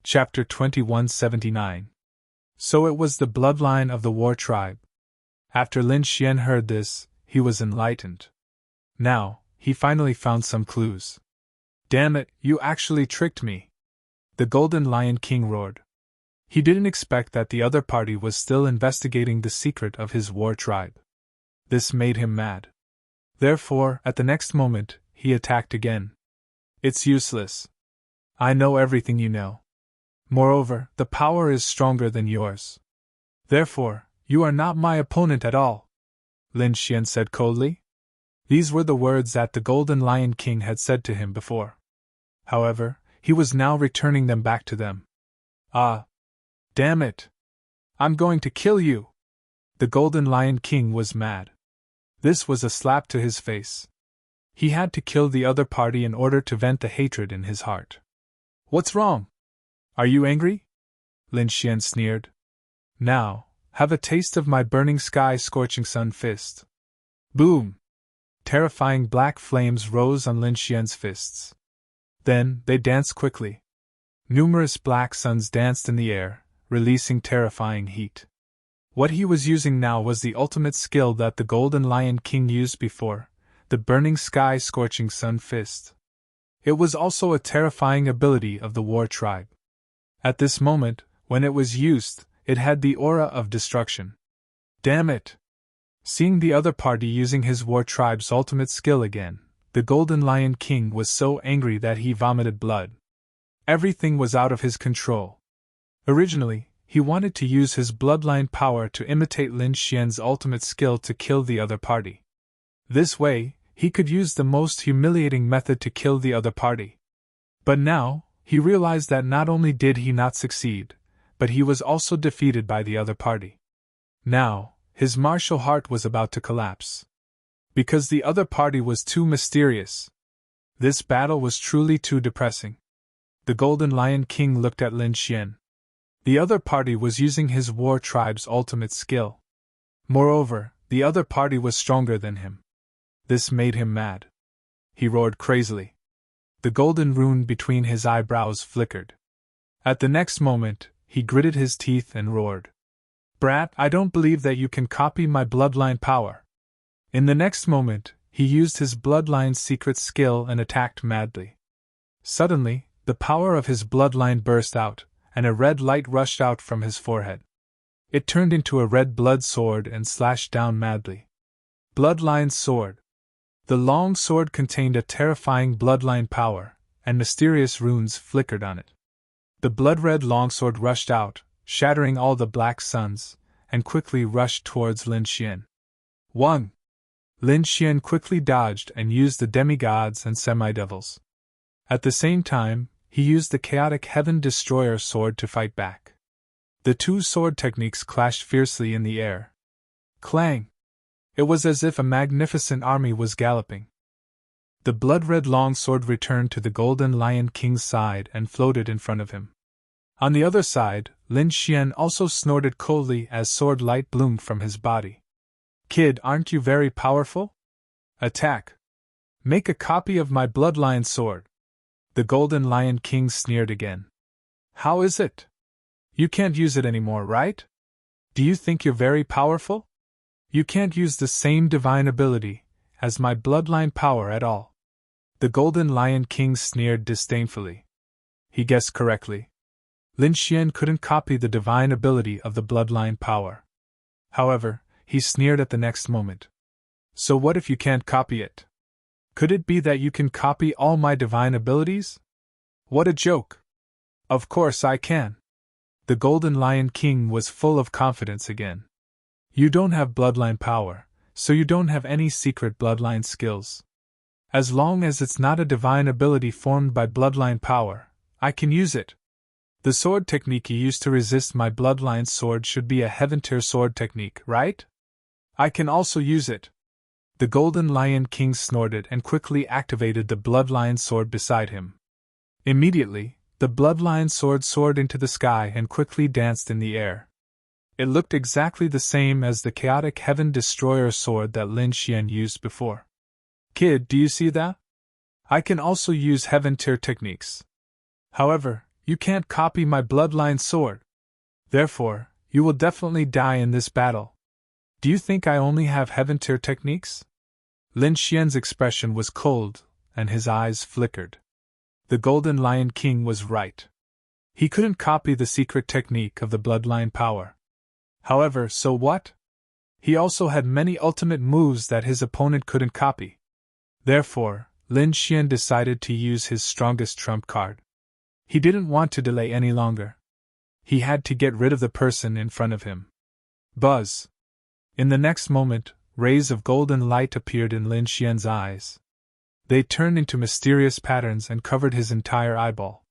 Chapter 2179. So it was the bloodline of the war tribe. After Lin Xian heard this, he was enlightened. Now, he finally found some clues. Damn it, you actually tricked me! The Golden Lion King roared. He didn't expect that the other party was still investigating the secret of his war tribe. This made him mad. Therefore, at the next moment, he attacked again. It's useless. I know everything you know. Moreover, the power is stronger than yours. Therefore, you are not my opponent at all, Lin Xian said coldly. These were the words that the Golden Lion King had said to him before. However, he was now returning them back to them. Ah! Damn it! I'm going to kill you! The Golden Lion King was mad. This was a slap to his face. He had to kill the other party in order to vent the hatred in his heart. What's wrong? Are you angry? Lin Xian sneered. Now, have a taste of my burning sky scorching sun fist. Boom! Terrifying black flames rose on Lin Xian's fists. Then, they danced quickly. Numerous black suns danced in the air, releasing terrifying heat. What he was using now was the ultimate skill that the Golden Lion King used before, the burning sky scorching sun fist. It was also a terrifying ability of the war tribe. At this moment, when it was used, it had the aura of destruction. Damn it! Seeing the other party using his war tribe's ultimate skill again, the Golden Lion King was so angry that he vomited blood. Everything was out of his control. Originally, he wanted to use his bloodline power to imitate Lin Xian's ultimate skill to kill the other party. This way, he could use the most humiliating method to kill the other party. But now, he realized that not only did he not succeed, but he was also defeated by the other party. Now, his martial heart was about to collapse. Because the other party was too mysterious. This battle was truly too depressing. The Golden Lion King looked at Lin Xian. The other party was using his war tribe's ultimate skill. Moreover, the other party was stronger than him. This made him mad. He roared crazily. The golden rune between his eyebrows flickered. At the next moment, he gritted his teeth and roared. Brat, I don't believe that you can copy my bloodline power. In the next moment, he used his bloodline's secret skill and attacked madly. Suddenly, the power of his bloodline burst out, and a red light rushed out from his forehead. It turned into a red blood sword and slashed down madly. Bloodline's sword. The long sword contained a terrifying bloodline power, and mysterious runes flickered on it. The blood-red longsword rushed out, shattering all the black suns, and quickly rushed towards Lin Xian. 1. Lin Xian quickly dodged and used the demigods and semidevils. At the same time, he used the chaotic Heaven Destroyer sword to fight back. The two sword techniques clashed fiercely in the air. Clang! It was as if a magnificent army was galloping. The blood-red longsword returned to the Golden Lion King's side and floated in front of him. On the other side, Lin Xian also snorted coldly as sword light bloomed from his body. Kid, aren't you very powerful? Attack! Make a copy of my bloodline sword! The Golden Lion King sneered again. How is it? You can't use it anymore, right? Do you think you're very powerful? You can't use the same divine ability as my bloodline power at all. The Golden Lion King sneered disdainfully. He guessed correctly. Lin Xian couldn't copy the divine ability of the bloodline power. However, he sneered at the next moment. So what if you can't copy it? Could it be that you can copy all my divine abilities? What a joke! Of course I can. The Golden Lion King was full of confidence again. You don't have bloodline power, so you don't have any secret bloodline skills. As long as it's not a divine ability formed by bloodline power, I can use it. The sword technique you used to resist my bloodline sword should be a heaven-tier sword technique, right? I can also use it. The Golden Lion King snorted and quickly activated the bloodline sword beside him. Immediately, the bloodline sword soared into the sky and quickly danced in the air. It looked exactly the same as the chaotic Heaven Destroyer sword that Lin Xian used before. Kid, do you see that? I can also use heaven tier techniques. However, You can't copy my bloodline sword. Therefore, you will definitely die in this battle. Do you think I only have heaven-tier techniques? Lin Xian's expression was cold, and his eyes flickered. The Golden Lion King was right. He couldn't copy the secret technique of the bloodline power. However, so what? He also had many ultimate moves that his opponent couldn't copy. Therefore, Lin Xian decided to use his strongest trump card. He didn't want to delay any longer. He had to get rid of the person in front of him. Buzz! In the next moment, rays of golden light appeared in Lin Xian's eyes. They turned into mysterious patterns and covered his entire eyeball.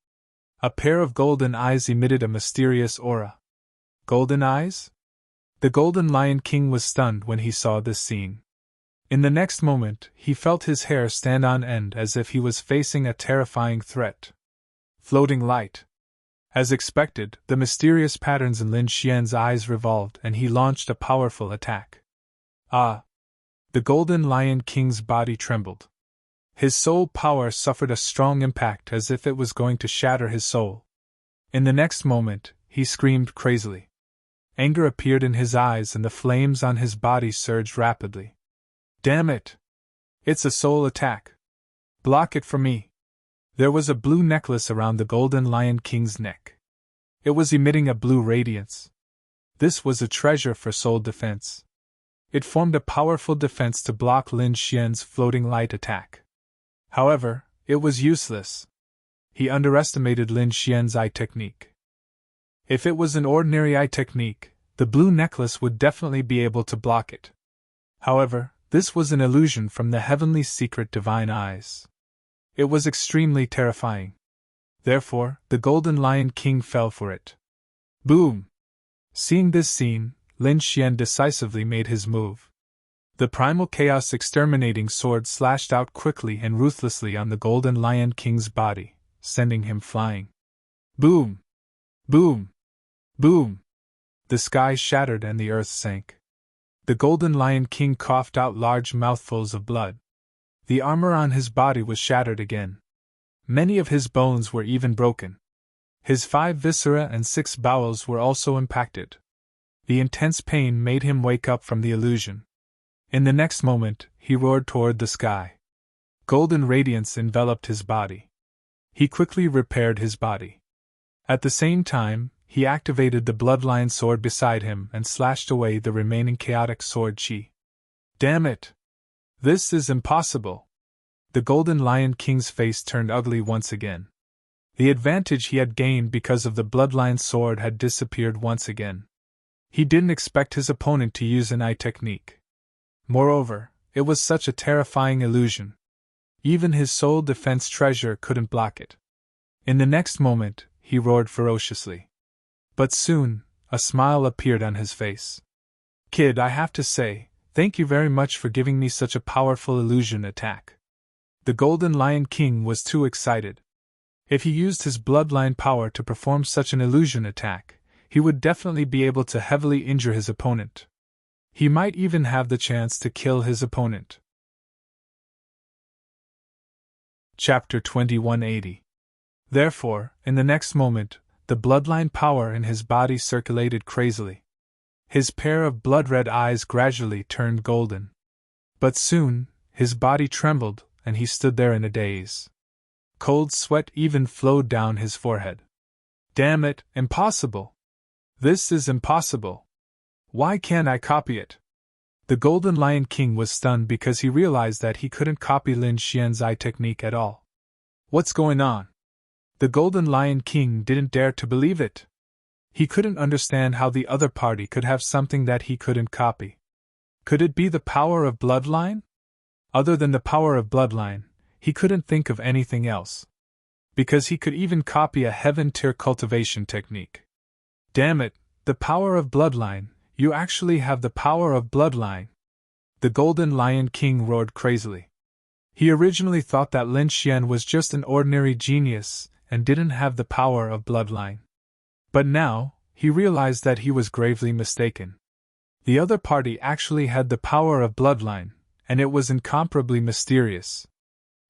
A pair of golden eyes emitted a mysterious aura. Golden eyes? The Golden Lion King was stunned when he saw this scene. In the next moment, he felt his hair stand on end as if he was facing a terrifying threat. Floating light. As expected, the mysterious patterns in Lin Xian's eyes revolved and he launched a powerful attack. Ah! The Golden Lion King's body trembled. His soul power suffered a strong impact as if it was going to shatter his soul. In the next moment, he screamed crazily. Anger appeared in his eyes and the flames on his body surged rapidly. Damn it! It's a soul attack. Block it for me. There was a blue necklace around the Golden Lion King's neck. It was emitting a blue radiance. This was a treasure for soul defense. It formed a powerful defense to block Lin Xian's floating light attack. However, it was useless. He underestimated Lin Xian's eye technique. If it was an ordinary eye technique, the blue necklace would definitely be able to block it. However, this was an illusion from the heavenly secret divine eyes. It was extremely terrifying. Therefore, the Golden Lion King fell for it. Boom! Seeing this scene, Lin Xian decisively made his move. The primal chaos exterminating sword slashed out quickly and ruthlessly on the Golden Lion King's body, sending him flying. Boom! Boom! Boom! The sky shattered and the earth sank. The Golden Lion King coughed out large mouthfuls of blood. The armor on his body was shattered again. Many of his bones were even broken. His 5 viscera and 6 bowels were also impacted. The intense pain made him wake up from the illusion. In the next moment, he roared toward the sky. Golden radiance enveloped his body. He quickly repaired his body. At the same time, he activated the bloodline sword beside him and slashed away the remaining chaotic sword chi. Damn it! This is impossible! The Golden Lion King's face turned ugly once again. The advantage he had gained because of the bloodline sword had disappeared once again. He didn't expect his opponent to use an eye technique. Moreover, it was such a terrifying illusion. Even his soul defense treasure couldn't block it. In the next moment, he roared ferociously. But soon, a smile appeared on his face. Kid, I have to say, thank you very much for giving me such a powerful illusion attack. The Golden Lion King was too excited. If he used his bloodline power to perform such an illusion attack, he would definitely be able to heavily injure his opponent. He might even have the chance to kill his opponent. Chapter 2180. Therefore, in the next moment, the bloodline power in his body circulated crazily. His pair of blood-red eyes gradually turned golden. But soon, his body trembled, and he stood there in a daze. Cold sweat even flowed down his forehead. Damn it, impossible! This is impossible! Why can't I copy it? The Golden Lion King was stunned because he realized that he couldn't copy Lin Xian's eye technique at all. What's going on? The Golden Lion King didn't dare to believe it. He couldn't understand how the other party could have something that he couldn't copy. Could it be the power of bloodline? Other than the power of bloodline, he couldn't think of anything else. Because he could even copy a heaven-tier cultivation technique. Damn it, the power of bloodline, you actually have the power of bloodline! The Golden Lion King roared crazily. He originally thought that Lin Xian was just an ordinary genius and didn't have the power of bloodline. But now, he realized that he was gravely mistaken. The other party actually had the power of bloodline, and it was incomparably mysterious.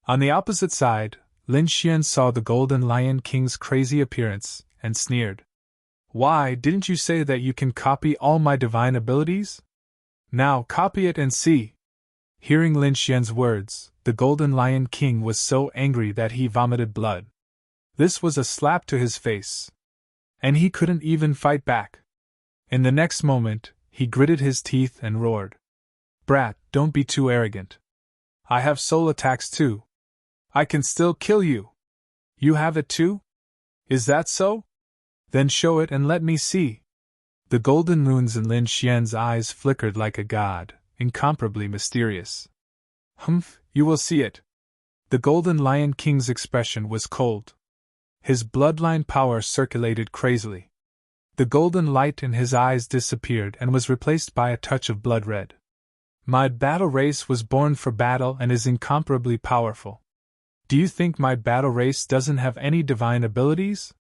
On the opposite side, Lin Xian saw the Golden Lion King's crazy appearance, and sneered. Why, didn't you say that you can copy all my divine abilities? Now copy it and see. Hearing Lin Xian's words, the Golden Lion King was so angry that he vomited blood. This was a slap to his face. And he couldn't even fight back. In the next moment, he gritted his teeth and roared. Brat, don't be too arrogant. I have soul attacks too. I can still kill you. You have it too? Is that so? Then show it and let me see. The golden runes in Lin Xian's eyes flickered like a god, incomparably mysterious. Humph, you will see it. The Golden Lion King's expression was cold. His bloodline power circulated crazily. The golden light in his eyes disappeared and was replaced by a touch of blood red. My battle race was born for battle and is incomparably powerful. Do you think my battle race doesn't have any divine abilities?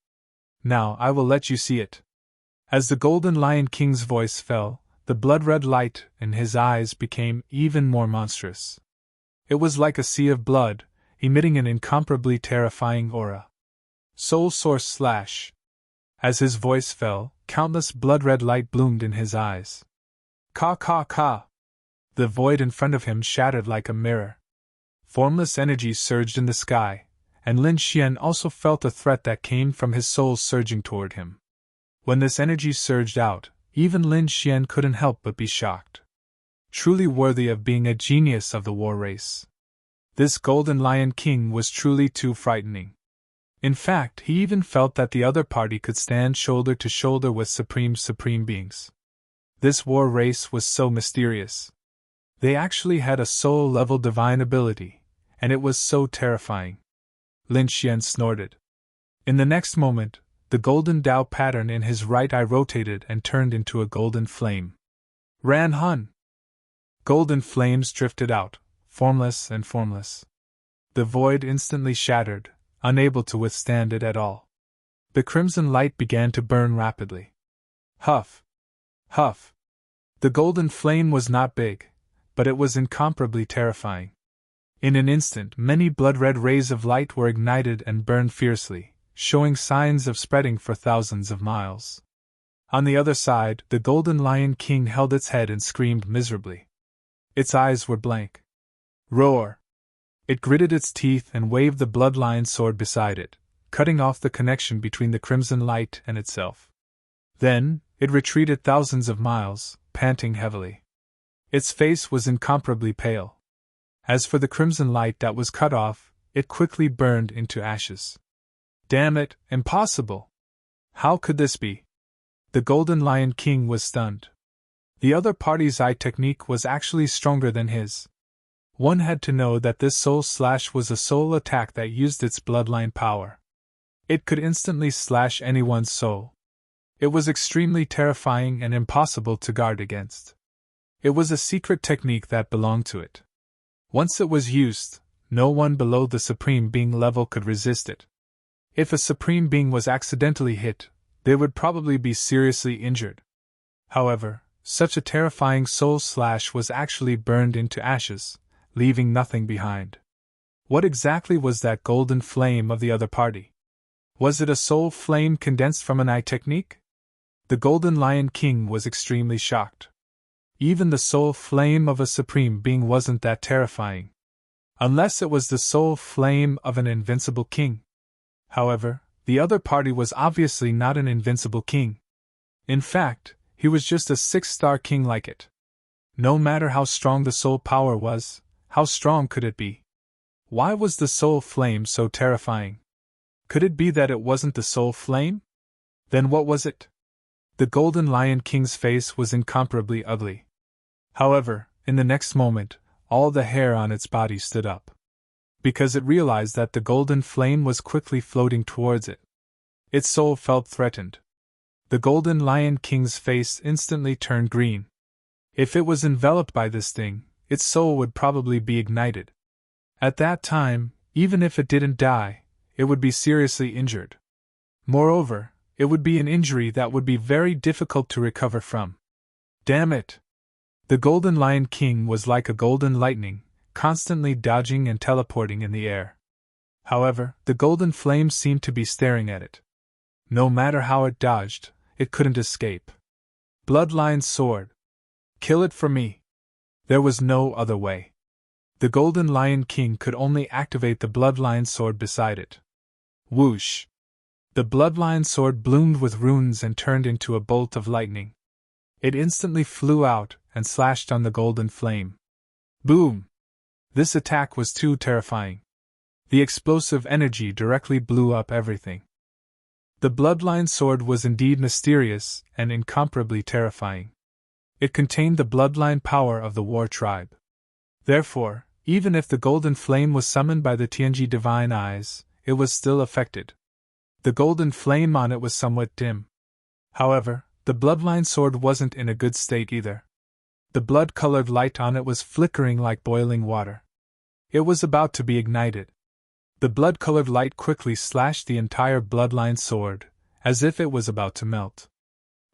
Now I will let you see it. As the Golden Lion King's voice fell, the blood-red light in his eyes became even more monstrous. It was like a sea of blood, emitting an incomparably terrifying aura. Soul Source Slash. As his voice fell, countless blood-red light bloomed in his eyes. Ka ka ka. The void in front of him shattered like a mirror. Formless energy surged in the sky, and Lin Xian also felt a threat that came from his soul surging toward him. When this energy surged out, even Lin Xian couldn't help but be shocked. Truly worthy of being a genius of the war race. This Golden Lion King was truly too frightening. In fact, he even felt that the other party could stand shoulder to shoulder with supreme beings. This war race was so mysterious. They actually had a soul-level divine ability, and it was so terrifying. Lin Xian snorted. In the next moment, the golden Dao pattern in his right eye rotated and turned into a golden flame. Ran Hun! Golden flames drifted out, formless and formless. The void instantly shattered, unable to withstand it at all. The crimson light began to burn rapidly. Huff! Huff! The golden flame was not big, but it was incomparably terrifying. In an instant, many blood-red rays of light were ignited and burned fiercely, showing signs of spreading for thousands of miles. On the other side, the Golden Lion King held its head and screamed miserably. Its eyes were blank. Roar! It gritted its teeth and waved the bloodline sword beside it, cutting off the connection between the crimson light and itself. Then, it retreated thousands of miles, panting heavily. Its face was incomparably pale. As for the crimson light that was cut off, it quickly burned into ashes. Damn it, impossible! How could this be? The Golden Lion King was stunned. The other party's eye technique was actually stronger than his. One had to know that this soul slash was a soul attack that used its bloodline power. It could instantly slash anyone's soul. It was extremely terrifying and impossible to guard against. It was a secret technique that belonged to it. Once it was used, no one below the Supreme Being level could resist it. If a Supreme Being was accidentally hit, they would probably be seriously injured. However, such a terrifying soul slash was actually burned into ashes, leaving nothing behind. What exactly was that golden flame of the other party? Was it a soul flame condensed from an eye technique? The Golden Lion King was extremely shocked. Even the soul flame of a Supreme Being wasn't that terrifying. Unless it was the soul flame of an invincible king. However, the other party was obviously not an invincible king. In fact, he was just a 6-star king like it. No matter how strong the soul power was, how strong could it be? Why was the soul flame so terrifying? Could it be that it wasn't the soul flame? Then what was it? The Golden Lion King's face was incomparably ugly. However, in the next moment, all the hair on its body stood up. Because it realized that the golden flame was quickly floating towards it. Its soul felt threatened. The Golden Lion King's face instantly turned green. If it was enveloped by this thing, its soul would probably be ignited. At that time, even if it didn't die, it would be seriously injured. Moreover, it would be an injury that would be very difficult to recover from. Damn it! The Golden Lion King was like a golden lightning, constantly dodging and teleporting in the air. However, the golden flame seemed to be staring at it. No matter how it dodged, it couldn't escape. Bloodline sword. Kill it for me. There was no other way. The Golden Lion King could only activate the bloodline sword beside it. Whoosh! The bloodline sword bloomed with runes and turned into a bolt of lightning. It instantly flew out and slashed on the golden flame. Boom! This attack was too terrifying. The explosive energy directly blew up everything. The bloodline sword was indeed mysterious and incomparably terrifying. It contained the bloodline power of the war tribe. Therefore, even if the golden flame was summoned by the Tianji divine eyes, it was still affected. The golden flame on it was somewhat dim. However, the bloodline sword wasn't in a good state either. The blood-colored light on it was flickering like boiling water. It was about to be ignited. The blood-colored light quickly slashed the entire bloodline sword, as if it was about to melt.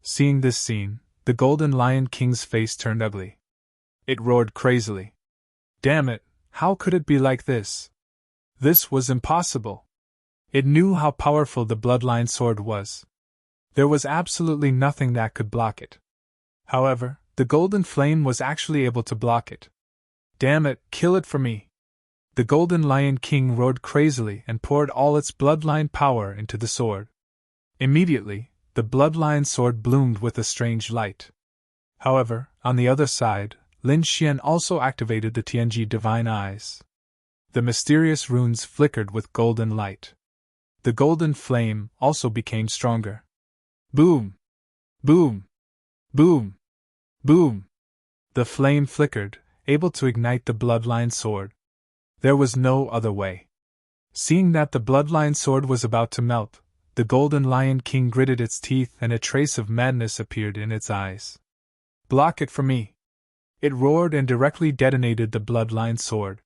Seeing this scene, the Golden Lion King's face turned ugly. It roared crazily. Damn it, how could it be like this? This was impossible. It knew how powerful the bloodline sword was. There was absolutely nothing that could block it. However, the golden flame was actually able to block it. Damn it, kill it for me. The Golden Lion King roared crazily and poured all its bloodline power into the sword. Immediately, the bloodline sword bloomed with a strange light. However, on the other side, Lin Xian also activated the Tianji divine eyes. The mysterious runes flickered with golden light. The golden flame also became stronger. Boom! Boom! Boom! Boom! The flame flickered, able to ignite the bloodline sword. There was no other way. Seeing that the bloodline sword was about to melt, the Golden Lion King gritted its teeth and a trace of madness appeared in its eyes. Block it for me! It roared and directly detonated the bloodline sword.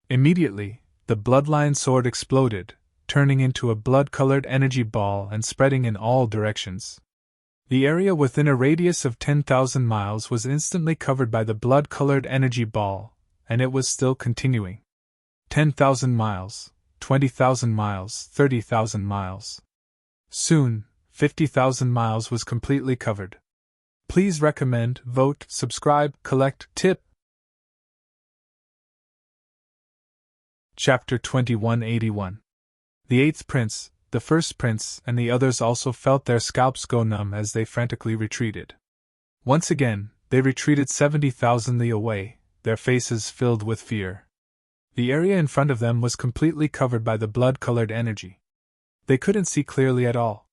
Immediately, the bloodline sword exploded, turning into a blood-colored energy ball and spreading in all directions. The area within a radius of 10,000 miles was instantly covered by the blood-colored energy ball, and it was still continuing. 10,000 miles, 20,000 miles, 30,000 miles. Soon, 50,000 miles was completely covered. Please recommend, vote, subscribe, collect, tip. Chapter 2181. The eighth prince, the first prince, and the others also felt their scalps go numb as they frantically retreated. Once again, they retreated 70,000 li away, their faces filled with fear. The area in front of them was completely covered by the blood-colored energy. They couldn't see clearly at all.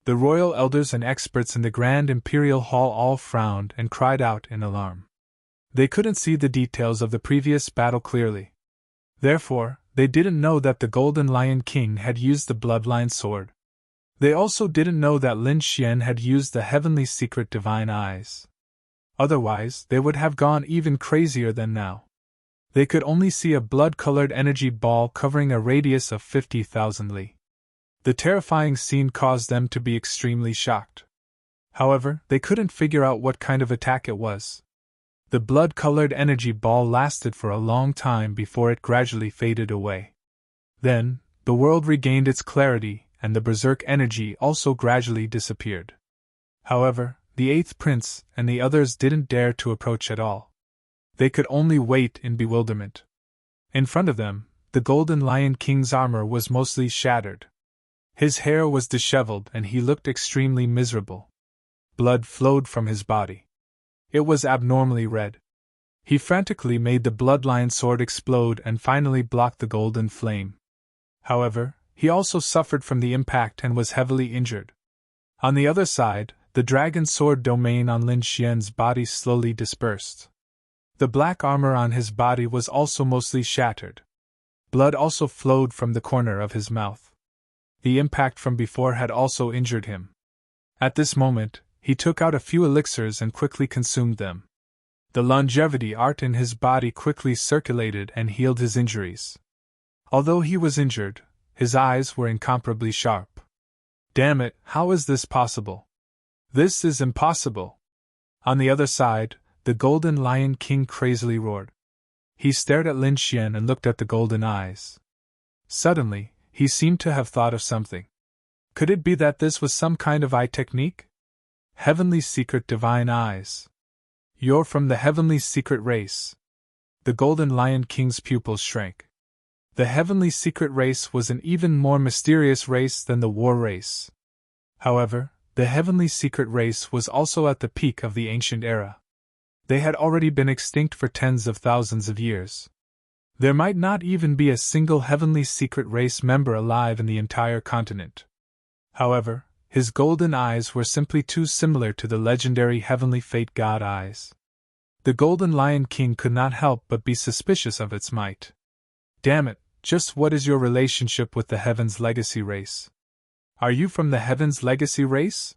The royal elders and experts in the Grand Imperial Hall all frowned and cried out in alarm. They couldn't see the details of the previous battle clearly. Therefore, they didn't know that the Golden Lion King had used the bloodline sword. They also didn't know that Lin Xian had used the heavenly secret divine eyes. Otherwise, they would have gone even crazier than now. They could only see a blood-colored energy ball covering a radius of 50,000 li. The terrifying scene caused them to be extremely shocked. However, they couldn't figure out what kind of attack it was. The blood-colored energy ball lasted for a long time before it gradually faded away. Then, the world regained its clarity, and the berserk energy also gradually disappeared. However, the eighth prince and the others didn't dare to approach at all. They could only wait in bewilderment. In front of them, the Golden Lion King's armor was mostly shattered. His hair was disheveled and he looked extremely miserable. Blood flowed from his body. It was abnormally red. He frantically made the bloodline sword explode and finally blocked the golden flame. However, he also suffered from the impact and was heavily injured. On the other side, the dragon sword domain on Lin Xian's body slowly dispersed. The black armor on his body was also mostly shattered. Blood also flowed from the corner of his mouth. The impact from before had also injured him. At this moment, he took out a few elixirs and quickly consumed them. The longevity art in his body quickly circulated and healed his injuries. Although he was injured, his eyes were incomparably sharp. Damn it, how is this possible? This is impossible! On the other side, the Golden Lion King crazily roared. He stared at Lin Xian and looked at the golden eyes. Suddenly, he seemed to have thought of something. Could it be that this was some kind of eye technique? Heavenly secret divine eyes. You're from the heavenly secret race. The Golden Lion King's pupils shrank. The heavenly secret race was an even more mysterious race than the war race. However, the heavenly secret race was also at the peak of the ancient era. They had already been extinct for tens of thousands of years. There might not even be a single heavenly secret race member alive in the entire continent. However, his golden eyes were simply too similar to the legendary heavenly fate god eyes. The Golden Lion King could not help but be suspicious of its might. Damn it, just what is your relationship with the Heaven's Legacy race? Are you from the Heaven's Legacy race?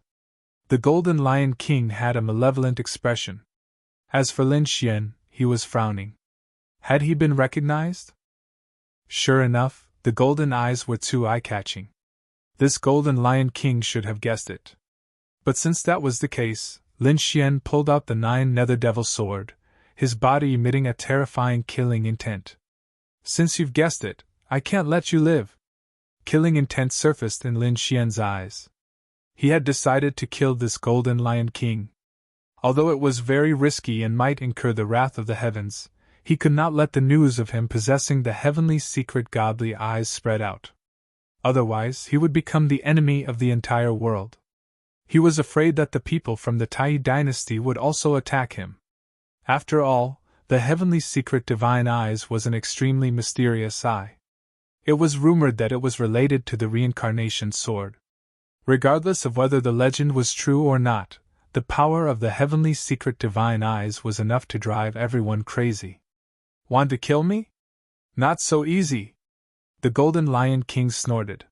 The Golden Lion King had a malevolent expression. As for Lin Xian, he was frowning. Had he been recognized? Sure enough, the golden eyes were too eye-catching. This Golden Lion King should have guessed it. But since that was the case, Lin Xian pulled out the 9 Nether Devil sword, his body emitting a terrifying killing intent. Since you've guessed it, I can't let you live. Killing intent surfaced in Lin Xian's eyes. He had decided to kill this Golden Lion King. Although it was very risky and might incur the wrath of the heavens, he could not let the news of him possessing the heavenly secret godly eyes spread out. Otherwise, he would become the enemy of the entire world. He was afraid that the people from the Tai dynasty would also attack him. After all, the heavenly secret divine eyes was an extremely mysterious eye. It was rumored that it was related to the reincarnation sword. Regardless of whether the legend was true or not, the power of the heavenly secret divine eyes was enough to drive everyone crazy. Want to kill me? Not so easy. The Golden Lion King snorted.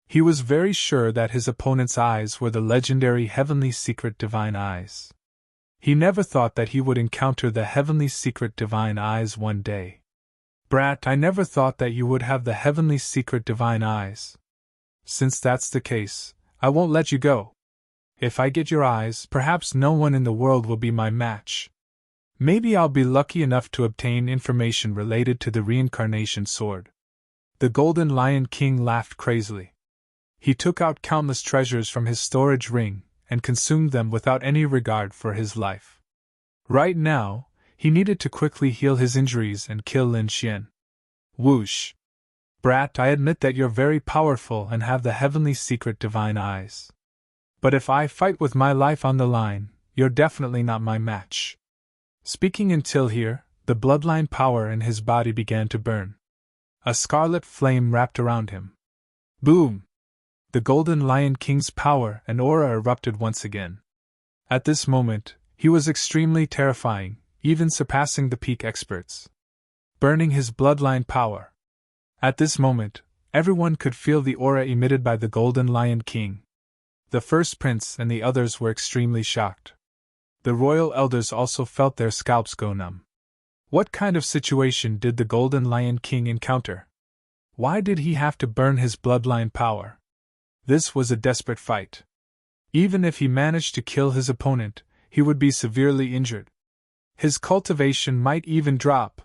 He was very sure that his opponent's eyes were the legendary heavenly secret divine eyes. He never thought that he would encounter the heavenly secret divine eyes one day. Brat, I never thought that you would have the heavenly secret divine eyes. Since that's the case, I won't let you go. If I get your eyes, perhaps no one in the world will be my match. Maybe I'll be lucky enough to obtain information related to the reincarnation sword. The Golden Lion King laughed crazily. He took out countless treasures from his storage ring and consumed them without any regard for his life. Right now, he needed to quickly heal his injuries and kill Lin Xian. Whoosh! Brat, I admit that you're very powerful and have the heavenly secret divine eyes. But if I fight with my life on the line, you're definitely not my match. Speaking until here, the bloodline power in his body began to burn. A scarlet flame wrapped around him. Boom! The Golden Lion King's power and aura erupted once again. At this moment, he was extremely terrifying, even surpassing the peak experts. Burning his bloodline power. At this moment, everyone could feel the aura emitted by the Golden Lion King. The first prince and the others were extremely shocked. The royal elders also felt their scalps go numb. What kind of situation did the Golden Lion King encounter? Why did he have to burn his bloodline power? This was a desperate fight. Even if he managed to kill his opponent, he would be severely injured. His cultivation might even drop.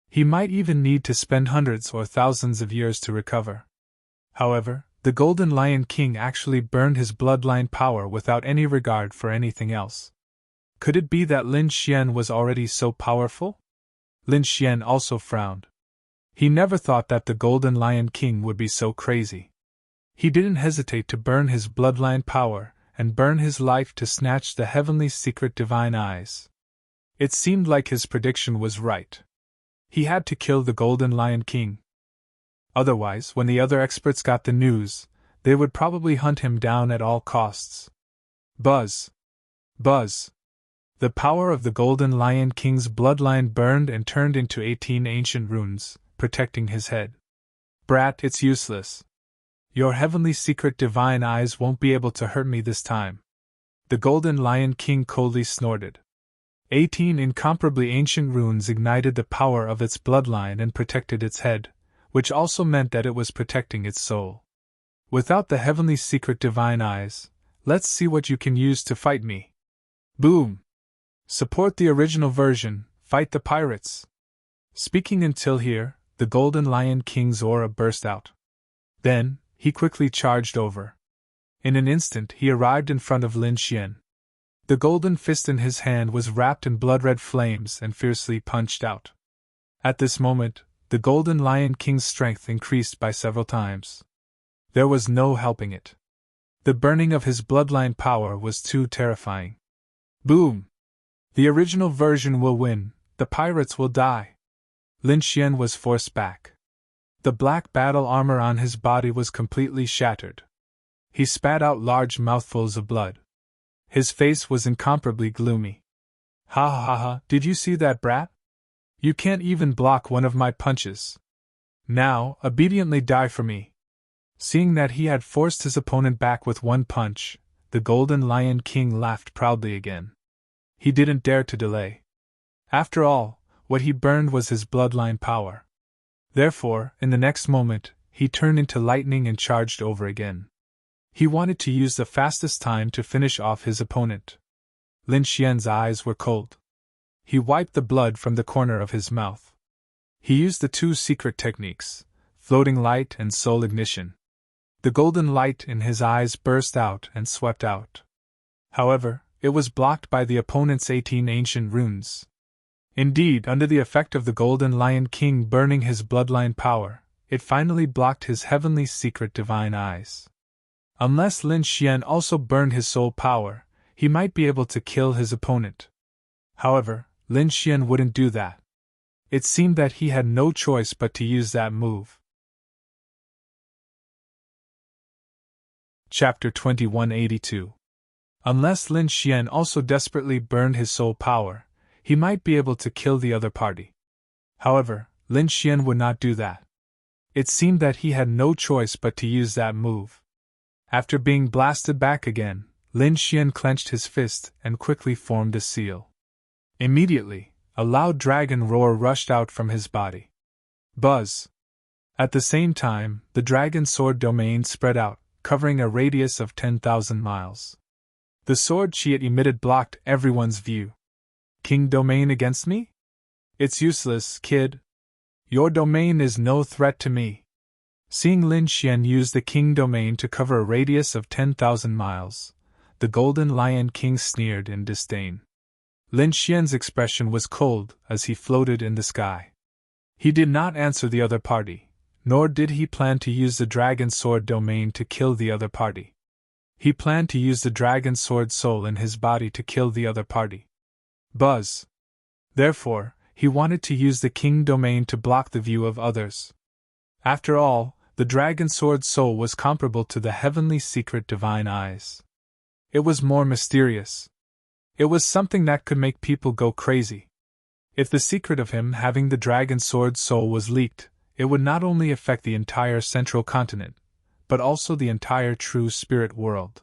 He might even need to spend hundreds or thousands of years to recover. However, the Golden Lion King actually burned his bloodline power without any regard for anything else. Could it be that Lin Xian was already so powerful? Lin Xian also frowned. He never thought that the Golden Lion King would be so crazy. He didn't hesitate to burn his bloodline power and burn his life to snatch the heavenly secret divine eyes. It seemed like his prediction was right. He had to kill the Golden Lion King. Otherwise, when the other experts got the news, they would probably hunt him down at all costs. Buzz! Buzz! The power of the Golden Lion King's bloodline burned and turned into 18 ancient runes, protecting his head. Brat, it's useless. Your heavenly secret divine eyes won't be able to hurt me this time. The Golden Lion King coldly snorted. 18 incomparably ancient runes ignited the power of its bloodline and protected its head, which also meant that it was protecting its soul. Without the heavenly secret divine eyes, let's see what you can use to fight me. Boom! Support the original version, fight the pirates. Speaking until here, the Golden Lion King's aura burst out. Then, he quickly charged over. In an instant he arrived in front of Lin Xian. The golden fist in his hand was wrapped in blood-red flames and fiercely punched out. At this moment, the Golden Lion King's strength increased by several times. There was no helping it. The burning of his bloodline power was too terrifying. Boom! The original version will win, the pirates will die. Lin Xian was forced back. The black battle armor on his body was completely shattered. He spat out large mouthfuls of blood. His face was incomparably gloomy. Ha ha ha, did you see that, brat? You can't even block one of my punches. Now, obediently die for me. Seeing that he had forced his opponent back with one punch, the Golden Lion King laughed proudly again. He didn't dare to delay. After all, what he burned was his bloodline power. Therefore, in the next moment, he turned into lightning and charged over again. He wanted to use the fastest time to finish off his opponent. Lin Xian's eyes were cold. He wiped the blood from the corner of his mouth. He used the two secret techniques, floating light and soul ignition. The golden light in his eyes burst out and swept out. However, it was blocked by the opponent's 18 ancient runes. Indeed, under the effect of the Golden Lion King burning his bloodline power, it finally blocked his heavenly secret divine eyes. Unless Lin Xian also burned his soul power, he might be able to kill his opponent. However, Lin Xian wouldn't do that. It seemed that he had no choice but to use that move. Chapter 2182. Unless Lin Xian also desperately burned his soul power, he might be able to kill the other party. However, Lin Xian would not do that. It seemed that he had no choice but to use that move. After being blasted back again, Lin Xian clenched his fist and quickly formed a seal. Immediately, a loud dragon roar rushed out from his body. Buzz! At the same time, the dragon sword domain spread out, covering a radius of 10,000 miles. The sword chi it emitted blocked everyone's view. King domain against me? It's useless, kid. Your domain is no threat to me. Seeing Lin Xian use the king domain to cover a radius of 10,000 miles, the Golden Lion King sneered in disdain. Lin Xian's expression was cold as he floated in the sky. He did not answer the other party, nor did he plan to use the dragon sword domain to kill the other party. He planned to use the dragon sword soul in his body to kill the other party. Buzz! Therefore, he wanted to use the king domain to block the view of others. After all, the dragon sword soul was comparable to the heavenly secret divine eyes. It was more mysterious. It was something that could make people go crazy. If the secret of him having the dragon sword soul was leaked, it would not only affect the entire central continent, but also the entire true spirit world.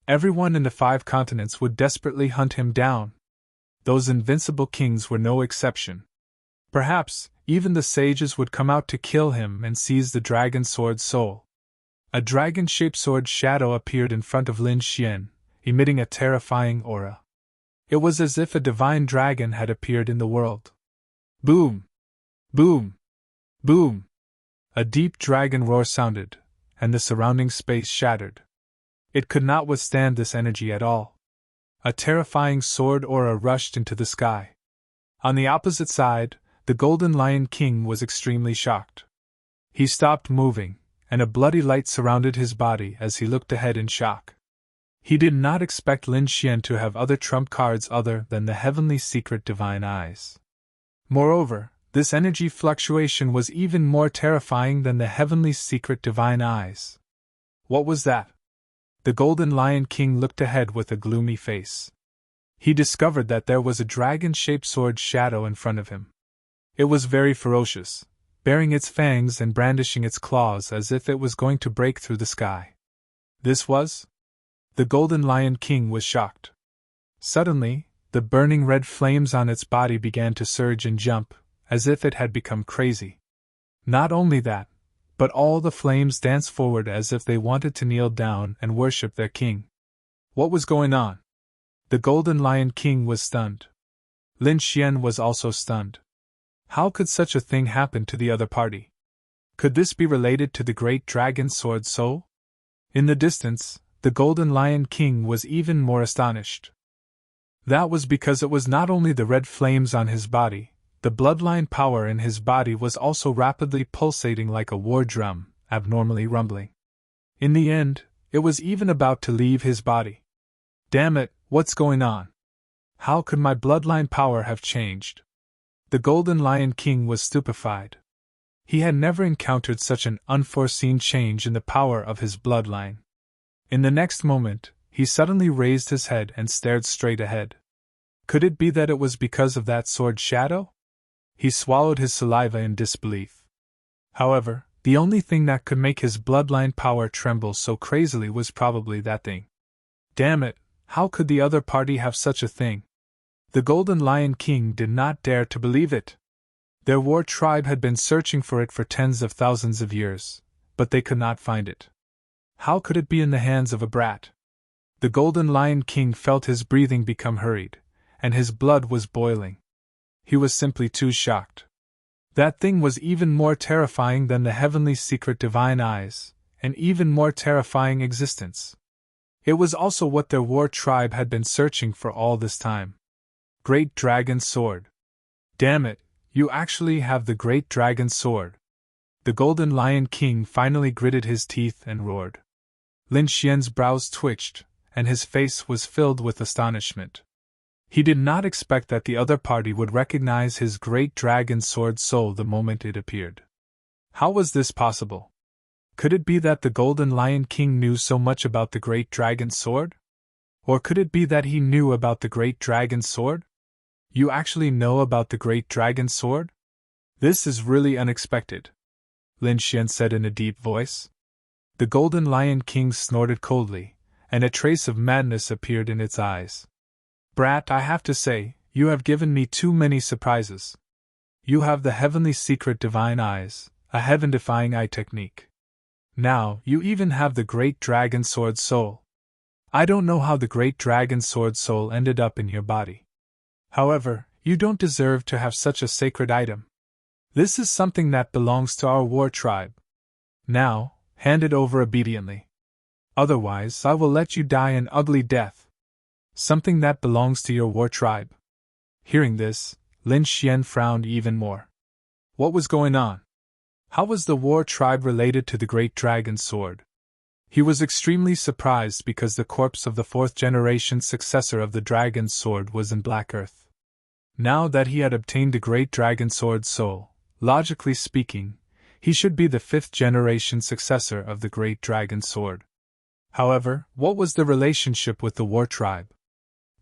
Everyone in the 5 continents would desperately hunt him down. Those invincible kings were no exception. Perhaps, even the sages would come out to kill him and seize the dragon sword soul. A dragon-shaped sword shadow appeared in front of Lin Xian, emitting a terrifying aura. It was as if a divine dragon had appeared in the world. Boom! Boom! Boom! A deep dragon roar sounded, and the surrounding space shattered. It could not withstand this energy at all. A terrifying sword aura rushed into the sky. On the opposite side, the Golden Lion King was extremely shocked. He stopped moving, and a bloody light surrounded his body as he looked ahead in shock. He did not expect Lin Xian to have other trump cards other than the heavenly secret divine eyes. Moreover, this energy fluctuation was even more terrifying than the heavenly secret divine eyes. What was that? The Golden Lion King looked ahead with a gloomy face. He discovered that there was a dragon-shaped sword shadow in front of him. It was very ferocious, baring its fangs and brandishing its claws as if it was going to break through the sky. This was? The Golden Lion King was shocked. Suddenly, the burning red flames on its body began to surge and jump, as if it had become crazy. Not only that, but all the flames danced forward as if they wanted to kneel down and worship their king. What was going on? The Golden Lion King was stunned. Lin Xian was also stunned. How could such a thing happen to the other party? Could this be related to the great dragon sword soul? In the distance, the Golden Lion King was even more astonished. That was because it was not only the red flames on his body, the bloodline power in his body was also rapidly pulsating like a war drum, abnormally rumbling. In the end, it was even about to leave his body. Damn it, what's going on? How could my bloodline power have changed? The Golden Lion King was stupefied. He had never encountered such an unforeseen change in the power of his bloodline. In the next moment, he suddenly raised his head and stared straight ahead. Could it be that it was because of that sword shadow? He swallowed his saliva in disbelief. However, the only thing that could make his bloodline power tremble so crazily was probably that thing. Damn it, how could the other party have such a thing? The Golden Lion King did not dare to believe it. Their war tribe had been searching for it for tens of thousands of years, but they could not find it. How could it be in the hands of a brat? The Golden Lion King felt his breathing become hurried, and his blood was boiling. He was simply too shocked. That thing was even more terrifying than the heavenly secret divine eyes, an even more terrifying existence. It was also what their war tribe had been searching for all this time. Great Dragon Sword. Damn it, you actually have the Great Dragon Sword. The Golden Lion King finally gritted his teeth and roared. Lin Xian's brows twitched, and his face was filled with astonishment. He did not expect that the other party would recognize his Great Dragon Sword soul the moment it appeared. How was this possible? Could it be that the Golden Lion King knew so much about the Great Dragon Sword? Or could it be that he knew about the Great Dragon Sword? You actually know about the Great Dragon Sword? This is really unexpected, Lin Xian said in a deep voice. The Golden Lion King snorted coldly, and a trace of madness appeared in its eyes. Brat, I have to say, you have given me too many surprises. You have the heavenly secret divine eyes, a heaven-defying eye technique. Now, you even have the Great Dragon Sword soul. I don't know how the Great Dragon Sword soul ended up in your body. However, you don't deserve to have such a sacred item. This is something that belongs to our war tribe. Now, hand it over obediently. Otherwise, I will let you die an ugly death. Something that belongs to your war tribe. Hearing this, Lin Xian frowned even more. What was going on? How was the war tribe related to the Great Dragon Sword? He was extremely surprised because the corpse of the fourth-generation successor of the Dragon Sword was in Black Earth. Now that he had obtained the Great Dragon Sword soul, logically speaking, he should be the fifth-generation successor of the Great Dragon Sword. However, what was the relationship with the war tribe?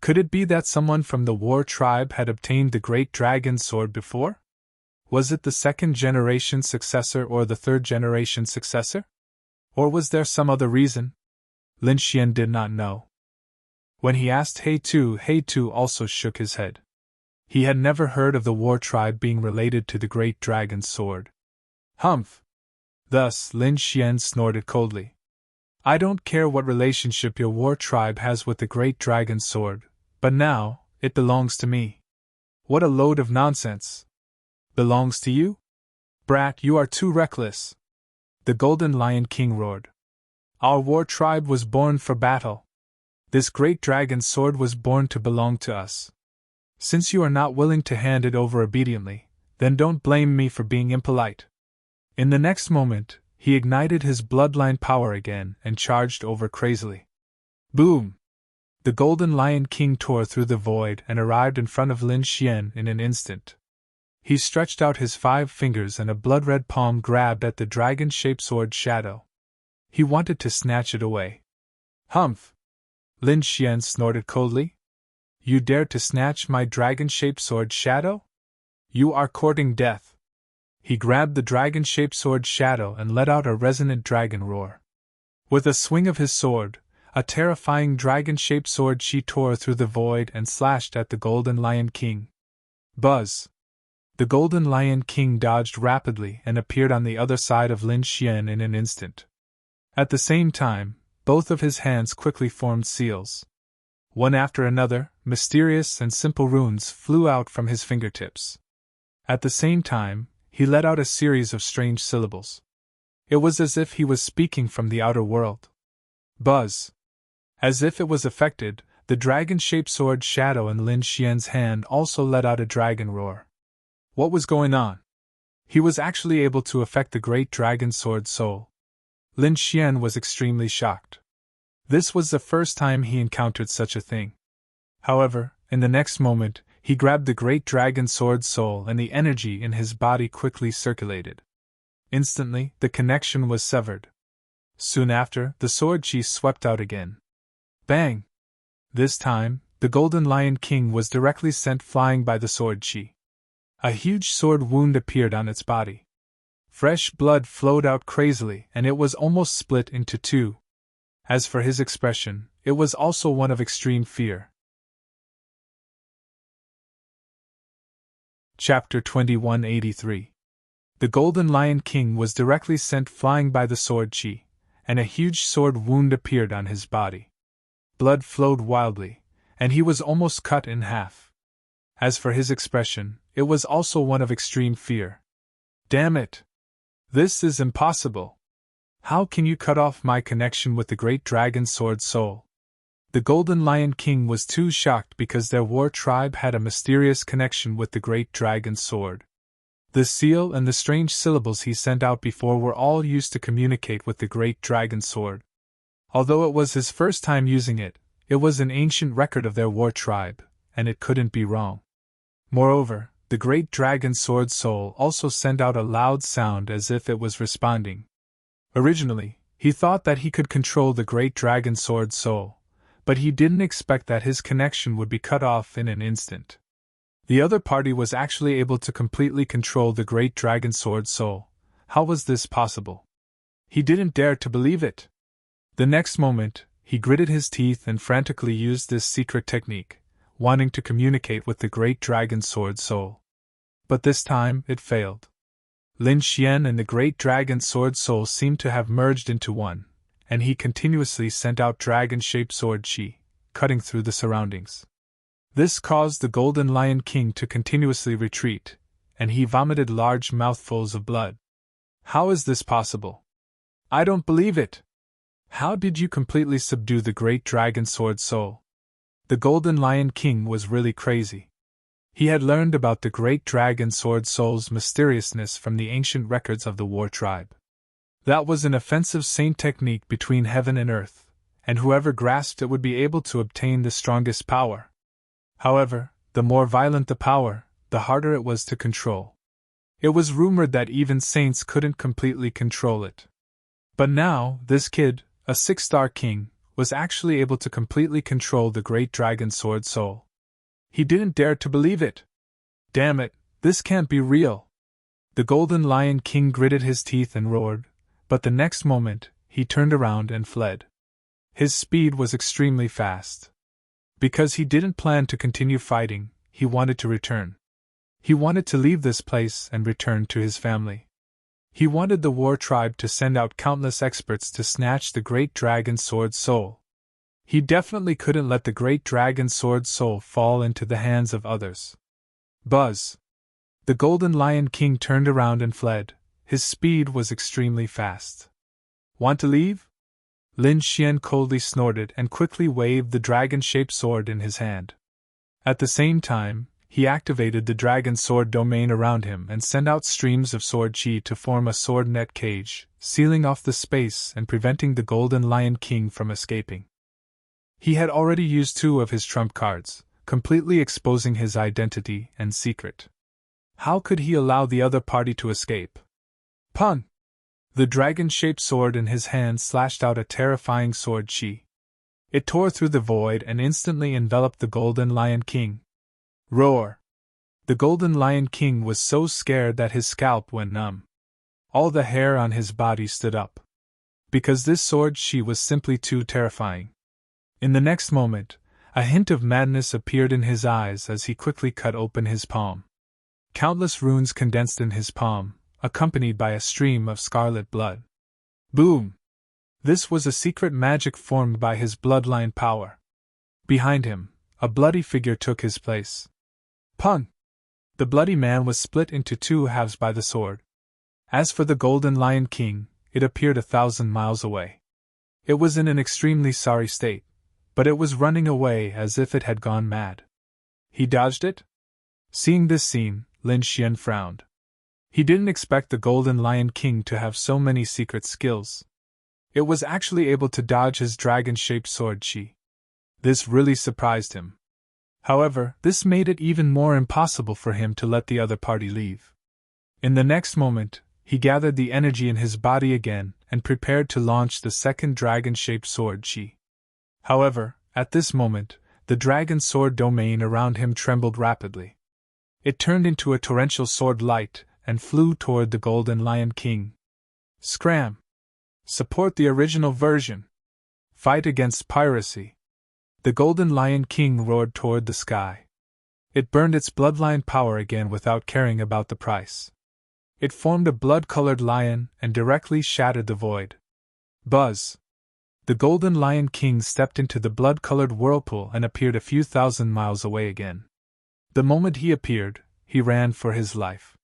Could it be that someone from the war tribe had obtained the Great Dragon Sword before? Was it the second-generation successor or the third-generation successor? Or was there some other reason? Lin Xian did not know. When he asked He Tu also shook his head. He had never heard of the war tribe being related to the Great Dragon Sword. Humph! Thus, Lin Xian snorted coldly. I don't care what relationship your war tribe has with the Great Dragon Sword, but now, it belongs to me. What a load of nonsense! Belongs to you? Brat, you are too reckless! The Golden Lion King roared. Our war tribe was born for battle. This Great Dragon Sword was born to belong to us. Since you are not willing to hand it over obediently, then don't blame me for being impolite. In the next moment, he ignited his bloodline power again and charged over crazily. Boom! The Golden Lion King tore through the void and arrived in front of Lin Xian in an instant. He stretched out his 5 fingers and a blood-red palm grabbed at the dragon-shaped sword shadow. He wanted to snatch it away. Humph! Lin Xian snorted coldly. You dare to snatch my dragon-shaped sword shadow? You are courting death. He grabbed the dragon-shaped sword shadow and let out a resonant dragon roar. With a swing of his sword, a terrifying dragon-shaped sword she tore through the void and slashed at the Golden Lion King. Buzz! The Golden Lion King dodged rapidly and appeared on the other side of Lin Xian in an instant. At the same time, both of his hands quickly formed seals. One after another, mysterious and simple runes flew out from his fingertips. At the same time, he let out a series of strange syllables. It was as if he was speaking from the outer world. Buzz! As if it was affected, the dragon-shaped sword shadow in Lin Xian's hand also let out a dragon roar. What was going on? He was actually able to affect the great dragon sword soul. Lin Xian was extremely shocked. This was the first time he encountered such a thing. However, in the next moment, he grabbed the great dragon sword soul and the energy in his body quickly circulated. Instantly, the connection was severed. Soon after, the sword chi swept out again. Bang! This time, the Golden Lion King was directly sent flying by the sword chi. A huge sword wound appeared on its body. Fresh blood flowed out crazily and it was almost split into two. As for his expression, it was also one of extreme fear. Chapter 2183. The Golden Lion King was directly sent flying by the sword chi, and a huge sword wound appeared on his body. Blood flowed wildly, and he was almost cut in half. As for his expression, it was also one of extreme fear. Damn it! This is impossible! How can you cut off my connection with the great dragon sword soul? The Golden Lion King was too shocked because their war tribe had a mysterious connection with the great dragon sword. The seal and the strange syllables he sent out before were all used to communicate with the great dragon sword. Although it was his first time using it, it was an ancient record of their war tribe, and it couldn't be wrong. Moreover, the great dragon sword soul also sent out a loud sound as if it was responding. Originally, he thought that he could control the great dragon sword soul, but he didn't expect that his connection would be cut off in an instant. The other party was actually able to completely control the great dragon sword soul. How was this possible? He didn't dare to believe it. The next moment, he gritted his teeth and frantically used this secret technique, wanting to communicate with the great dragon sword soul. But this time, it failed. Lin Xian and the great dragon sword soul seemed to have merged into one, and he continuously sent out dragon-shaped sword chi, cutting through the surroundings. This caused the Golden Lion King to continuously retreat, and he vomited large mouthfuls of blood. How is this possible? I don't believe it! How did you completely subdue the great dragon sword soul? The Golden Lion King was really crazy. He had learned about the great dragon sword soul's mysteriousness from the ancient records of the war tribe. That was an offensive saint technique between heaven and earth, and whoever grasped it would be able to obtain the strongest power. However, the more violent the power, the harder it was to control. It was rumored that even saints couldn't completely control it. But now, this kid, a 6-star king, was actually able to completely control the great dragon sword soul. He didn't dare to believe it. Damn it, this can't be real. The Golden Lion King gritted his teeth and roared, but the next moment, he turned around and fled. His speed was extremely fast. Because he didn't plan to continue fighting, he wanted to return. He wanted to leave this place and return to his family. He wanted the war tribe to send out countless experts to snatch the great dragon sword soul. He definitely couldn't let the great dragon sword soul fall into the hands of others. Buzz! The Golden Lion King turned around and fled. His speed was extremely fast. Want to leave? Lin Xian coldly snorted and quickly waved the dragon-shaped sword in his hand. At the same time, he activated the dragon sword domain around him and sent out streams of sword chi to form a sword net cage, sealing off the space and preventing the Golden Lion King from escaping. He had already used 2 of his trump cards, completely exposing his identity and secret. How could he allow the other party to escape? Pun! The dragon-shaped sword in his hand slashed out a terrifying sword chi. It tore through the void and instantly enveloped the Golden Lion King. Roar! The Golden Lion King was so scared that his scalp went numb. All the hair on his body stood up. Because this sword chi was simply too terrifying. In the next moment, a hint of madness appeared in his eyes as he quickly cut open his palm. Countless runes condensed in his palm, accompanied by a stream of scarlet blood. Boom! This was a secret magic formed by his bloodline power. Behind him, a bloody figure took his place. Pun! The bloody man was split into two halves by the sword. As for the Golden Lion King, it appeared 1,000 miles away. It was in an extremely sorry state, but it was running away as if it had gone mad. He dodged it? Seeing this scene, Lin Xian frowned. He didn't expect the Golden Lion King to have so many secret skills. It was actually able to dodge his dragon-shaped sword chi. This really surprised him. However, this made it even more impossible for him to let the other party leave. In the next moment, he gathered the energy in his body again and prepared to launch the second dragon-shaped sword chi. However, at this moment, the dragon sword domain around him trembled rapidly. It turned into a torrential sword light and flew toward the Golden Lion King. Scram! Support the original version! Fight against piracy! The Golden Lion King roared toward the sky. It burned its bloodline power again without caring about the price. It formed a blood-colored lion and directly shattered the void. Buzz! The Golden Lion King stepped into the blood-colored whirlpool and appeared a few thousand miles away again. The moment he appeared, he ran for his life.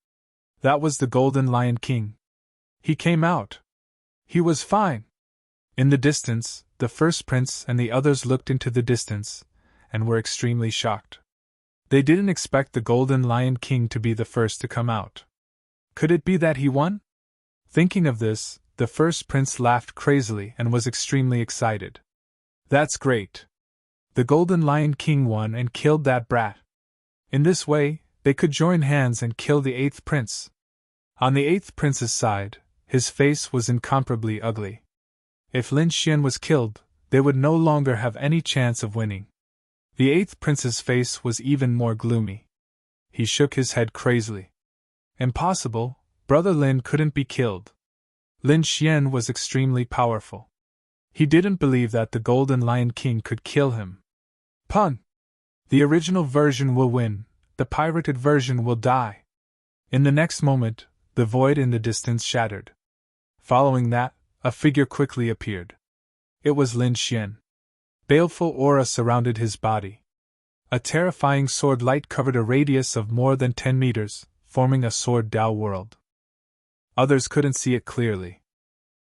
That was the Golden Lion King. He came out. He was fine. In the distance, the first prince and the others looked into the distance, and were extremely shocked. They didn't expect the Golden Lion King to be the first to come out. Could it be that he won? Thinking of this, the first prince laughed crazily and was extremely excited. That's great! The Golden Lion King won and killed that brat. In this way, they could join hands and kill the 8th prince. On the 8th prince's side, his face was incomparably ugly. If Lin Xian was killed, they would no longer have any chance of winning. The 8th prince's face was even more gloomy. He shook his head crazily. Impossible, Brother Lin couldn't be killed. Lin Xian was extremely powerful. He didn't believe that the Golden Lion King could kill him. Pun! The original version will win, the pirated version will die. In the next moment, the void in the distance shattered. Following that, a figure quickly appeared. It was Lin Xian. Baleful aura surrounded his body. A terrifying sword light covered a radius of more than 10 meters, forming a sword Dao world. Others couldn't see it clearly.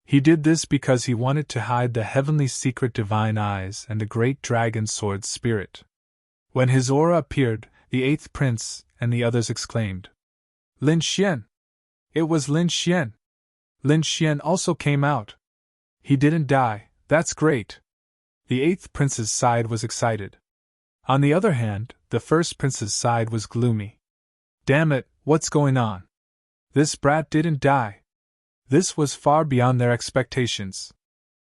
He did this because he wanted to hide the heavenly secret divine eyes and the great dragon sword spirit. When his aura appeared, the 8th prince and the others exclaimed, Lin Xian! It was Lin Xian! Lin Xian also came out. He didn't die, that's great. The 8th prince's side was excited. On the other hand, the first prince's side was gloomy. Damn it, what's going on? This brat didn't die. This was far beyond their expectations.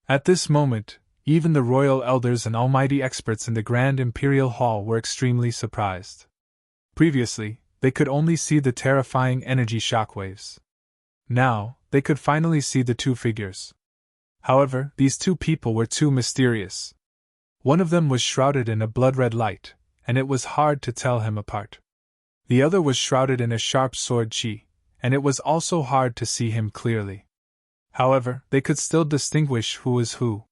At this moment, even the royal elders and almighty experts in the Grand Imperial Hall were extremely surprised. Previously, they could only see the terrifying energy shockwaves. Now, they could finally see the two figures. However, these two people were too mysterious. One of them was shrouded in a blood-red light, and it was hard to tell him apart. The other was shrouded in a sharp sword chi, and it was also hard to see him clearly. However, they could still distinguish who was who.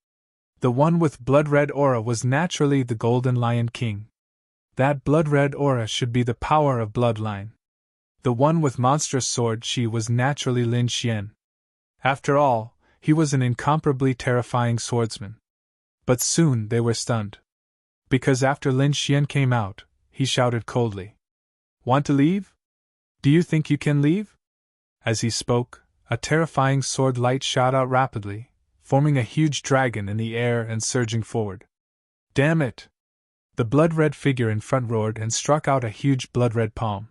The one with blood-red aura was naturally the Golden Lion King. That blood-red aura should be the power of bloodline. The one with monstrous sword chi was naturally Lin Xian. After all, he was an incomparably terrifying swordsman. But soon they were stunned. Because after Lin Xian came out, he shouted coldly, Want to leave? Do you think you can leave? As he spoke, a terrifying sword light shot out rapidly, forming a huge dragon in the air and surging forward. Damn it! The blood-red figure in front roared and struck out a huge blood-red palm.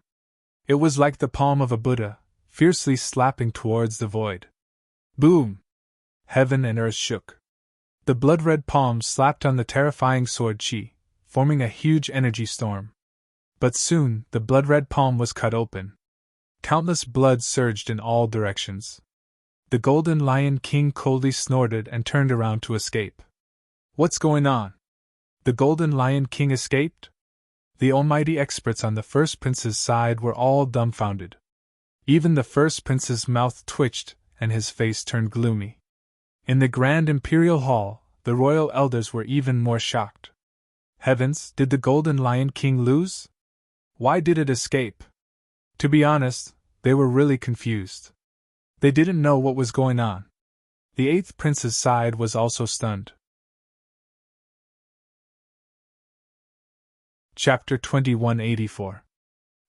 It was like the palm of a Buddha, fiercely slapping towards the void. Boom! Heaven and earth shook. The blood-red palm slapped on the terrifying sword chi, forming a huge energy storm. But soon, the blood-red palm was cut open. Countless blood surged in all directions. The Golden Lion King coldly snorted and turned around to escape. What's going on? The Golden Lion King escaped? The almighty experts on the first prince's side were all dumbfounded. Even the first prince's mouth twitched and his face turned gloomy. In the Grand Imperial Hall, the royal elders were even more shocked. Heavens, did the Golden Lion King lose? Why did it escape? To be honest, they were really confused. They didn't know what was going on. The eighth prince's side was also stunned. Chapter 2184.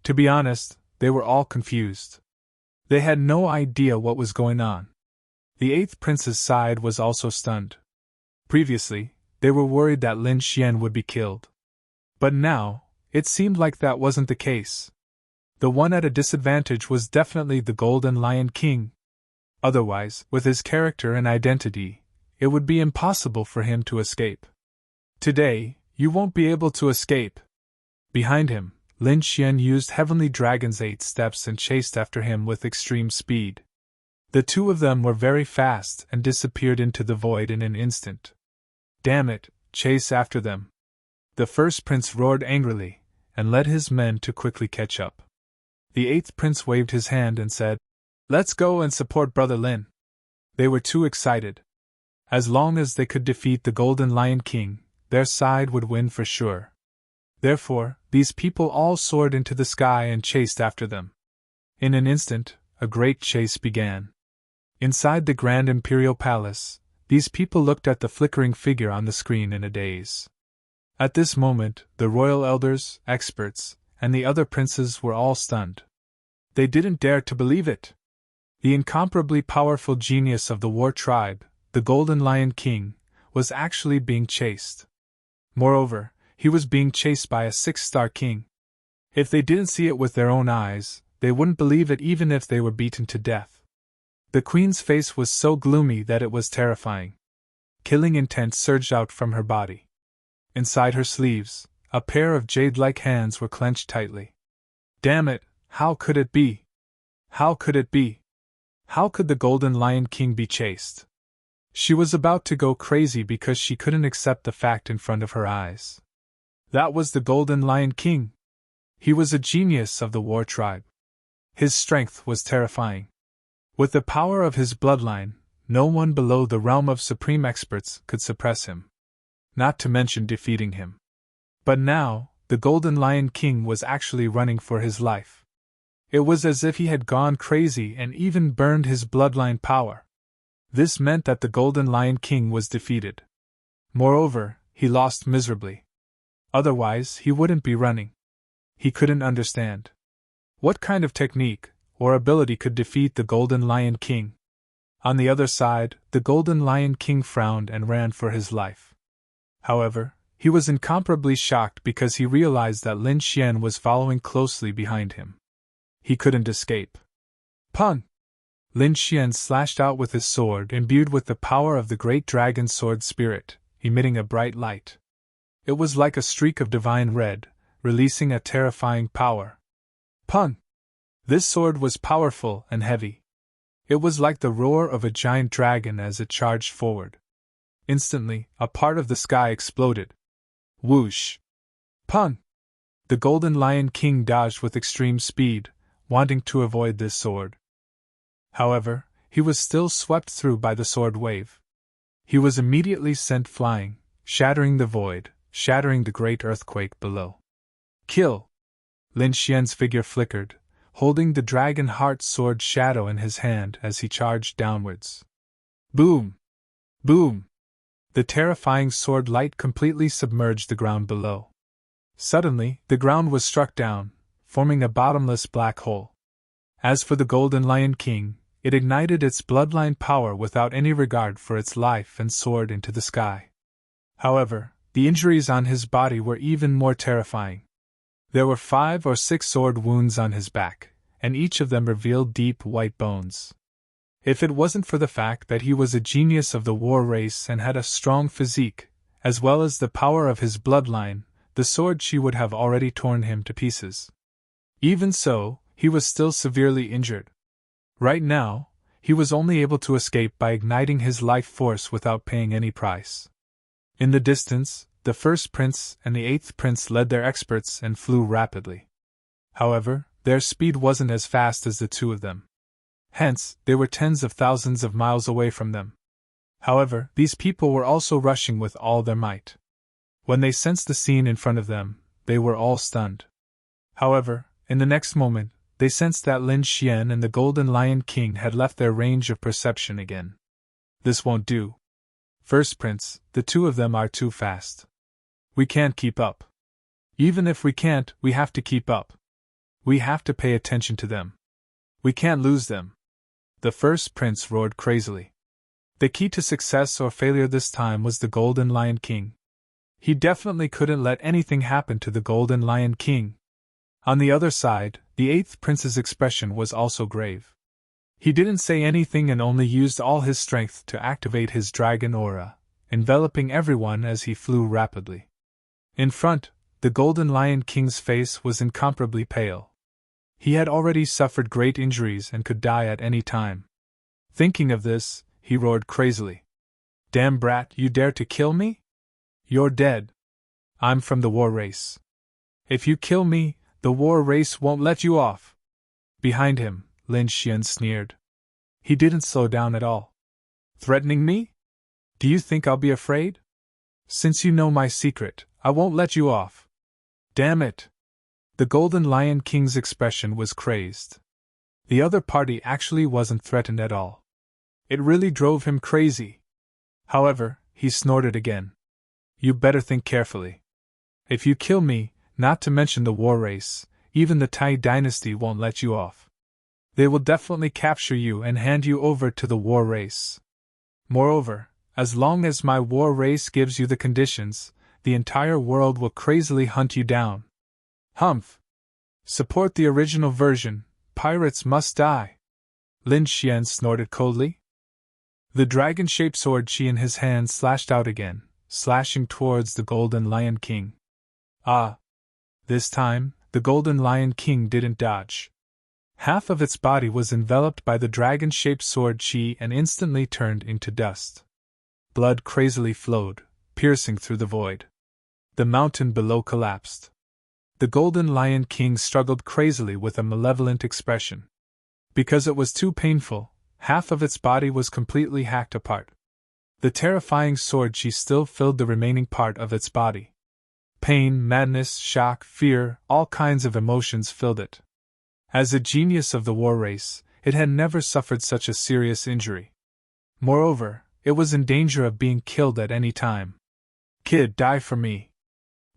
To be honest, they were all confused. They had no idea what was going on. The eighth prince's side was also stunned. Previously, they were worried that Lin Xian would be killed. But now, it seemed like that wasn't the case. The one at a disadvantage was definitely the Golden Lion King. Otherwise, with his character and identity, it would be impossible for him to escape. Today, you won't be able to escape. Behind him, Lin Xian used Heavenly Dragon's 8 steps and chased after him with extreme speed. The two of them were very fast and disappeared into the void in an instant. Damn it, chase after them! The first prince roared angrily, and led his men to quickly catch up. The eighth prince waved his hand and said, "Let's go and support Brother Lin." They were too excited. As long as they could defeat the Golden Lion King, their side would win for sure. Therefore, these people all soared into the sky and chased after them. In an instant, a great chase began. Inside the Grand Imperial Palace, these people looked at the flickering figure on the screen in a daze. At this moment, the royal elders, experts, and the other princes were all stunned. They didn't dare to believe it. The incomparably powerful genius of the war tribe, the Golden Lion King, was actually being chased. Moreover, he was being chased by a 6-star king. If they didn't see it with their own eyes, they wouldn't believe it even if they were beaten to death. The queen's face was so gloomy that it was terrifying. Killing intent surged out from her body. Inside her sleeves, a pair of jade-like hands were clenched tightly. Damn it, how could it be? How could it be? How could the Golden Lion King be chased? She was about to go crazy because she couldn't accept the fact in front of her eyes. That was the Golden Lion King. He was a genius of the war tribe. His strength was terrifying. With the power of his bloodline, no one below the realm of supreme experts could suppress him. Not to mention defeating him. But now, the Golden Lion King was actually running for his life. It was as if he had gone crazy and even burned his bloodline power. This meant that the Golden Lion King was defeated. Moreover, he lost miserably. Otherwise, he wouldn't be running. He couldn't understand. What kind of technique or ability could defeat the Golden Lion King? On the other side, the Golden Lion King frowned and ran for his life. However, he was incomparably shocked because he realized that Lin Xian was following closely behind him. He couldn't escape. Pun! Lin Xian slashed out with his sword imbued with the power of the great dragon sword spirit, emitting a bright light. It was like a streak of divine red, releasing a terrifying power. Pun! This sword was powerful and heavy. It was like the roar of a giant dragon as it charged forward. Instantly, a part of the sky exploded. Whoosh! Pun! The Golden Lion King dodged with extreme speed, wanting to avoid this sword. However, he was still swept through by the sword wave. He was immediately sent flying, shattering the void, shattering the great earthquake below. Kill! Lin Xian's figure flickered, holding the dragon heart sword shadow in his hand as he charged downwards. Boom! Boom! The terrifying sword light completely submerged the ground below. Suddenly, the ground was struck down, forming a bottomless black hole. As for the Golden Lion King, it ignited its bloodline power without any regard for its life and soared into the sky. However, the injuries on his body were even more terrifying. There were 5 or 6 sword wounds on his back, and each of them revealed deep white bones. If it wasn't for the fact that he was a genius of the war race and had a strong physique, as well as the power of his bloodline, the sword she would have already torn him to pieces. Even so, he was still severely injured. Right now, he was only able to escape by igniting his life force without paying any price. In the distance, the first prince and the 8th prince led their experts and flew rapidly. However, their speed wasn't as fast as the two of them. Hence, they were tens of thousands of miles away from them. However, these people were also rushing with all their might. When they sensed the scene in front of them, they were all stunned. However, in the next moment, they sensed that Lin Xian and the Golden Lion King had left their range of perception again. This won't do. First Prince, the two of them are too fast. We can't keep up. Even if we can't, we have to keep up. We have to pay attention to them. We can't lose them. The First Prince roared crazily. The key to success or failure this time was the Golden Lion King. He definitely couldn't let anything happen to the Golden Lion King. On the other side, the Eighth Prince's expression was also grave. He didn't say anything and only used all his strength to activate his dragon aura, enveloping everyone as he flew rapidly. In front, the Golden Lion King's face was incomparably pale. He had already suffered great injuries and could die at any time. Thinking of this, he roared crazily. Damn brat, you dare to kill me? You're dead. I'm from the war race. If you kill me, the war race won't let you off. Behind him, Lin Xian sneered. He didn't slow down at all. Threatening me? Do you think I'll be afraid? Since you know my secret, I won't let you off. Damn it! The Golden Lion King's expression was crazed. The other party actually wasn't threatened at all. It really drove him crazy. However, he snorted again. You better think carefully. If you kill me, not to mention the war race, even the Tai dynasty won't let you off. They will definitely capture you and hand you over to the war race. Moreover, as long as my war race gives you the conditions, the entire world will crazily hunt you down. Humph! Support the original version, pirates must die. Lin Xian snorted coldly. The dragon-shaped sword chi in his hand slashed out again, slashing towards the Golden Lion King. Ah! This time, the Golden Lion King didn't dodge. Half of its body was enveloped by the dragon-shaped sword chi and instantly turned into dust. Blood crazily flowed, piercing through the void. The mountain below collapsed. The Golden Lion King struggled crazily with a malevolent expression. Because it was too painful, half of its body was completely hacked apart. The terrifying sword chi still filled the remaining part of its body. Pain, madness, shock, fear, all kinds of emotions filled it. As a genius of the war race, it had never suffered such a serious injury. Moreover, it was in danger of being killed at any time. Kid, die for me.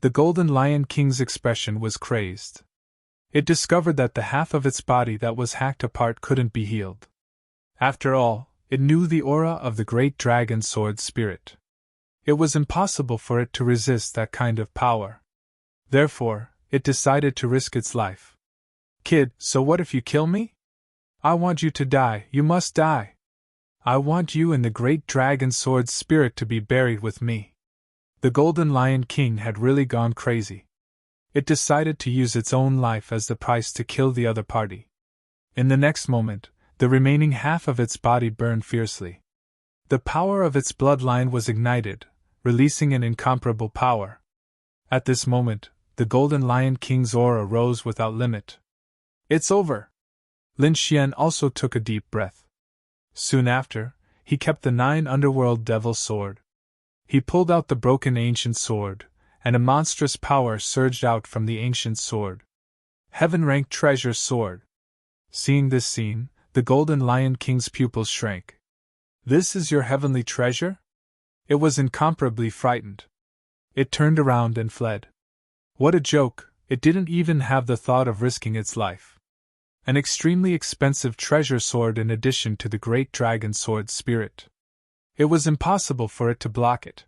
The Golden Lion King's expression was crazed. It discovered that the half of its body that was hacked apart couldn't be healed. After all, it knew the aura of the great dragon sword spirit. It was impossible for it to resist that kind of power. Therefore, it decided to risk its life. Kid, so what if you kill me? I want you to die, you must die. I want you and the great dragon sword spirit to be buried with me. The Golden Lion King had really gone crazy. It decided to use its own life as the price to kill the other party. In the next moment, the remaining half of its body burned fiercely. The power of its bloodline was ignited, releasing an incomparable power. At this moment, the Golden Lion King's aura rose without limit. It's over! Lin Xian also took a deep breath. Soon after, he kept the 9 underworld devil sword. He pulled out the broken ancient sword, and a monstrous power surged out from the ancient sword. Heaven-ranked treasure sword. Seeing this scene, the Golden Lion King's pupils shrank. This is your heavenly treasure? It was incomparably frightened. It turned around and fled. What a joke, it didn't even have the thought of risking its life. An extremely expensive treasure sword in addition to the great dragon sword spirit. It was impossible for it to block it.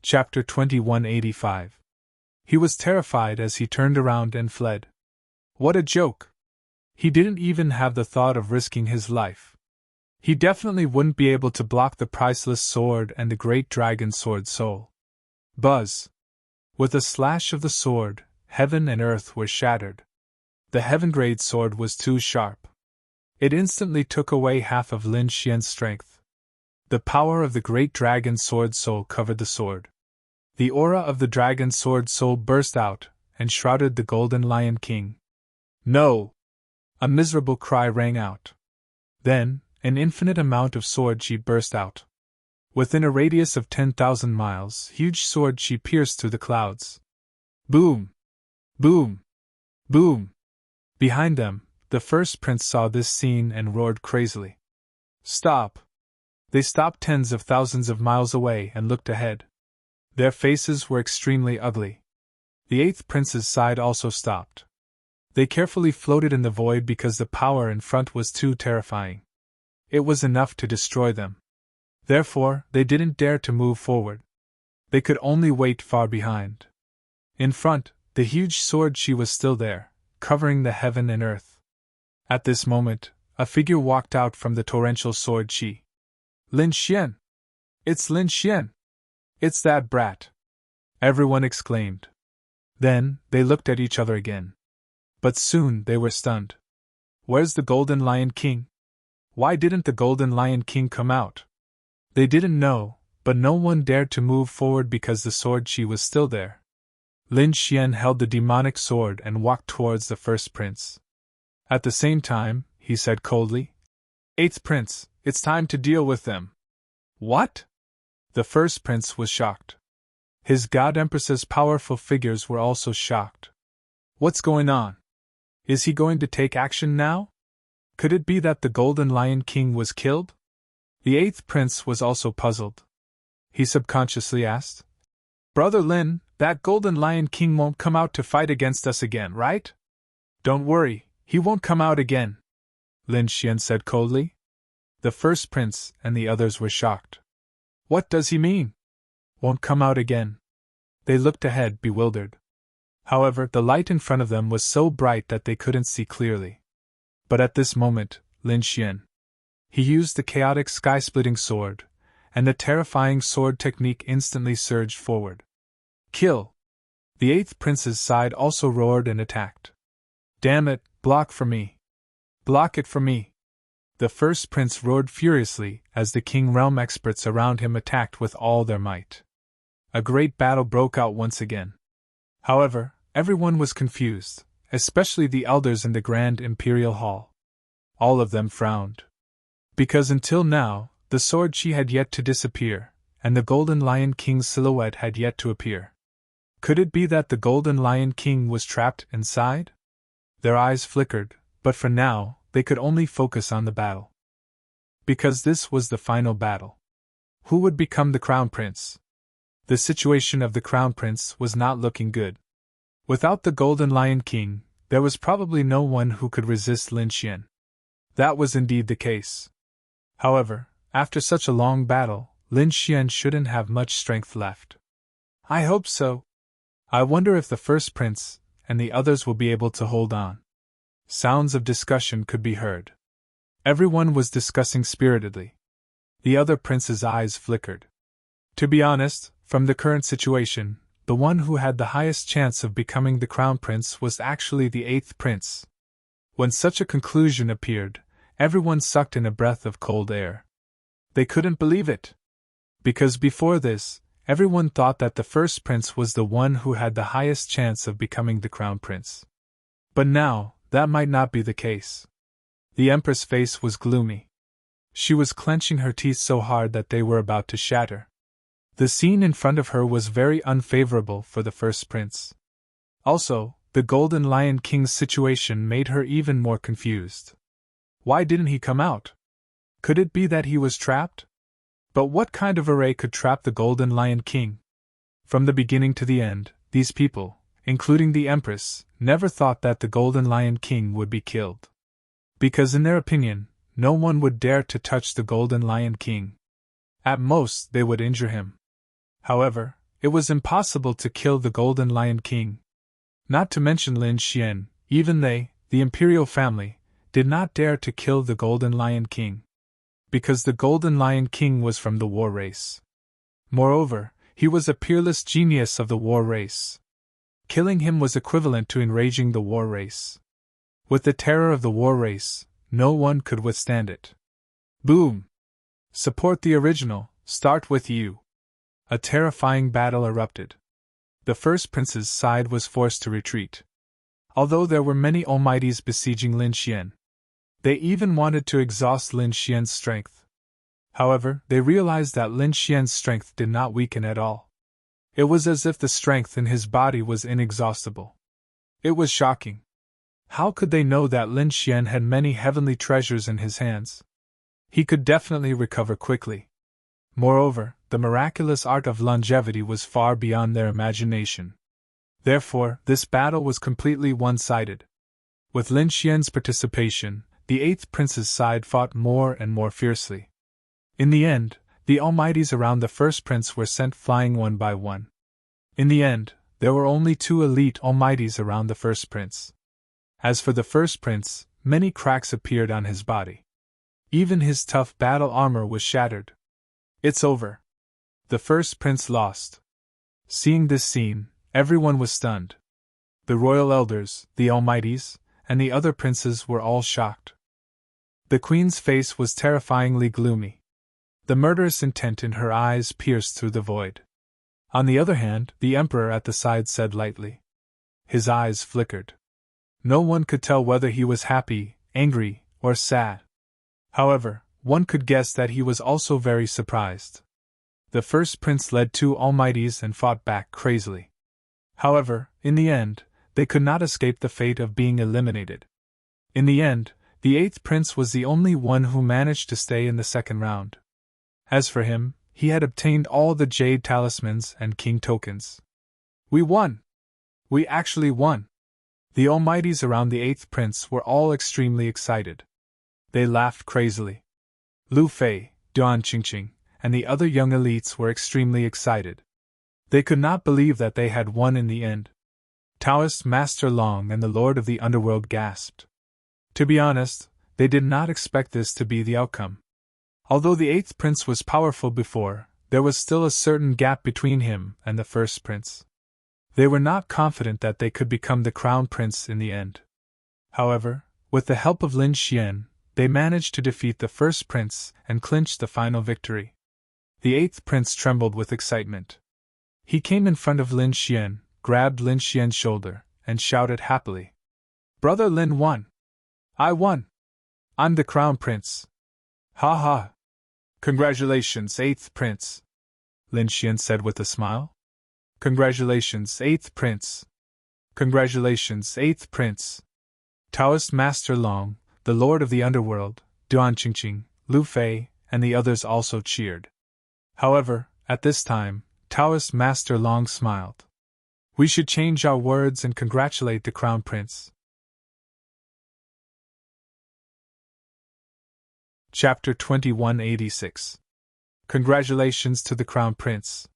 Chapter 2185. He was terrified as he turned around and fled. What a joke! He didn't even have the thought of risking his life. He definitely wouldn't be able to block the priceless sword and the great dragon sword soul. Buzz! With a slash of the sword, heaven and earth were shattered. The heaven-grade sword was too sharp. It instantly took away half of Lin Xian's strength. The power of the great dragon sword soul covered the sword. The aura of the dragon sword soul burst out and shrouded the Golden Lion King. No! A miserable cry rang out. Then, an infinite amount of sword chi burst out. Within a radius of 10,000 miles, huge sword chi pierced through the clouds. Boom! Boom! Boom! Behind them, the first prince saw this scene and roared crazily. Stop! They stopped tens of thousands of miles away and looked ahead. Their faces were extremely ugly. The eighth prince's side also stopped. They carefully floated in the void because the power in front was too terrifying. It was enough to destroy them. Therefore, they didn't dare to move forward. They could only wait far behind. In front, the huge sword Shi was still there, covering the heaven and earth. At this moment, a figure walked out from the torrential sword Shi. Lin Xian! It's Lin Xian! It's that brat! Everyone exclaimed. Then, they looked at each other again. But soon they were stunned. Where's the Golden Lion King? Why didn't the Golden Lion King come out? They didn't know, but no one dared to move forward because the sword Shi was still there. Lin Xian held the demonic sword and walked towards the first prince. At the same time, he said coldly, Eighth prince, it's time to deal with them. What? The first prince was shocked. His god empress's powerful figures were also shocked. What's going on? Is he going to take action now? Could it be that the Golden Lion King was killed? The eighth prince was also puzzled. He subconsciously asked, Brother Lin, that Golden Lion King won't come out to fight against us again, right? Don't worry, he won't come out again, Lin Xian said coldly. The first prince and the others were shocked. What does he mean? Won't come out again? They looked ahead, bewildered. However, the light in front of them was so bright that they couldn't see clearly. But at this moment, Lin Xian. He used the chaotic sky-splitting sword, and the terrifying sword technique instantly surged forward. Kill! The eighth prince's side also roared and attacked. Damn it, block for me! Block it for me! The first prince roared furiously as the King Realm experts around him attacked with all their might. A great battle broke out once again. However, everyone was confused, especially the elders in the Grand Imperial Hall. All of them frowned. Because until now, the sword Shi had yet to disappear, and the Golden Lion King's silhouette had yet to appear. Could it be that the Golden Lion King was trapped inside? Their eyes flickered, but for now, they could only focus on the battle. Because this was the final battle. Who would become the Crown Prince? The situation of the Crown Prince was not looking good. Without the Golden Lion King, there was probably no one who could resist Lin Xian. That was indeed the case. However, after such a long battle, Lin Xian shouldn't have much strength left. I hope so. I wonder if the first prince and the others will be able to hold on. Sounds of discussion could be heard. Everyone was discussing spiritedly. The other prince's eyes flickered. To be honest, from the current situation, the one who had the highest chance of becoming the crown prince was actually the eighth prince. When such a conclusion appeared, everyone sucked in a breath of cold air. They couldn't believe it. Because before this, everyone thought that the first prince was the one who had the highest chance of becoming the crown prince. But now, that might not be the case. The Empress' face was gloomy. She was clenching her teeth so hard that they were about to shatter. The scene in front of her was very unfavorable for the first prince. Also, the Golden Lion King's situation made her even more confused. Why didn't he come out? Could it be that he was trapped? But what kind of array could trap the Golden Lion King? From the beginning to the end, these people, including the Empress, never thought that the Golden Lion King would be killed. Because in their opinion, no one would dare to touch the Golden Lion King. At most, they would injure him. However, it was impossible to kill the Golden Lion King. Not to mention Lin Xian, even they, the imperial family, did not dare to kill the Golden Lion King. Because the Golden Lion King was from the war race. Moreover, he was a peerless genius of the war race. Killing him was equivalent to enraging the war race. With the terror of the war race, no one could withstand it. Boom! Support the original, start with you. A terrifying battle erupted. The first prince's side was forced to retreat. Although there were many almighties besieging Lin Xian. They even wanted to exhaust Lin Xian's strength. However, they realized that Lin Xian's strength did not weaken at all. It was as if the strength in his body was inexhaustible. It was shocking. How could they know that Lin Xian had many heavenly treasures in his hands? He could definitely recover quickly. Moreover, the miraculous art of longevity was far beyond their imagination. Therefore, this battle was completely one-sided. With Lin Xian's participation, the eighth prince's side fought more and more fiercely. In the end, the almighties around the first prince were sent flying one by one. In the end, there were only 2 elite almighties around the first prince. As for the first prince, many cracks appeared on his body. Even his tough battle armor was shattered. It's over. The first prince lost. Seeing this scene, everyone was stunned. The royal elders, the almighties, and the other princes were all shocked. The queen's face was terrifyingly gloomy. The murderous intent in her eyes pierced through the void. On the other hand, the emperor at the side said lightly. His eyes flickered. No one could tell whether he was happy, angry, or sad. However, one could guess that he was also very surprised. The first prince led 2 almighties and fought back crazily. However, in the end, they could not escape the fate of being eliminated. In the end, the eighth prince was the only one who managed to stay in the second round. As for him, he had obtained all the jade talismans and king tokens. We won! We actually won! The almighties around the eighth prince were all extremely excited. They laughed crazily. Lu Fei, Duan Qingqing, and the other young elites were extremely excited. They could not believe that they had won in the end. Taoist Master Long and the Lord of the Underworld gasped. To be honest, they did not expect this to be the outcome. Although the eighth prince was powerful before, there was still a certain gap between him and the first prince. They were not confident that they could become the crown prince in the end. However, with the help of Lin Xian, they managed to defeat the first prince and clinch the final victory. The eighth prince trembled with excitement. He came in front of Lin Xian, grabbed Lin Xian's shoulder, and shouted happily. "Brother Lin won! I won! I'm the crown prince! Ha ha! Congratulations, eighth prince!" Lin Xian said with a smile. "Congratulations, eighth prince! Congratulations, eighth prince!" Taoist Master Long, the Lord of the Underworld, Duan Qingqing, Lu Fei, and the others also cheered. However, at this time, Taoist Master Long smiled. "We should change our words and congratulate the crown prince." Chapter 2186. Congratulations to the crown prince.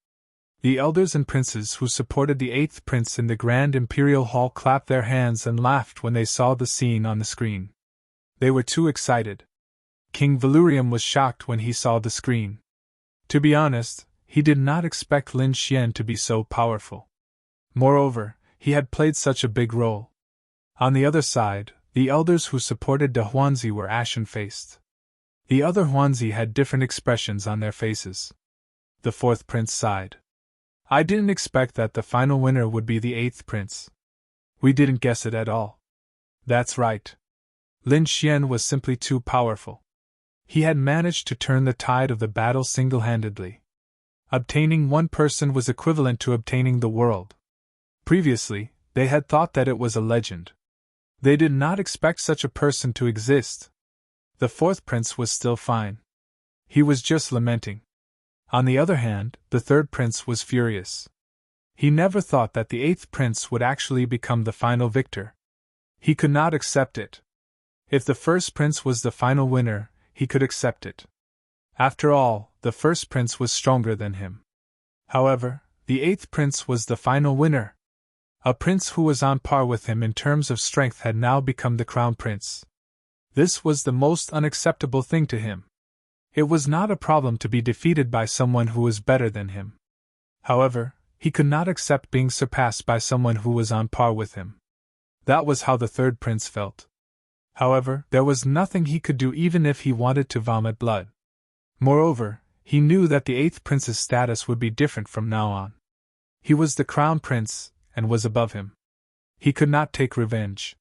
The elders and princes who supported the eighth prince in the Grand Imperial Hall clapped their hands and laughed when they saw the scene on the screen. They were too excited. King Valurium was shocked when he saw the screen. To be honest, he did not expect Lin Xian to be so powerful. Moreover, he had played such a big role. On the other side, the elders who supported De Huanzi were ashen-faced. The other Huanzi had different expressions on their faces. The fourth prince sighed. "I didn't expect that the final winner would be the eighth prince. We didn't guess it at all." That's right. Lin Xian was simply too powerful. He had managed to turn the tide of the battle single-handedly. Obtaining one person was equivalent to obtaining the world. Previously, they had thought that it was a legend. They did not expect such a person to exist. The fourth prince was still fine. He was just lamenting. On the other hand, the third prince was furious. He never thought that the eighth prince would actually become the final victor. He could not accept it. If the first prince was the final winner, he could accept it. After all, the first prince was stronger than him. However, the eighth prince was the final winner. A prince who was on par with him in terms of strength had now become the crown prince. This was the most unacceptable thing to him. It was not a problem to be defeated by someone who was better than him. However, he could not accept being surpassed by someone who was on par with him. That was how the third prince felt. However, there was nothing he could do even if he wanted to vomit blood. Moreover, he knew that the eighth prince's status would be different from now on. He was the crown prince, and was above him. He could not take revenge.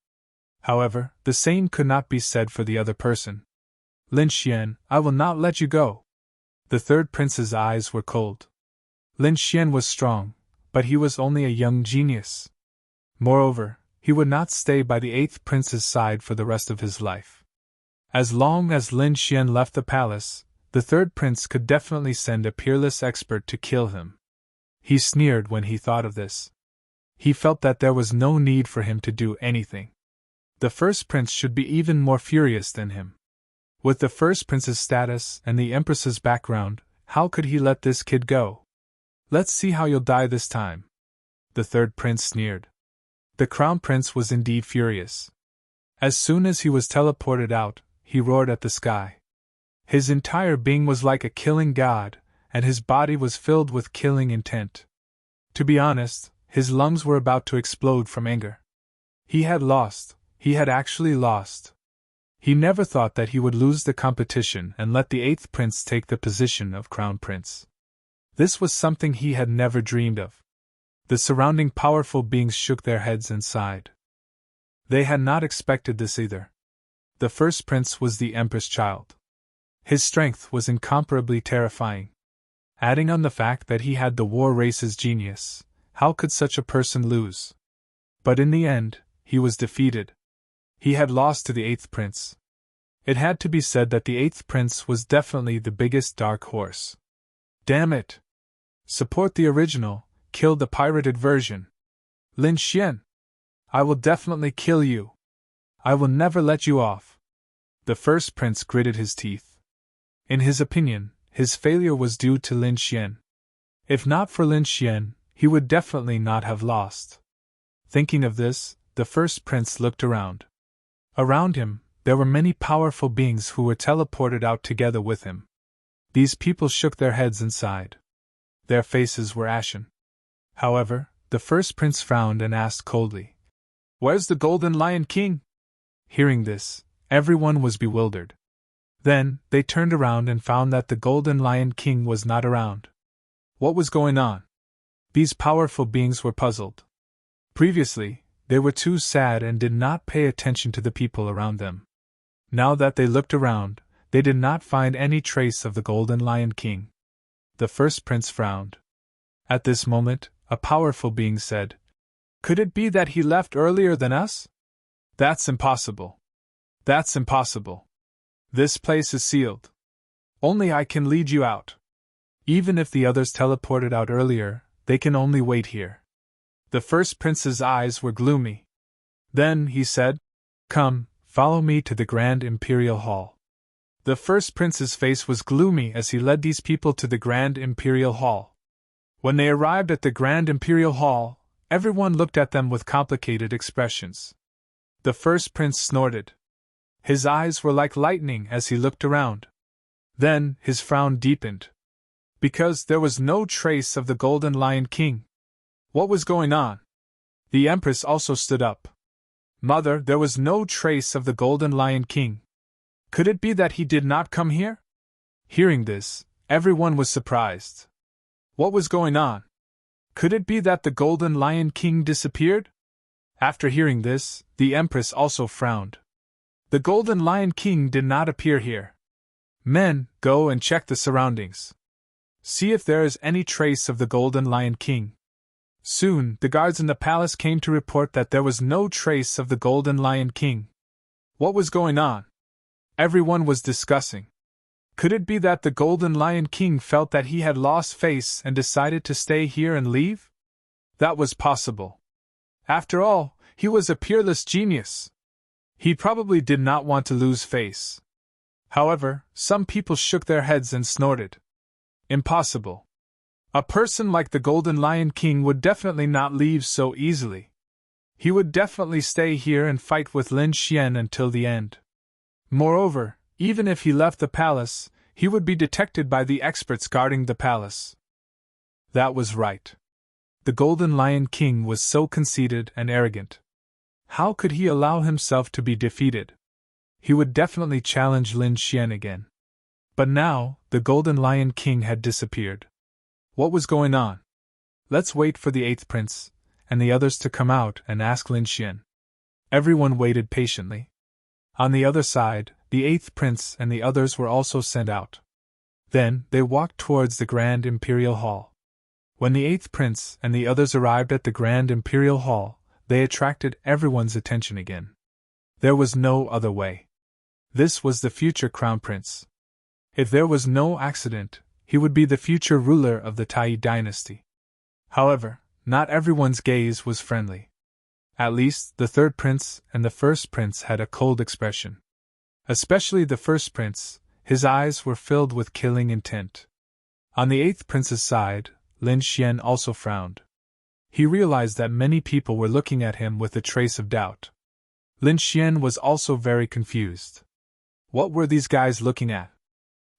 However, the same could not be said for the other person. "Lin Xian, I will not let you go." The third prince's eyes were cold. Lin Xian was strong, but he was only a young genius. Moreover, he would not stay by the 8th prince's side for the rest of his life. As long as Lin Xian left the palace, the 3rd prince could definitely send a peerless expert to kill him. He sneered when he thought of this. He felt that there was no need for him to do anything. The 1st prince should be even more furious than him. With the 1st prince's status and the empress's background, how could he let this kid go? Let's see how you'll die this time. The 3rd prince sneered. The crown prince was indeed furious. As soon as he was teleported out, he roared at the sky. His entire being was like a killing god, and his body was filled with killing intent. To be honest, his lungs were about to explode from anger. He had lost. He had actually lost. He never thought that he would lose the competition and let the 8th prince take the position of crown prince. This was something he had never dreamed of. The surrounding powerful beings shook their heads and sighed. They had not expected this either. The 1st prince was the empress child. His strength was incomparably terrifying. Adding on the fact that he had the war race's genius, how could such a person lose? But in the end, he was defeated. He had lost to the 8th prince. It had to be said that the 8th prince was definitely the biggest dark horse. Damn it! Support the original, kill the pirated version. Lin Xian! I will definitely kill you. I will never let you off. The 1st prince gritted his teeth. In his opinion, his failure was due to Lin Xian. If not for Lin Xian, he would definitely not have lost. Thinking of this, the 1st prince looked around. Around him, there were many powerful beings who were teleported out together with him. These people shook their heads and sighed. Their faces were ashen. However, the 1st prince frowned and asked coldly, "Where's the Golden Lion King?" Hearing this, everyone was bewildered. Then, they turned around and found that the Golden Lion King was not around. What was going on? These powerful beings were puzzled. Previously, they were too sad and did not pay attention to the people around them. Now that they looked around, they did not find any trace of the Golden Lion King. The 1st prince frowned. At this moment, a powerful being said, "Could it be that he left earlier than us?" "That's impossible. That's impossible. This place is sealed. Only I can lead you out. Even if the others teleported out earlier, they can only wait here." The 1st prince's eyes were gloomy. Then he said, "Come, follow me to the Grand Imperial Hall." The 1st prince's face was gloomy as he led these people to the Grand Imperial Hall. When they arrived at the Grand Imperial Hall, everyone looked at them with complicated expressions. The 1st prince snorted. His eyes were like lightning as he looked around. Then his frown deepened. Because there was no trace of the Golden Lion King. What was going on? The Empress also stood up. "Mother, there was no trace of the Golden Lion King. Could it be that he did not come here?" Hearing this, everyone was surprised. What was going on? Could it be that the Golden Lion King disappeared? After hearing this, the Empress also frowned. The Golden Lion King did not appear here. Men, go and check the surroundings. See if there is any trace of the Golden Lion King. Soon, the guards in the palace came to report that there was no trace of the Golden Lion King. What was going on? Everyone was discussing. Could it be that the Golden Lion King felt that he had lost face and decided to stay here and leave? That was possible. After all, he was a peerless genius. He probably did not want to lose face. However, some people shook their heads and snorted. Impossible. A person like the Golden Lion King would definitely not leave so easily. He would definitely stay here and fight with Lin Xian until the end. Moreover, even if he left the palace, he would be detected by the experts guarding the palace. That was right. The Golden Lion King was so conceited and arrogant. How could he allow himself to be defeated? He would definitely challenge Lin Xian again. But now, the Golden Lion King had disappeared. What was going on? Let's wait for the 8th prince, and the others to come out and ask Lin Xian. Everyone waited patiently. On the other side, the 8th prince and the others were also sent out. Then, they walked towards the Grand Imperial Hall. When the 8th prince and the others arrived at the Grand Imperial Hall, they attracted everyone's attention again. There was no other way. This was the future crown prince. If there was no accident, he would be the future ruler of the Tai dynasty. However, not everyone's gaze was friendly. At least, the third prince and the first prince had a cold expression. Especially the first prince, his eyes were filled with killing intent. On the eighth prince's side, Lin Xian also frowned. He realized that many people were looking at him with a trace of doubt. Lin Xian was also very confused. What were these guys looking at?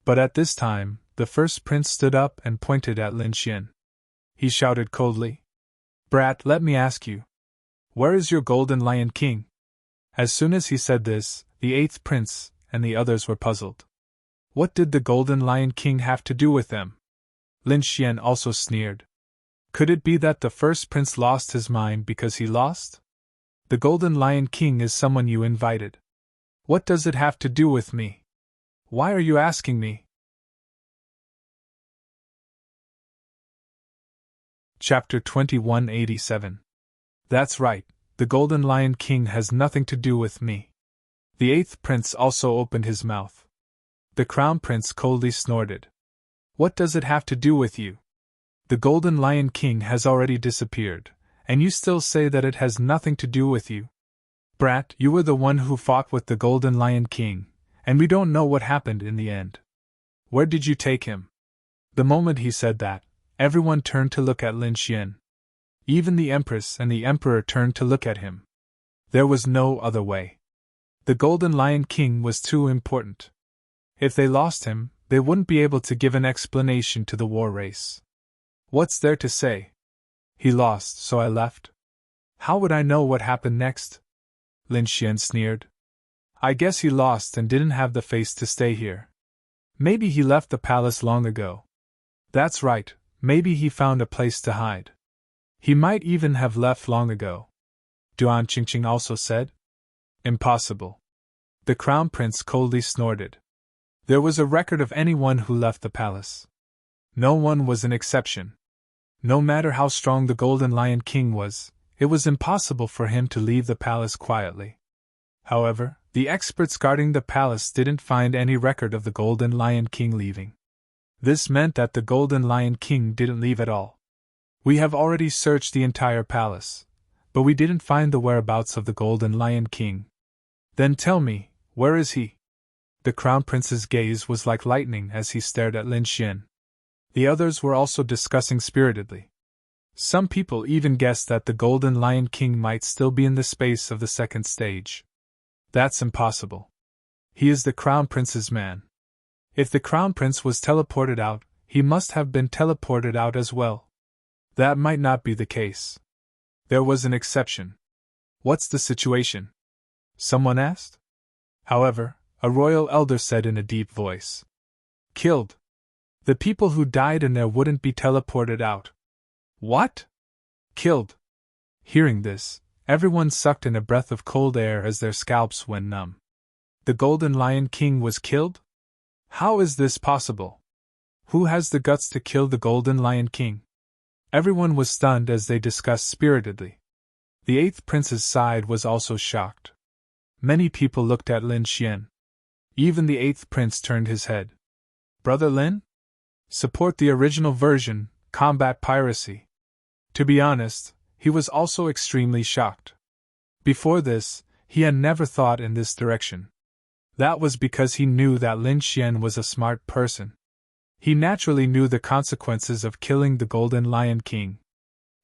But at this time, the first prince stood up and pointed at Lin Xian. He shouted coldly, "Brat, let me ask you. Where is your golden lion king?" As soon as he said this, the eighth prince and the others were puzzled. What did the golden lion king have to do with them? Lin Xian also sneered. Could it be that the first prince lost his mind because he lost? The golden lion king is someone you invited. What does it have to do with me? Why are you asking me? Chapter 2187. That's right, the Golden Lion King has nothing to do with me. The eighth prince also opened his mouth. The crown prince coldly snorted. What does it have to do with you? The Golden Lion King has already disappeared, and you still say that it has nothing to do with you? Brat, you were the one who fought with the Golden Lion King, and we don't know what happened in the end. Where did you take him? The moment he said that, everyone turned to look at Lin Xian. Even the Empress and the Emperor turned to look at him. There was no other way. The Golden Lion King was too important. If they lost him, they wouldn't be able to give an explanation to the war race. What's there to say? He lost, so I left. How would I know what happened next? Lin Xian sneered. I guess he lost and didn't have the face to stay here. Maybe he left the palace long ago. That's right, maybe he found a place to hide. He might even have left long ago. Duan Qingqing also said. Impossible. The crown prince coldly snorted. There was a record of anyone who left the palace. No one was an exception. No matter how strong the Golden Lion King was, it was impossible for him to leave the palace quietly. However, the experts guarding the palace didn't find any record of the Golden Lion King leaving. This meant that the Golden Lion King didn't leave at all. We have already searched the entire palace, but we didn't find the whereabouts of the Golden Lion King. Then tell me, where is he? The Crown Prince's gaze was like lightning as he stared at Lin Xian. The others were also discussing spiritedly. Some people even guessed that the Golden Lion King might still be in the space of the second stage. That's impossible. He is the Crown Prince's man. If the Crown Prince was teleported out, he must have been teleported out as well. That might not be the case. There was an exception. What's the situation? Someone asked. However, a royal elder said in a deep voice. Killed. The people who died in there wouldn't be teleported out. What? Killed. Hearing this, everyone sucked in a breath of cold air as their scalps went numb. The Golden Lion King was killed? How is this possible? Who has the guts to kill the Golden Lion King? Everyone was stunned as they discussed spiritedly. The eighth prince's side was also shocked. Many people looked at Lin Xian. Even the eighth prince turned his head. Brother Lin? Support the original version, combat piracy. To be honest, he was also extremely shocked. Before this, he had never thought in this direction. That was because he knew that Lin Xian was a smart person. He naturally knew the consequences of killing the Golden Lion King.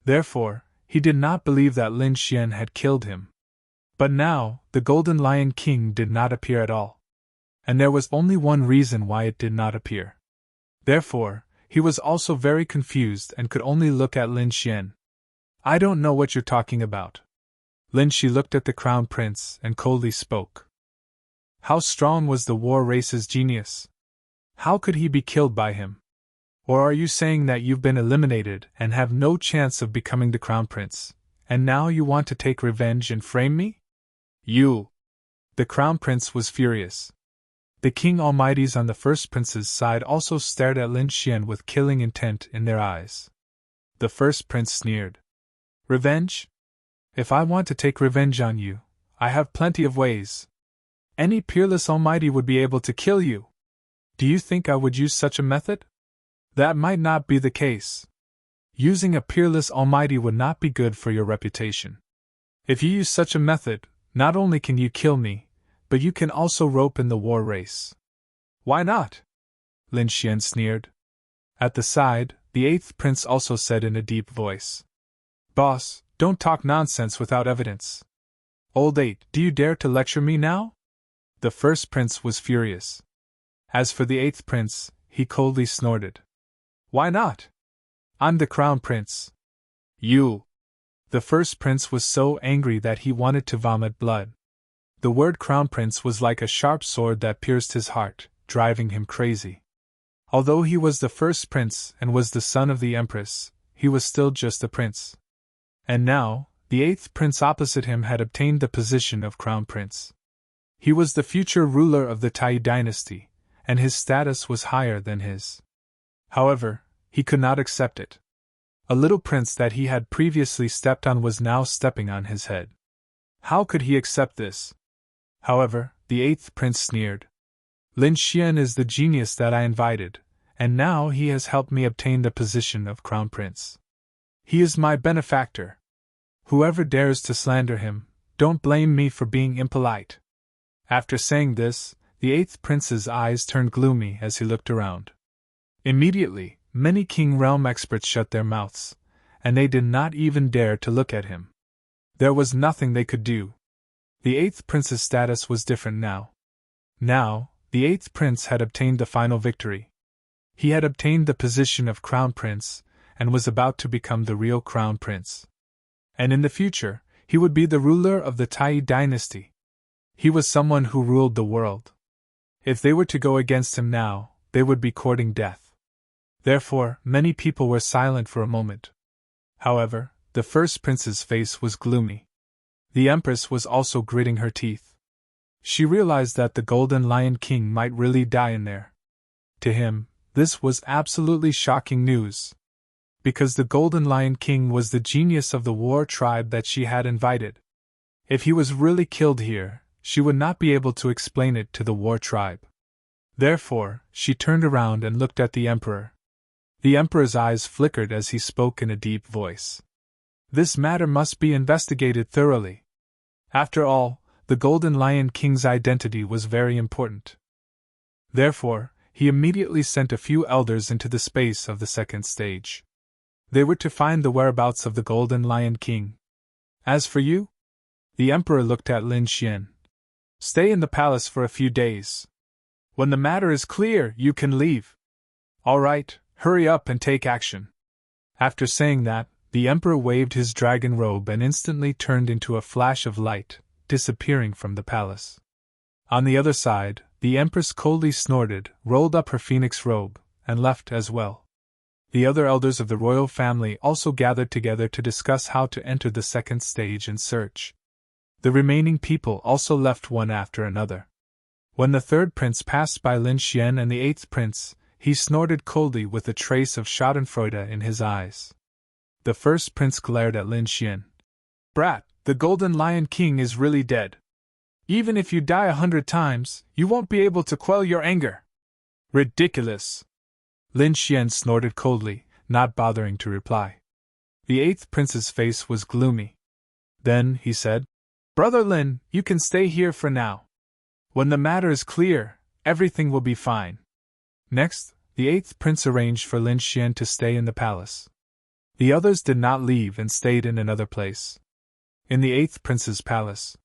Therefore, he did not believe that Lin Xian had killed him. But now, the Golden Lion King did not appear at all. And there was only one reason why it did not appear. Therefore, he was also very confused and could only look at Lin Xian. I don't know what you're talking about. Lin Shi looked at the Crown Prince and coldly spoke. How strong was the war race's genius? How could he be killed by him? Or are you saying that you've been eliminated and have no chance of becoming the Crown Prince, and now you want to take revenge and frame me? You! The Crown Prince was furious. The King Almighties on the First Prince's side also stared at Lin Xian with killing intent in their eyes. The First Prince sneered. Revenge? if I want to take revenge on you, I have plenty of ways. Any peerless Almighty would be able to kill you. Do you think I would use such a method? That might not be the case. Using a peerless Almighty would not be good for your reputation. If you use such a method, not only can you kill me, but you can also rope in the war race. Why not? Lin Xian sneered. At the side, the eighth prince also said in a deep voice. Boss, don't talk nonsense without evidence. Old Eight, do you dare to lecture me now? The first prince was furious. As for the eighth prince, he coldly snorted. Why not? I'm the crown prince. You! The first prince was so angry that he wanted to vomit blood. The word crown prince was like a sharp sword that pierced his heart, driving him crazy. Although he was the first prince and was the son of the empress, he was still just a prince. And now, the eighth prince opposite him had obtained the position of crown prince. He was the future ruler of the Tai dynasty, and his status was higher than his. However, he could not accept it. A little prince that he had previously stepped on was now stepping on his head. How could he accept this? However, the eighth prince sneered. Lin Xian is the genius that I invited, and now he has helped me obtain the position of crown prince. He is my benefactor. Whoever dares to slander him, don't blame me for being impolite. After saying this, the eighth prince's eyes turned gloomy as he looked around. Immediately, many King Realm experts shut their mouths, and they did not even dare to look at him. There was nothing they could do. The eighth prince's status was different now. Now, the eighth prince had obtained the final victory. He had obtained the position of crown prince, and was about to become the real crown prince. And in the future, he would be the ruler of the Tai dynasty. He was someone who ruled the world. If they were to go against him now, they would be courting death. Therefore, many people were silent for a moment. However, the first prince's face was gloomy. The empress was also gritting her teeth. She realized that the Golden Lion King might really die in there. To him, this was absolutely shocking news. Because the Golden Lion King was the genius of the war tribe that she had invited. If he was really killed here, she would not be able to explain it to the war tribe. Therefore, she turned around and looked at the emperor. The emperor's eyes flickered as he spoke in a deep voice. This matter must be investigated thoroughly. After all, the Golden Lion King's identity was very important. Therefore, he immediately sent a few elders into the space of the second stage. They were to find the whereabouts of the Golden Lion King. As for you? The emperor looked at Lin Xian. Stay in the palace for a few days. When the matter is clear, you can leave. All right, hurry up and take action. After saying that, the emperor waved his dragon robe and instantly turned into a flash of light, disappearing from the palace. On the other side, the empress coldly snorted, rolled up her phoenix robe, and left as well. The other elders of the royal family also gathered together to discuss how to enter the second stage and search. The remaining people also left one after another. When the third prince passed by Lin Xian and the eighth prince, he snorted coldly with a trace of schadenfreude in his eyes. The first prince glared at Lin Xian. Brat, the Golden Lion King is really dead. Even if you die 100 times, you won't be able to quell your anger. Ridiculous! Lin Xian snorted coldly, not bothering to reply. The eighth prince's face was gloomy. Then, he said, Brother Lin, you can stay here for now. When the matter is clear, everything will be fine. Next, the eighth prince arranged for Lin Xian to stay in the palace. The others did not leave and stayed in another place. In the eighth prince's palace.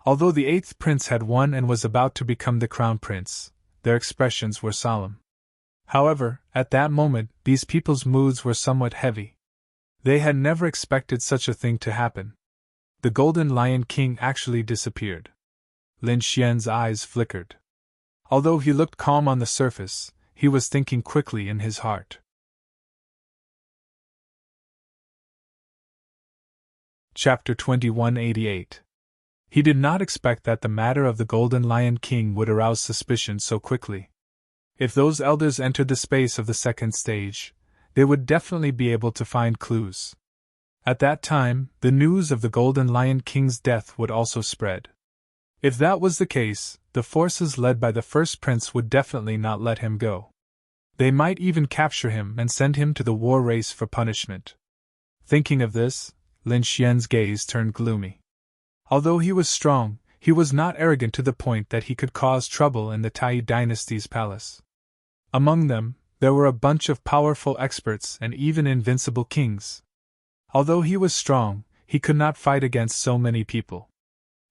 Although the eighth prince had won and was about to become the crown prince, their expressions were solemn. However, at that moment, these people's moods were somewhat heavy. They had never expected such a thing to happen. The Golden Lion King actually disappeared. Lin Xian's eyes flickered. Although he looked calm on the surface, he was thinking quickly in his heart. Chapter 2188. He did not expect that the matter of the Golden Lion King would arouse suspicion so quickly. If those elders entered the space of the second stage, they would definitely be able to find clues. At that time, the news of the Golden Lion King's death would also spread. If that was the case, the forces led by the first prince would definitely not let him go. They might even capture him and send him to the war race for punishment. Thinking of this, Lin Xian's gaze turned gloomy. Although he was strong, he was not arrogant to the point that he could cause trouble in the Tai dynasty's palace. Among them, there were a bunch of powerful experts and even invincible kings. Although he was strong, he could not fight against so many people.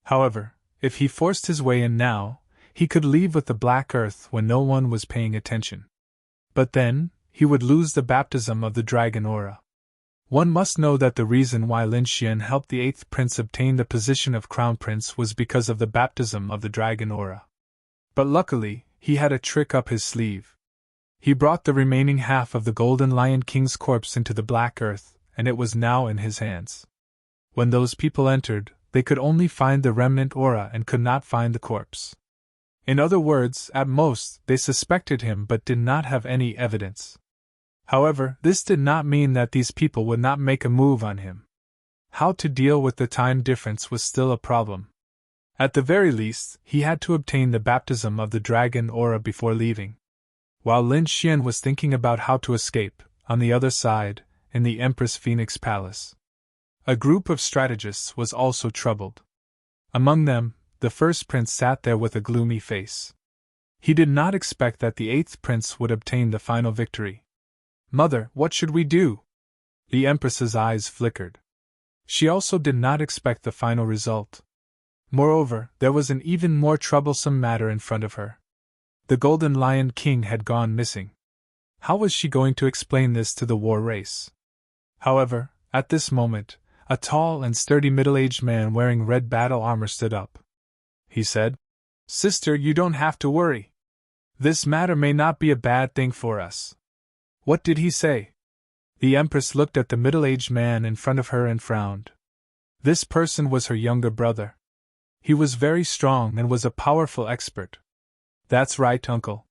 However, if he forced his way in now, he could leave with the Black Earth when no one was paying attention. But then, he would lose the baptism of the dragon aura. One must know that the reason why Lin Xian helped the 8th prince obtain the position of crown prince was because of the baptism of the dragon aura. But luckily, he had a trick up his sleeve. He brought the remaining half of the Golden Lion King's corpse into the Black Earth, and it was now in his hands. When those people entered, they could only find the remnant aura and could not find the corpse. In other words, at most, they suspected him but did not have any evidence. However, this did not mean that these people would not make a move on him. How to deal with the time difference was still a problem. At the very least, he had to obtain the baptism of the dragon aura before leaving. While Lin Xian was thinking about how to escape, on the other side, in the Empress Phoenix Palace, a group of strategists was also troubled. Among them, the first prince sat there with a gloomy face. He did not expect that the 8th prince would obtain the final victory. "Mother, what should we do?" The Empress's eyes flickered. She also did not expect the final result. Moreover, there was an even more troublesome matter in front of her. The Golden Lion King had gone missing. How was she going to explain this to the war race? However, at this moment, a tall and sturdy middle-aged man wearing red battle armor stood up. He said, "Sister, you don't have to worry. This matter may not be a bad thing for us." What did he say? The Empress looked at the middle-aged man in front of her and frowned. This person was her younger brother. He was very strong and was a powerful expert. "That's right, uncle.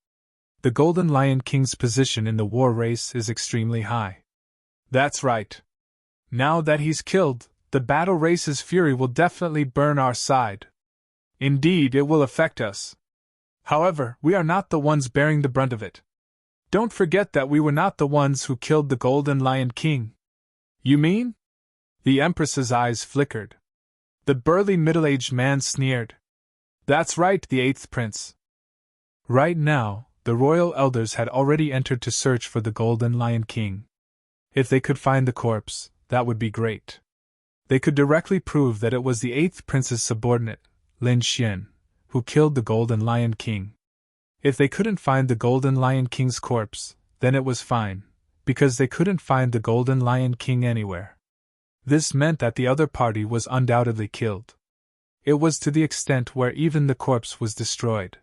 The Golden Lion King's position in the war race is extremely high." "That's right. Now that he's killed, the battle race's fury will definitely burn our side. Indeed, it will affect us. However, we are not the ones bearing the brunt of it. Don't forget that we were not the ones who killed the Golden Lion King." "You mean?" The Empress's eyes flickered. The burly middle-aged man sneered. "That's right, the 8th prince." Right now, the royal elders had already entered to search for the Golden Lion King. If they could find the corpse, that would be great. They could directly prove that it was the 8th prince's subordinate, Lin Xian, who killed the Golden Lion King. If they couldn't find the Golden Lion King's corpse, then it was fine, because they couldn't find the Golden Lion King anywhere. This meant that the other party was undoubtedly killed. It was to the extent where even the corpse was destroyed.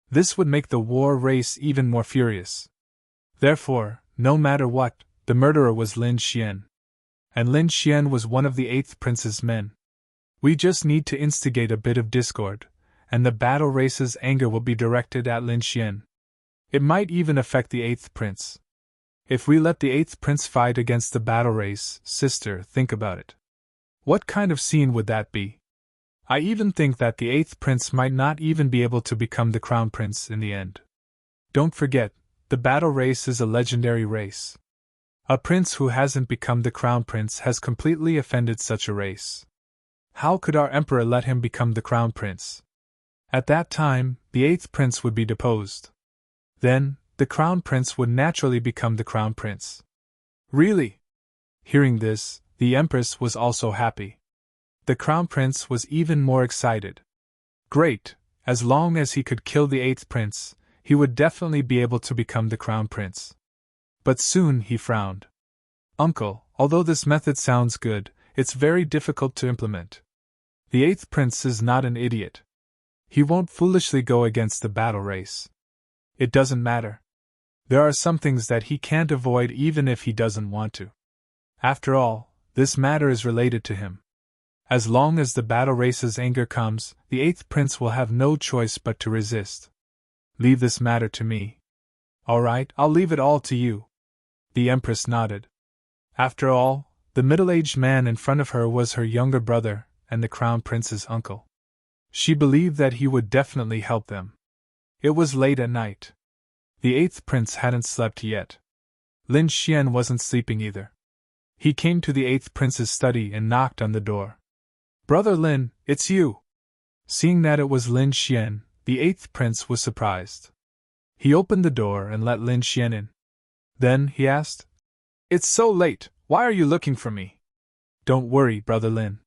This would make the war race even more furious. Therefore, no matter what, the murderer was Lin Xian. And Lin Xian was one of the 8th prince's men. We just need to instigate a bit of discord, and the battle race's anger will be directed at Lin Xian. It might even affect the 8th prince. If we let the 8th prince fight against the battle race, sister, think about it. What kind of scene would that be? I even think that the 8th prince might not even be able to become the crown prince in the end. Don't forget, the battle race is a legendary race. A prince who hasn't become the crown prince has completely offended such a race. How could our emperor let him become the crown prince? At that time, the 8th prince would be deposed. Then, the crown prince would naturally become the crown prince. Really? Hearing this, the empress was also happy. The crown prince was even more excited. Great, as long as he could kill the 8th prince, he would definitely be able to become the crown prince. But soon he frowned. "Uncle, although this method sounds good, it's very difficult to implement. The 8th prince is not an idiot. He won't foolishly go against the battle race. It doesn't matter. There are some things that he can't avoid even if he doesn't want to. After all, this matter is related to him. As long as the battle race's anger comes, the 8th prince will have no choice but to resist. Leave this matter to me." "All right, I'll leave it all to you." The empress nodded. After all, The middle-aged man in front of her was her younger brother and the Crown Prince's uncle. She believed that he would definitely help them. It was late at night. The 8th prince hadn't slept yet. Lin Xian wasn't sleeping either. He came to the 8th prince's study and knocked on the door. "Brother Lin, it's you!" Seeing that it was Lin Xian, the 8th prince was surprised. He opened the door and let Lin Xian in. Then he asked, "It's so late, why are you looking for me?" "Don't worry, Brother Lin.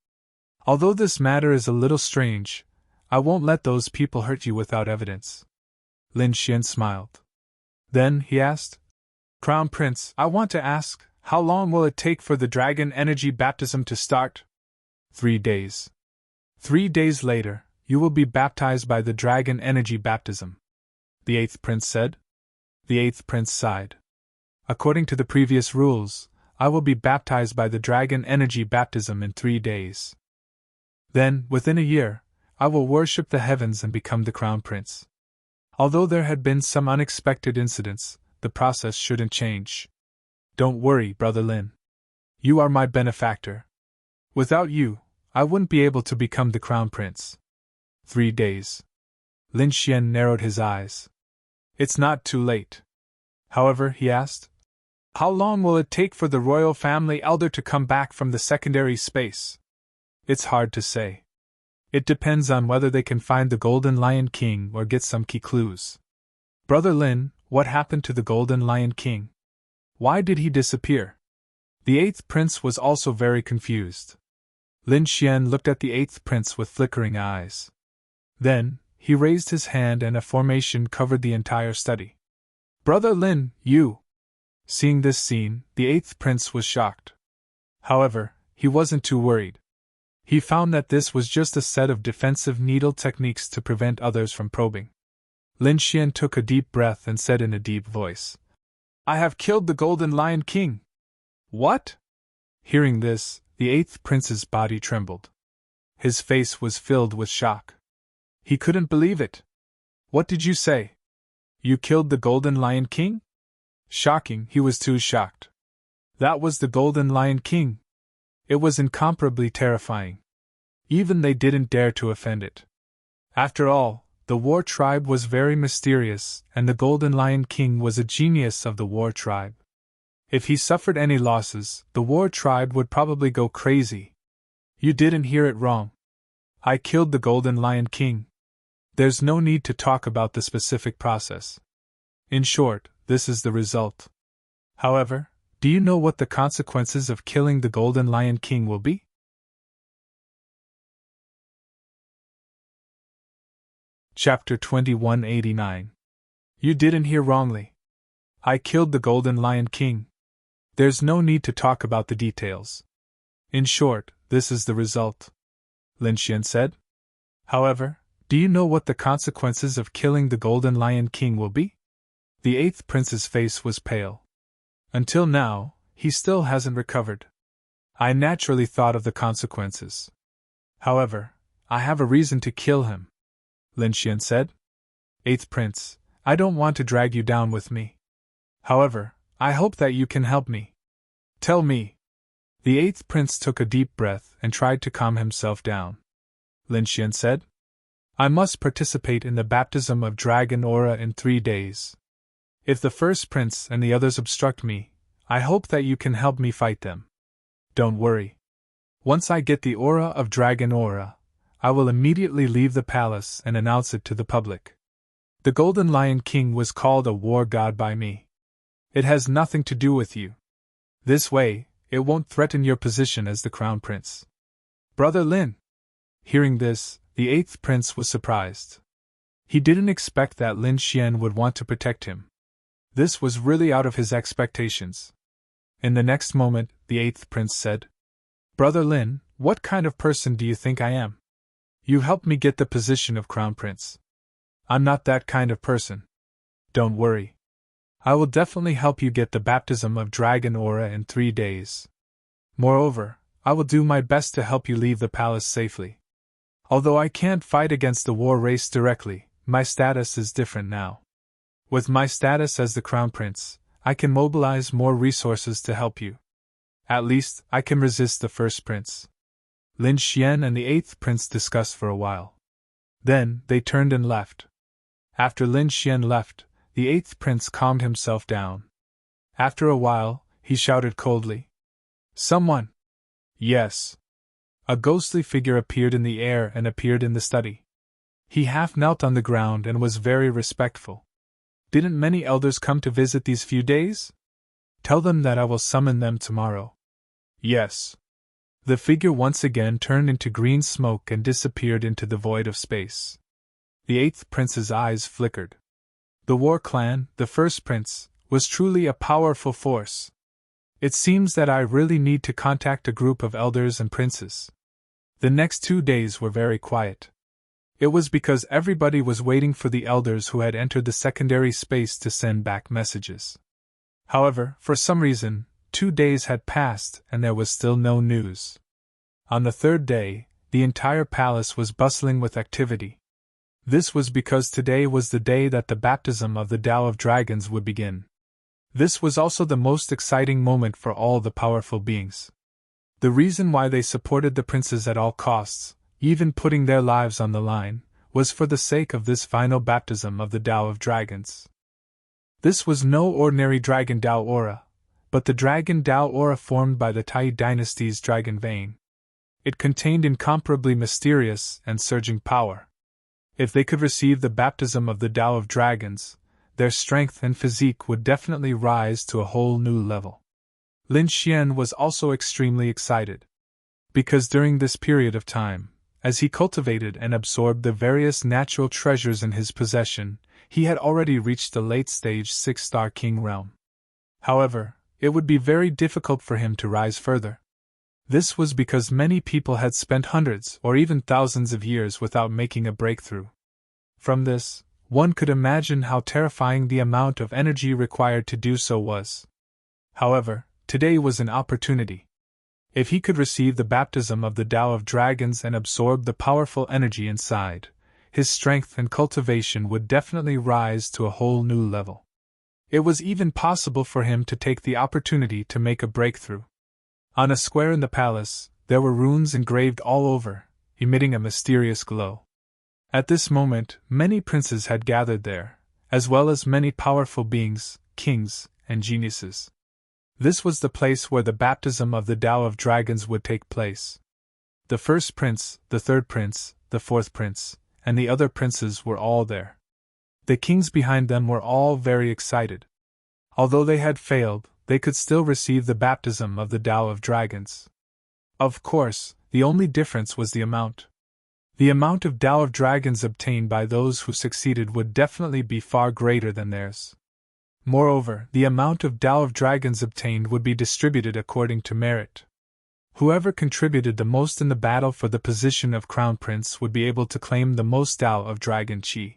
Although this matter is a little strange, I won't let those people hurt you without evidence." Lin Xian smiled. Then he asked, "Crown Prince, I want to ask, how long will it take for the dragon energy baptism to start?" 3 days. 3 days later, you will be baptized by the dragon energy baptism," the 8th prince said. The 8th prince sighed. "According to the previous rules, I will be baptized by the dragon energy baptism in 3 days. Then, within a year, I will worship the heavens and become the crown prince." Although there had been some unexpected incidents, the process shouldn't change. "Don't worry, Brother Lin. You are my benefactor. Without you, I wouldn't be able to become the crown prince." 3 days. Lin Xian narrowed his eyes. "It's not too late." However, he asked, "How long will it take for the royal family elder to come back from the secondary space?" "It's hard to say. It depends on whether they can find the Golden Lion King or get some key clues." "Brother Lin, what happened to the Golden Lion King? Why did he disappear?" The 8th prince was also very confused. Lin Xian looked at the 8th prince with flickering eyes. Then, he raised his hand and a formation covered the entire study. "Brother Lin, you!" Seeing this scene, the 8th prince was shocked. However, he wasn't too worried. He found that this was just a set of defensive needle techniques to prevent others from probing. Lin Xian took a deep breath and said in a deep voice, "I have killed the Golden Lion King." "What?" Hearing this, the 8th prince's body trembled. His face was filled with shock. He couldn't believe it. "What did you say? You killed the Golden Lion King?" Shocking, he was too shocked. That was the Golden Lion King. It was incomparably terrifying. Even they didn't dare to offend it. After all, the war tribe was very mysterious, and the Golden Lion King was a genius of the war tribe. If he suffered any losses, the war tribe would probably go crazy. "You didn't hear it wrong. I killed the Golden Lion King. There's no need to talk about the specific process. In short, this is the result. However, do you know what the consequences of killing the Golden Lion King will be?" Chapter 2189. You didn't hear wrongly. I killed the Golden Lion King. There's no need to talk about the details. In short, this is the result, Lin Xian said. However, do you know what the consequences of killing the Golden Lion King will be? The 8th prince's face was pale. Until now, he still hasn't recovered. I naturally thought of the consequences. However, I have a reason to kill him, Lin Xian said. 8th prince, I don't want to drag you down with me. However, I hope that you can help me. Tell me. The 8th prince took a deep breath and tried to calm himself down. Lin Xian said, I must participate in the baptism of Dragon Aura in 3 days. If the first prince and the others obstruct me, I hope that you can help me fight them. Don't worry. Once I get the aura of Dragon Aura, I will immediately leave the palace and announce it to the public. The Golden Lion King was called a war god by me. It has nothing to do with you. This way, it won't threaten your position as the crown prince. Brother Lin. Hearing this, the 8th prince was surprised. He didn't expect that Lin Xian would want to protect him. This was really out of his expectations. In the next moment, the 8th prince said, Brother Lin, what kind of person do you think I am? You helped me get the position of crown prince. I'm not that kind of person. Don't worry. I will definitely help you get the baptism of Dragon Aura in 3 days. Moreover, I will do my best to help you leave the palace safely. Although I can't fight against the war race directly, my status is different now. With my status as the crown prince, I can mobilize more resources to help you. At least, I can resist the first prince. Lin Xian and the eighth prince discussed for a while. Then, they turned and left. After Lin Xian left, the eighth prince calmed himself down. After a while, he shouted coldly. Someone! Yes. A ghostly figure appeared in the air and appeared in the study. He half knelt on the ground and was very respectful. Didn't many elders come to visit these few days? Tell them that I will summon them tomorrow. Yes. The figure once again turned into green smoke and disappeared into the void of space. The eighth prince's eyes flickered. The war clan, the first prince, was truly a powerful force. It seems that I really need to contact a group of elders and princes. The next 2 days were very quiet. It was because everybody was waiting for the elders who had entered the secondary space to send back messages. However, for some reason, 2 days had passed and there was still no news. On the third day, the entire palace was bustling with activity. This was because today was the day that the baptism of the Tao of Dragons would begin. This was also the most exciting moment for all the powerful beings. The reason why they supported the princes at all costs, even putting their lives on the line, was for the sake of this final baptism of the Tao of Dragons. This was no ordinary dragon Tao aura, but the dragon Tao aura formed by the Tai dynasty's dragon vein. It contained incomparably mysterious and surging power. If they could receive the baptism of the Tao of Dragons, their strength and physique would definitely rise to a whole new level. Lin Xian was also extremely excited. Because during this period of time, as he cultivated and absorbed the various natural treasures in his possession, he had already reached the late-stage 6-star king realm. However, it would be very difficult for him to rise further. This was because many people had spent hundreds or even thousands of years without making a breakthrough. From this, one could imagine how terrifying the amount of energy required to do so was. However, today was an opportunity. If he could receive the baptism of the Tao of Dragons and absorb the powerful energy inside, his strength and cultivation would definitely rise to a whole new level. It was even possible for him to take the opportunity to make a breakthrough. On a square in the palace, there were runes engraved all over, emitting a mysterious glow. At this moment, many princes had gathered there, as well as many powerful beings, kings, and geniuses. This was the place where the baptism of the Tao of Dragons would take place. The first prince, the third prince, the fourth prince, and the other princes were all there. The kings behind them were all very excited. Although they had failed, they could still receive the baptism of the Tao of Dragons. Of course, the only difference was the amount. The amount of Tao of Dragons obtained by those who succeeded would definitely be far greater than theirs. Moreover, the amount of Tao of Dragons obtained would be distributed according to merit. Whoever contributed the most in the battle for the position of Crown Prince would be able to claim the most Tao of Dragon Chi.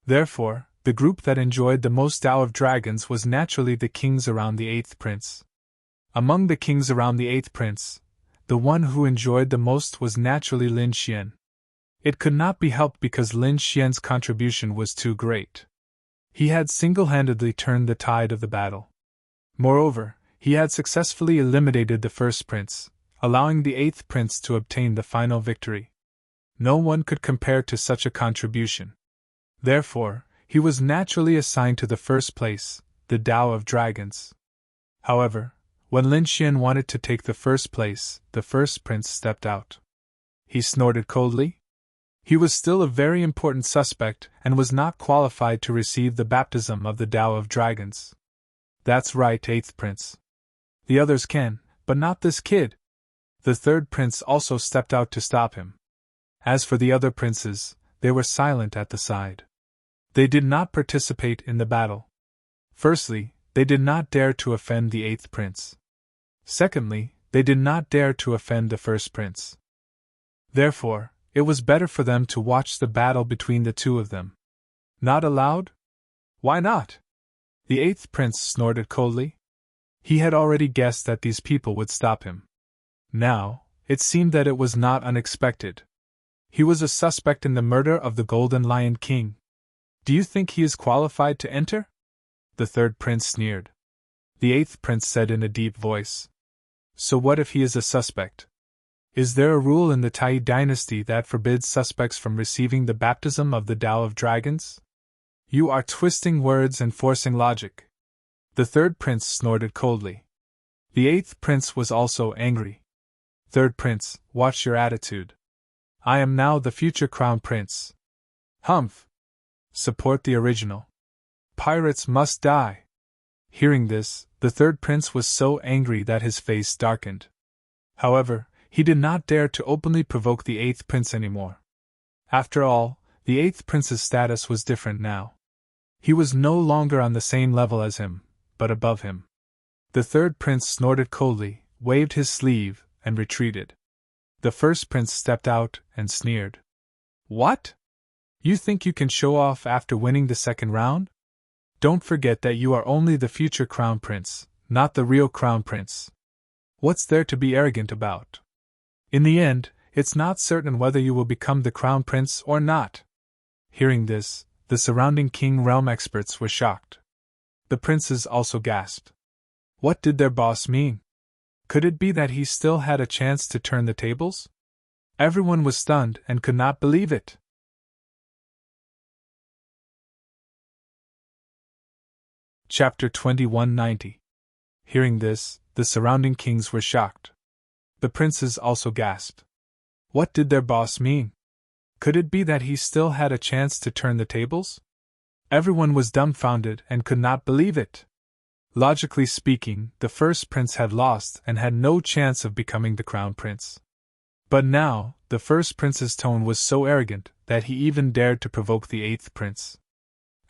Therefore, the group that enjoyed the most Tao of Dragons was naturally the kings around the eighth prince. Among the kings around the eighth prince, the one who enjoyed the most was naturally Lin Xian. It could not be helped because Lin Xian's contribution was too great. He had single-handedly turned the tide of the battle. Moreover, he had successfully eliminated the first prince, allowing the eighth prince to obtain the final victory. No one could compare to such a contribution. Therefore, he was naturally assigned to the first place, the Tao of Dragons. However, when Lin Xian wanted to take the first place, the first prince stepped out. He snorted coldly. He was still a very important suspect and was not qualified to receive the baptism of the Tao of Dragons. That's right, eighth prince. The others can, but not this kid. The third prince also stepped out to stop him. As for the other princes, they were silent at the side. They did not participate in the battle. Firstly, they did not dare to offend the eighth prince. Secondly, they did not dare to offend the first prince. Therefore, it was better for them to watch the battle between the two of them. Not allowed? Why not? The eighth prince snorted coldly. He had already guessed that these people would stop him. Now, it seemed that it was not unexpected. He was a suspect in the murder of the Golden Lion King. Do you think he is qualified to enter? The third prince sneered. The eighth prince said in a deep voice. So what if he is a suspect? Is there a rule in the Tai dynasty that forbids suspects from receiving the baptism of the Tao of Dragons? You are twisting words and forcing logic. The third prince snorted coldly. The eighth prince was also angry. Third prince, watch your attitude. I am now the future crown prince. Humph! Support the original. Pirates must die. Hearing this, the third prince was so angry that his face darkened. However, he did not dare to openly provoke the eighth prince anymore. After all, the eighth prince's status was different now. He was no longer on the same level as him, but above him. The third prince snorted coldly, waved his sleeve, and retreated. The first prince stepped out and sneered. What? You think you can show off after winning the second round? Don't forget that you are only the future crown prince, not the real crown prince. What's there to be arrogant about? In the end, it's not certain whether you will become the crown prince or not. Hearing this, the surrounding king realm experts were shocked. The princes also gasped. What did their boss mean? Could it be that he still had a chance to turn the tables? Everyone was stunned and could not believe it. Chapter 2190. Hearing this, the surrounding kings were shocked. The princes also gasped. What did their boss mean? Could it be that he still had a chance to turn the tables? Everyone was dumbfounded and could not believe it. Logically speaking, the first prince had lost and had no chance of becoming the crown prince. But now, the first prince's tone was so arrogant that he even dared to provoke the eighth prince.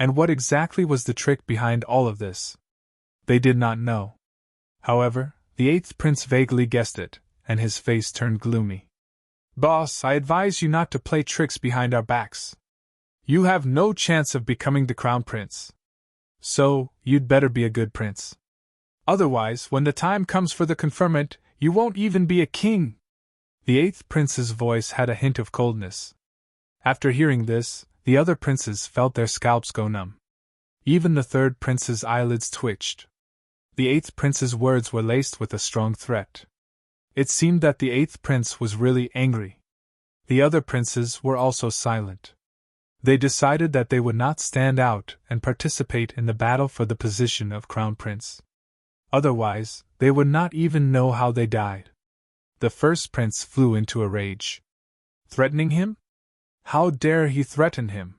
And what exactly was the trick behind all of this? They did not know. However, the eighth prince vaguely guessed it, and his face turned gloomy. Boss, I advise you not to play tricks behind our backs. You have no chance of becoming the crown prince. So, you'd better be a good prince. Otherwise, when the time comes for the conferment, you won't even be a king. The eighth prince's voice had a hint of coldness. After hearing this, the other princes felt their scalps go numb. Even the third prince's eyelids twitched. The eighth prince's words were laced with a strong threat. It seemed that the eighth prince was really angry. The other princes were also silent. They decided that they would not stand out and participate in the battle for the position of crown prince. Otherwise, they would not even know how they died. The first prince flew into a rage. Threatening him? How dare he threaten him?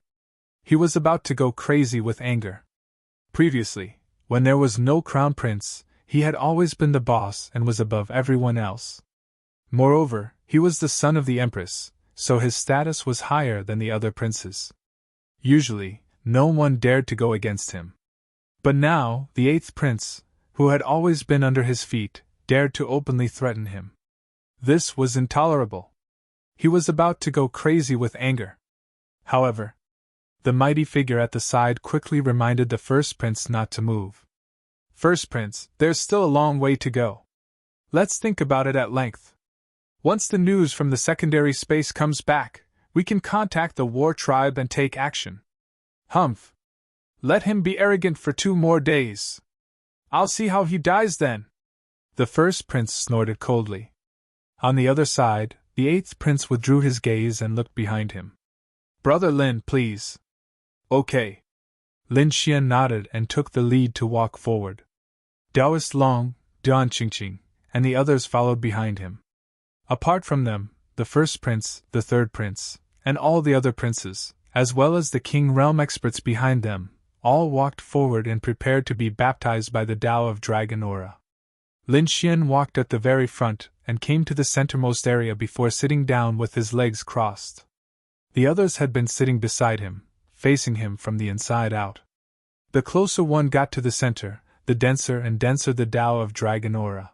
He was about to go crazy with anger. Previously, when there was no crown prince, he had always been the boss and was above everyone else. Moreover, he was the son of the empress, so his status was higher than the other princes. Usually, no one dared to go against him. But now, the eighth prince, who had always been under his feet, dared to openly threaten him. This was intolerable. He was about to go crazy with anger. However, the mighty figure at the side quickly reminded the first prince not to move. First prince, there's still a long way to go. Let's think about it at length. Once the news from the secondary space comes back, we can contact the war tribe and take action. Humph. Let him be arrogant for 2 more days. I'll see how he dies then. The first prince snorted coldly. On the other side, the eighth prince withdrew his gaze and looked behind him. Brother Lin, please. Okay. Lin Xian nodded and took the lead to walk forward. Daoist Long, Dan Qingqing, and the others followed behind him. Apart from them, the first prince, the third prince, and all the other princes, as well as the king realm experts behind them, all walked forward and prepared to be baptized by the Tao of Dragon Aura. Lin Xian walked at the very front and came to the centermost area before sitting down with his legs crossed. The others had been sitting beside him, facing him from the inside out. The closer one got to the center, the denser and denser the Tao of Dragon Aura.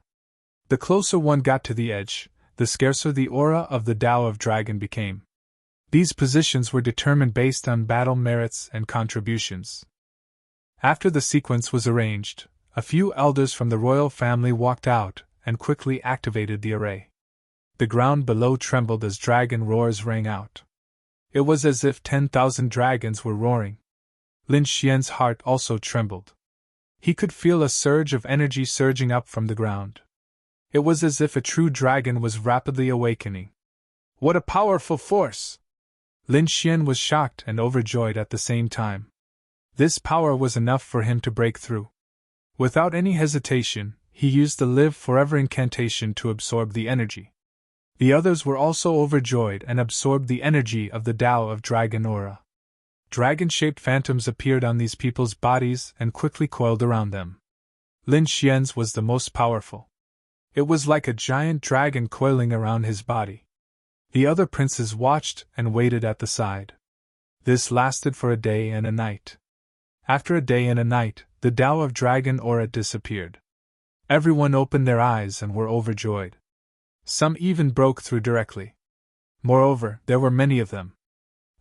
The closer one got to the edge, the scarcer the aura of the Tao of Dragon became. These positions were determined based on battle merits and contributions. After the sequence was arranged, a few elders from the royal family walked out and quickly activated the array. The ground below trembled as dragon roars rang out. It was as if 10,000 dragons were roaring. Lin Xian's heart also trembled. He could feel a surge of energy surging up from the ground. It was as if a true dragon was rapidly awakening. What a powerful force! Lin Xian was shocked and overjoyed at the same time. This power was enough for him to break through. Without any hesitation, he used the Live Forever incantation to absorb the energy. The others were also overjoyed and absorbed the energy of the Tao of Dragon Aura. Dragon-shaped phantoms appeared on these people's bodies and quickly coiled around them. Lin Xian's was the most powerful. It was like a giant dragon coiling around his body. The other princes watched and waited at the side. This lasted for a day and a night. After a day and a night, the Tao of Dragon Aura disappeared. Everyone opened their eyes and were overjoyed. Some even broke through directly. Moreover, there were many of them.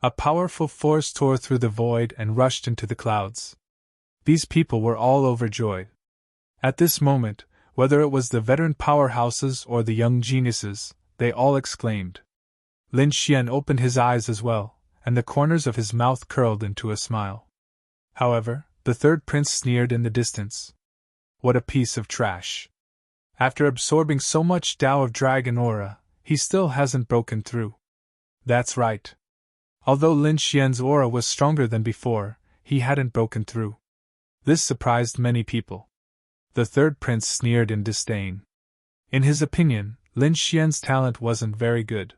A powerful force tore through the void and rushed into the clouds. These people were all overjoyed. At this moment, whether it was the veteran powerhouses or the young geniuses, they all exclaimed. Lin Xian opened his eyes as well, and the corners of his mouth curled into a smile. However, the third prince sneered in the distance. What a piece of trash! After absorbing so much Tao of Dragon Aura, he still hasn't broken through. That's right. Although Lin Xian's aura was stronger than before, he hadn't broken through. This surprised many people. The third prince sneered in disdain. In his opinion, Lin Xian's talent wasn't very good.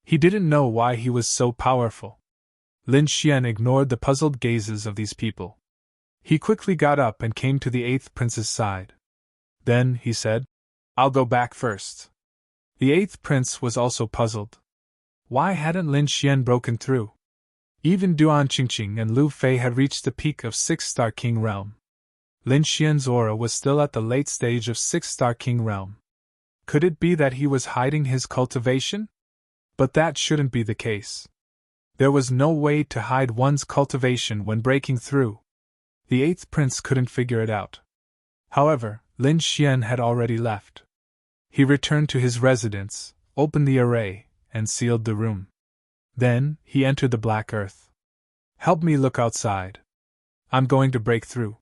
He didn't know why he was so powerful. Lin Xian ignored the puzzled gazes of these people. He quickly got up and came to the eighth prince's side. Then, he said, "I'll go back first." The eighth prince was also puzzled. Why hadn't Lin Xian broken through? Even Duan Qingqing and Lu Fei had reached the peak of 6-star King Realm. Lin Xian's aura was still at the late stage of 6-star King Realm. Could it be that he was hiding his cultivation? But that shouldn't be the case. There was no way to hide one's cultivation when breaking through. The eighth prince couldn't figure it out. However, Lin Xian had already left. He returned to his residence, opened the array, and sealed the room. Then, he entered the black earth. "Help me look outside. I'm going to break through,"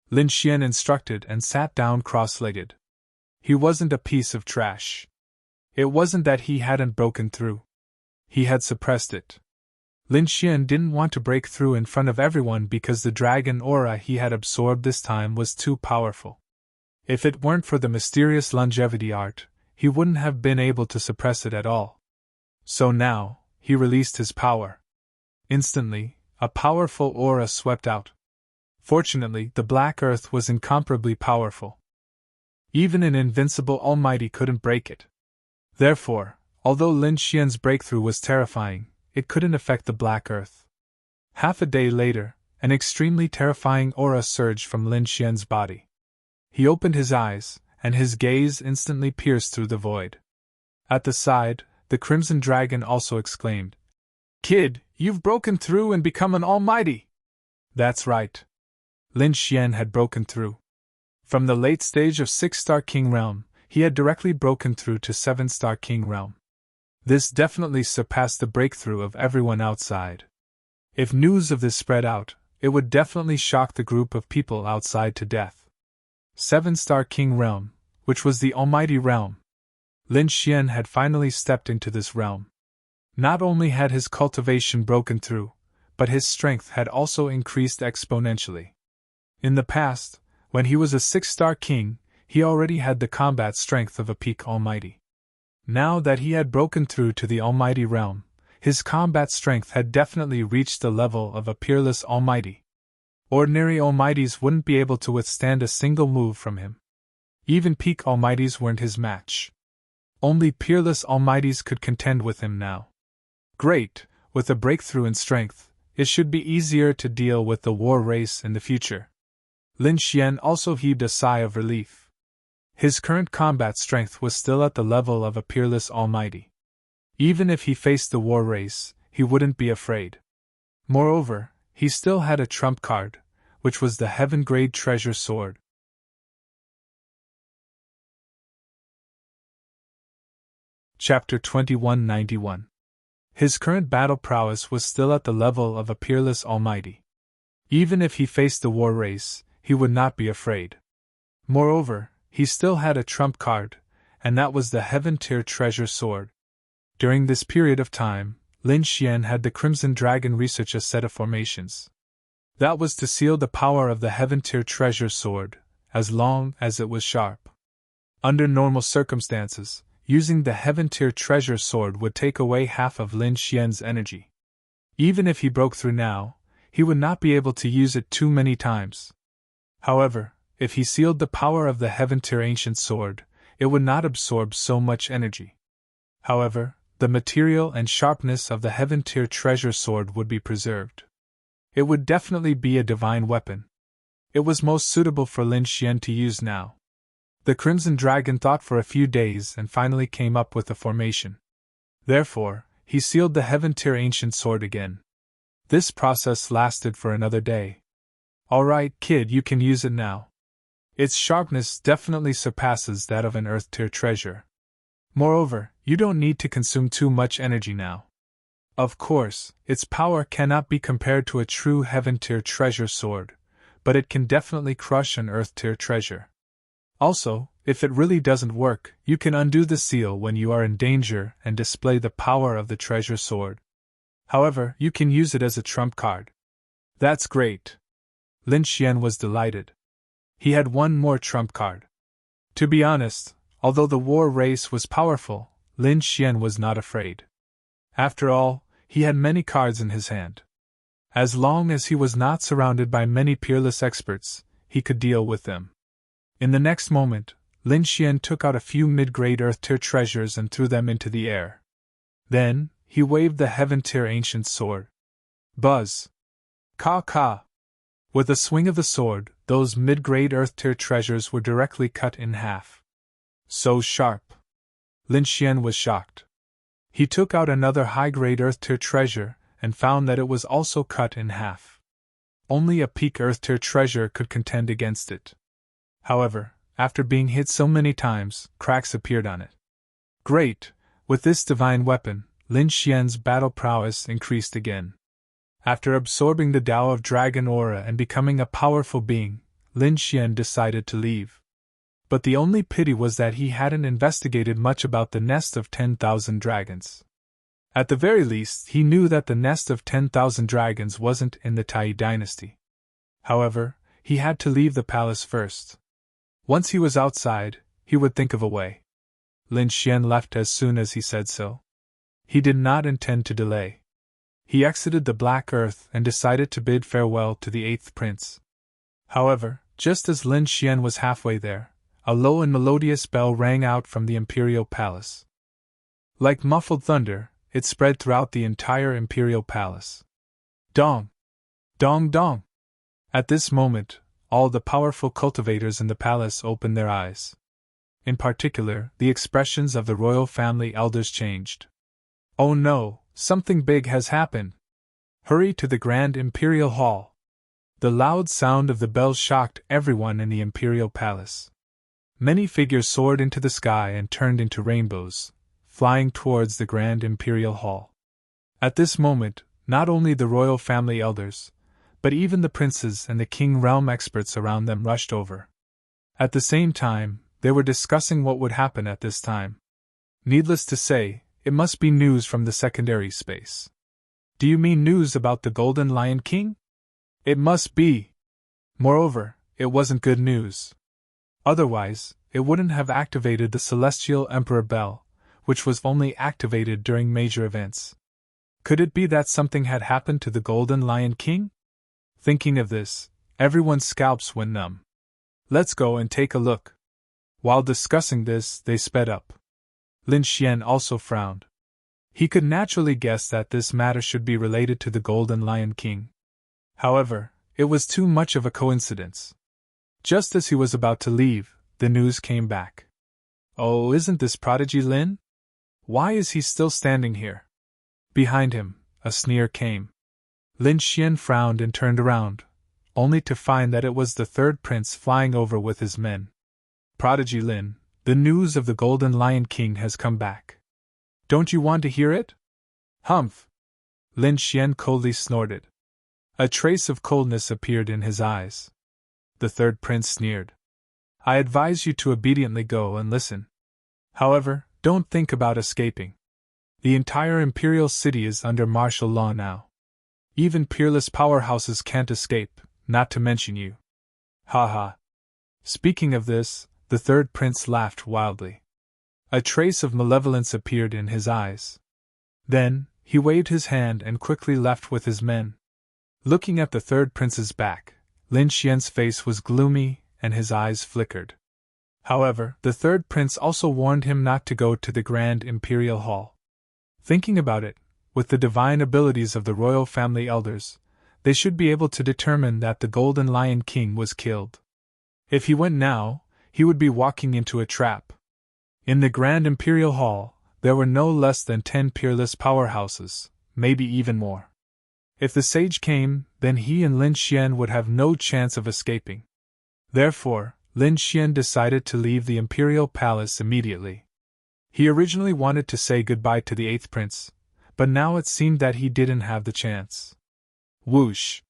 Lin Xian instructed and sat down cross-legged. He wasn't a piece of trash. It wasn't that he hadn't broken through. He had suppressed it. Lin Xian didn't want to break through in front of everyone because the dragon aura he had absorbed this time was too powerful. If it weren't for the mysterious longevity art, he wouldn't have been able to suppress it at all. So now, he released his power. Instantly, a powerful aura swept out. Fortunately, the black earth was incomparably powerful. Even an invincible almighty couldn't break it. Therefore, although Lin Xian's breakthrough was terrifying, it couldn't affect the black earth. Half a day later, an extremely terrifying aura surged from Lin Xian's body. He opened his eyes, and his gaze instantly pierced through the void. At the side, the Crimson Dragon also exclaimed, "Kid, you've broken through and become an almighty!" That's right. Lin Xian had broken through. From the late stage of 6-star King Realm, he had directly broken through to 7-star King Realm. This definitely surpassed the breakthrough of everyone outside. If news of this spread out, it would definitely shock the group of people outside to death. 7-star King Realm, which was the Almighty Realm. Lin Xian had finally stepped into this realm. Not only had his cultivation broken through, but his strength had also increased exponentially. In the past, when he was a 6-star king, he already had the combat strength of a peak almighty. Now that he had broken through to the Almighty Realm, his combat strength had definitely reached the level of a peerless almighty. Ordinary almighties wouldn't be able to withstand a single move from him. Even peak almighties weren't his match. Only peerless almighties could contend with him now. Great, with a breakthrough in strength, it should be easier to deal with the war race in the future. Lin Xian also heaved a sigh of relief. His current combat strength was still at the level of a peerless almighty. Even if he faced the war race, he wouldn't be afraid. Moreover, he still had a trump card, which was the Heaven-grade treasure sword. Chapter 2191. His current battle prowess was still at the level of a peerless almighty. Even if he faced the war race, he would not be afraid. Moreover, he still had a trump card, and that was the Heaven-tier treasure sword. During this period of time, Lin Xian had the Crimson Dragon research a set of formations. That was to seal the power of the Heaven-tier treasure sword, as long as it was sharp. Under normal circumstances, using the Heaven-tier treasure sword would take away half of Lin Xian's energy. Even if he broke through now, he would not be able to use it too many times. However, if he sealed the power of the Heaven-tier ancient sword, it would not absorb so much energy. However, the material and sharpness of the Heaven-tier treasure sword would be preserved. It would definitely be a divine weapon. It was most suitable for Lin Xian to use now. The Crimson Dragon thought for a few days and finally came up with a formation. Therefore, he sealed the Heaven-tier ancient sword again. This process lasted for another day. Alright, kid, you can use it now. Its sharpness definitely surpasses that of an Earth-tier treasure. Moreover, you don't need to consume too much energy now. Of course, its power cannot be compared to a true Heaven-tier treasure sword, but it can definitely crush an Earth-tier treasure. Also, if it really doesn't work, you can undo the seal when you are in danger and display the power of the treasure sword. However, you can use it as a trump card. That's great. Lin Xian was delighted. He had one more trump card. To be honest, although the war race was powerful, Lin Xian was not afraid. After all, he had many cards in his hand. As long as he was not surrounded by many peerless experts, he could deal with them. In the next moment, Lin Xian took out a few mid-grade Earth-tier treasures and threw them into the air. Then, he waved the Heaven-tier ancient sword. Buzz! Ka! With a swing of the sword, those mid-grade Earth-tier treasures were directly cut in half. So sharp! Lin Xian was shocked. He took out another high-grade Earth-tier treasure and found that it was also cut in half. Only a peak Earth-tier treasure could contend against it. However, after being hit so many times, cracks appeared on it. Great! With this divine weapon, Lin Xian's battle prowess increased again. After absorbing the Tao of Dragon Aura and becoming a powerful being, Lin Xian decided to leave. But the only pity was that he hadn't investigated much about the nest of 10,000 dragons. At the very least, he knew that the nest of 10,000 dragons wasn't in the Tai dynasty. However, he had to leave the palace first. Once he was outside, he would think of a way. Lin Xian left as soon as he said so. He did not intend to delay. He exited the Black Earth and decided to bid farewell to the 8th prince. However, just as Lin Xian was halfway there, a low and melodious bell rang out from the imperial palace. Like muffled thunder, it spread throughout the entire imperial palace. Dong! Dong dong! At this moment, all the powerful cultivators in the palace opened their eyes. In particular, the expressions of the royal family elders changed. Oh no, something big has happened! Hurry to the Grand Imperial Hall! The loud sound of the bells shocked everyone in the imperial palace. Many figures soared into the sky and turned into rainbows, flying towards the Grand Imperial Hall. At this moment, not only the royal family elders, but even the princes and the king realm experts around them rushed over. At the same time, they were discussing what would happen at this time. Needless to say, it must be news from the secondary space. Do you mean news about the Golden Lion King? It must be. Moreover, it wasn't good news. Otherwise, it wouldn't have activated the Celestial Emperor Bell, which was only activated during major events. Could it be that something had happened to the Golden Lion King? Thinking of this, everyone's scalps went numb. Let's go and take a look. While discussing this, they sped up. Lin Xian also frowned. He could naturally guess that this matter should be related to the Golden Lion King. However, it was too much of a coincidence. Just as he was about to leave, the news came back. Oh, isn't this Prodigy Lin? Why is he still standing here? Behind him, a sneer came. Lin Xian frowned and turned around, only to find that it was the 3rd prince flying over with his men. Prodigy Lin, the news of the Golden Lion King has come back. Don't you want to hear it? Humph! Lin Xian coldly snorted. A trace of coldness appeared in his eyes. The 3rd prince sneered. I advise you to obediently go and listen. However, don't think about escaping. The entire imperial city is under martial law now. Even peerless powerhouses can't escape, not to mention you. Ha ha. Speaking of this, the third prince laughed wildly. A trace of malevolence appeared in his eyes. Then, he waved his hand and quickly left with his men. Looking at the third prince's back, Lin Xian's face was gloomy and his eyes flickered. However, the third prince also warned him not to go to the Grand Imperial Hall. Thinking about it, with the divine abilities of the royal family elders, they should be able to determine that the Golden Lion King was killed. If he went now, he would be walking into a trap. In the Grand Imperial Hall, there were no less than 10 peerless powerhouses, maybe even more. If the sage came, then he and Lin Xian would have no chance of escaping. Therefore, Lin Xian decided to leave the Imperial Palace immediately. He originally wanted to say goodbye to the 8th prince, but now it seemed that he didn't have the chance. Whoosh!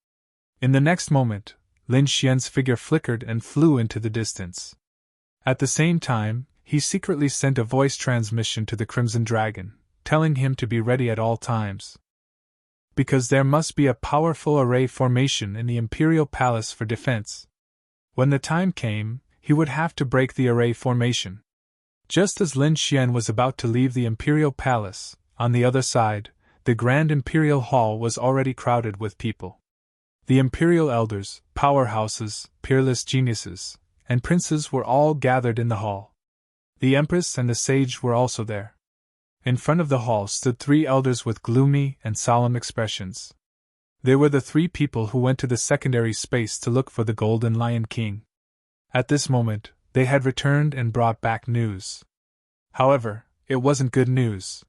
In the next moment, Lin Xian's figure flickered and flew into the distance. At the same time, he secretly sent a voice transmission to the Crimson Dragon, telling him to be ready at all times. Because there must be a powerful array formation in the Imperial Palace for defense. When the time came, he would have to break the array formation. Just as Lin Xian was about to leave the Imperial Palace, on the other side, the Grand Imperial Hall was already crowded with people. The Imperial Elders, powerhouses, peerless geniuses, and princes were all gathered in the hall. The Empress and the Sage were also there. In front of the hall stood 3 elders with gloomy and solemn expressions. They were the 3 people who went to the secondary space to look for the Golden Lion King. At this moment, they had returned and brought back news. However, it wasn't good news.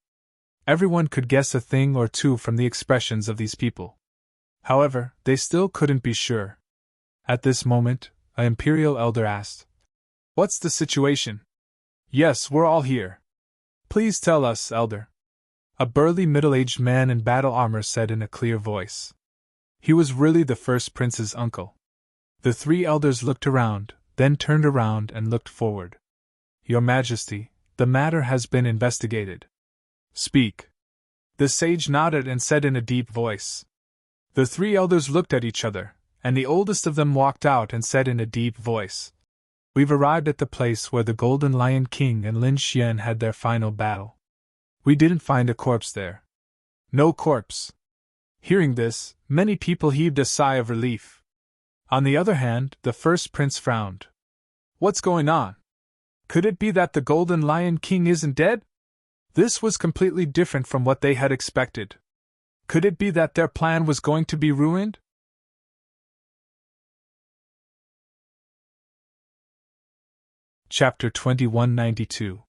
Everyone could guess a thing or two from the expressions of these people. However, they still couldn't be sure. At this moment, an Imperial Elder asked, "What's the situation?" "Yes, we're all here. Please tell us, Elder." A burly middle-aged man in battle armor said in a clear voice. He was really the first prince's uncle. The 3 elders looked around, then turned around and looked forward. "Your Majesty, the matter has been investigated." "Speak." The sage nodded and said in a deep voice. The 3 elders looked at each other, and the oldest of them walked out and said in a deep voice, "We've arrived at the place where the Golden Lion King and Lin Xian had their final battle. We didn't find a corpse there." "No corpse." Hearing this, many people heaved a sigh of relief. On the other hand, the first prince frowned. "What's going on? Could it be that the Golden Lion King isn't dead?" This was completely different from what they had expected. Could it be that their plan was going to be ruined? Chapter 2192.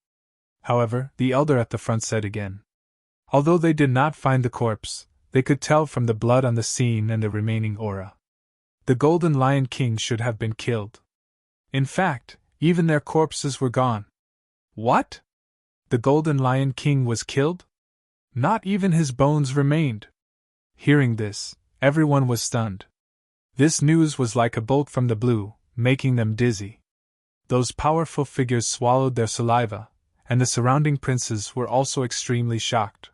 However, the elder at the front said again. Although they did not find the corpse, they could tell from the blood on the scene and the remaining aura. The Golden Lion King should have been killed. In fact, even their corpses were gone. What? The Golden Lion King was killed? Not even his bones remained. Hearing this, everyone was stunned. This news was like a bolt from the blue, making them dizzy. Those powerful figures swallowed their saliva, and the surrounding princes were also extremely shocked.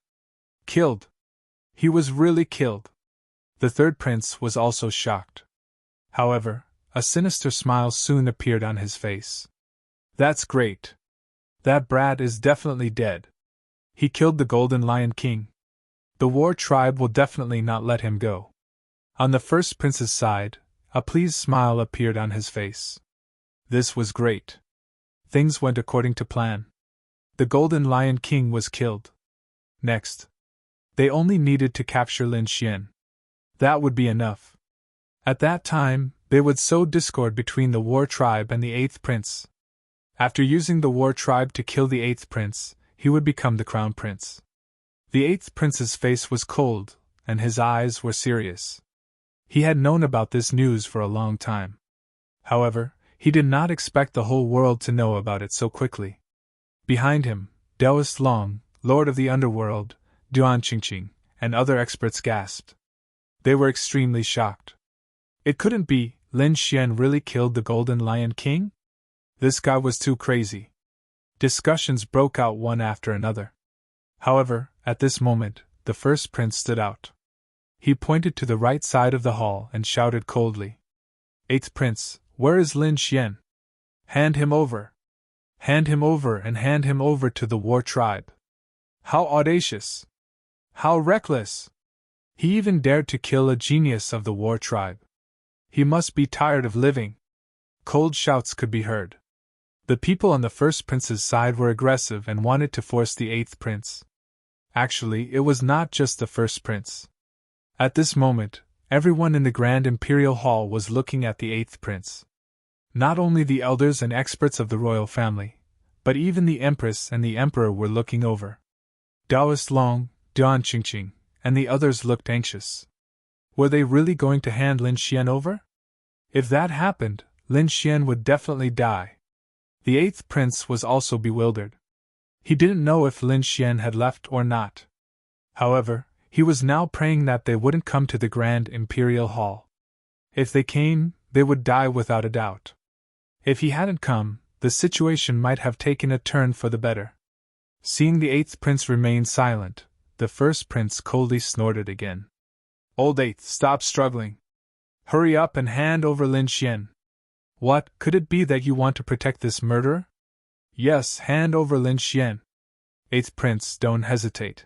Killed? He was really killed. The third prince was also shocked. However, a sinister smile soon appeared on his face. That's great. That brat is definitely dead. He killed the Golden Lion King. The war tribe will definitely not let him go. On the first prince's side, a pleased smile appeared on his face. This was great. Things went according to plan. The Golden Lion King was killed. Next, they only needed to capture Lin Xian. That would be enough. At that time, they would sow discord between the war tribe and the 8th prince. After using the war tribe to kill the 8th prince, he would become the crown prince. The 8th prince's face was cold, and his eyes were serious. He had known about this news for a long time. However, he did not expect the whole world to know about it so quickly. Behind him, Daoist Long, Lord of the Underworld, Duan Qingqing, and other experts gasped. They were extremely shocked. It couldn't be. Lin Xian really killed the Golden Lion King? This guy was too crazy. Discussions broke out one after another. However, at this moment, the first prince stood out. He pointed to the right side of the hall and shouted coldly, "Eighth prince, where is Lin Xian? Hand him over! Hand him over and hand him over to the war tribe! How audacious! How reckless! He even dared to kill a genius of the war tribe. He must be tired of living." Cold shouts could be heard. The people on the first prince's side were aggressive and wanted to force the eighth prince. Actually, it was not just the first prince. At this moment, everyone in the Grand Imperial Hall was looking at the eighth prince. Not only the elders and experts of the royal family, but even the empress and the emperor were looking over. Daoist Long, Duan Qingqing, and the others looked anxious. Were they really going to hand Lin Xian over? If that happened, Lin Xian would definitely die. The eighth prince was also bewildered. He didn't know if Lin Xian had left or not. However, he was now praying that they wouldn't come to the Grand Imperial Hall. If they came, they would die without a doubt. If he hadn't come, the situation might have taken a turn for the better. Seeing the eighth prince remain silent, the first prince coldly snorted again. "Old eighth, stop struggling. Hurry up and hand over Lin Xian. What, could it be that you want to protect this murderer? Yes, hand over Lin Xian. Eighth prince, don't hesitate.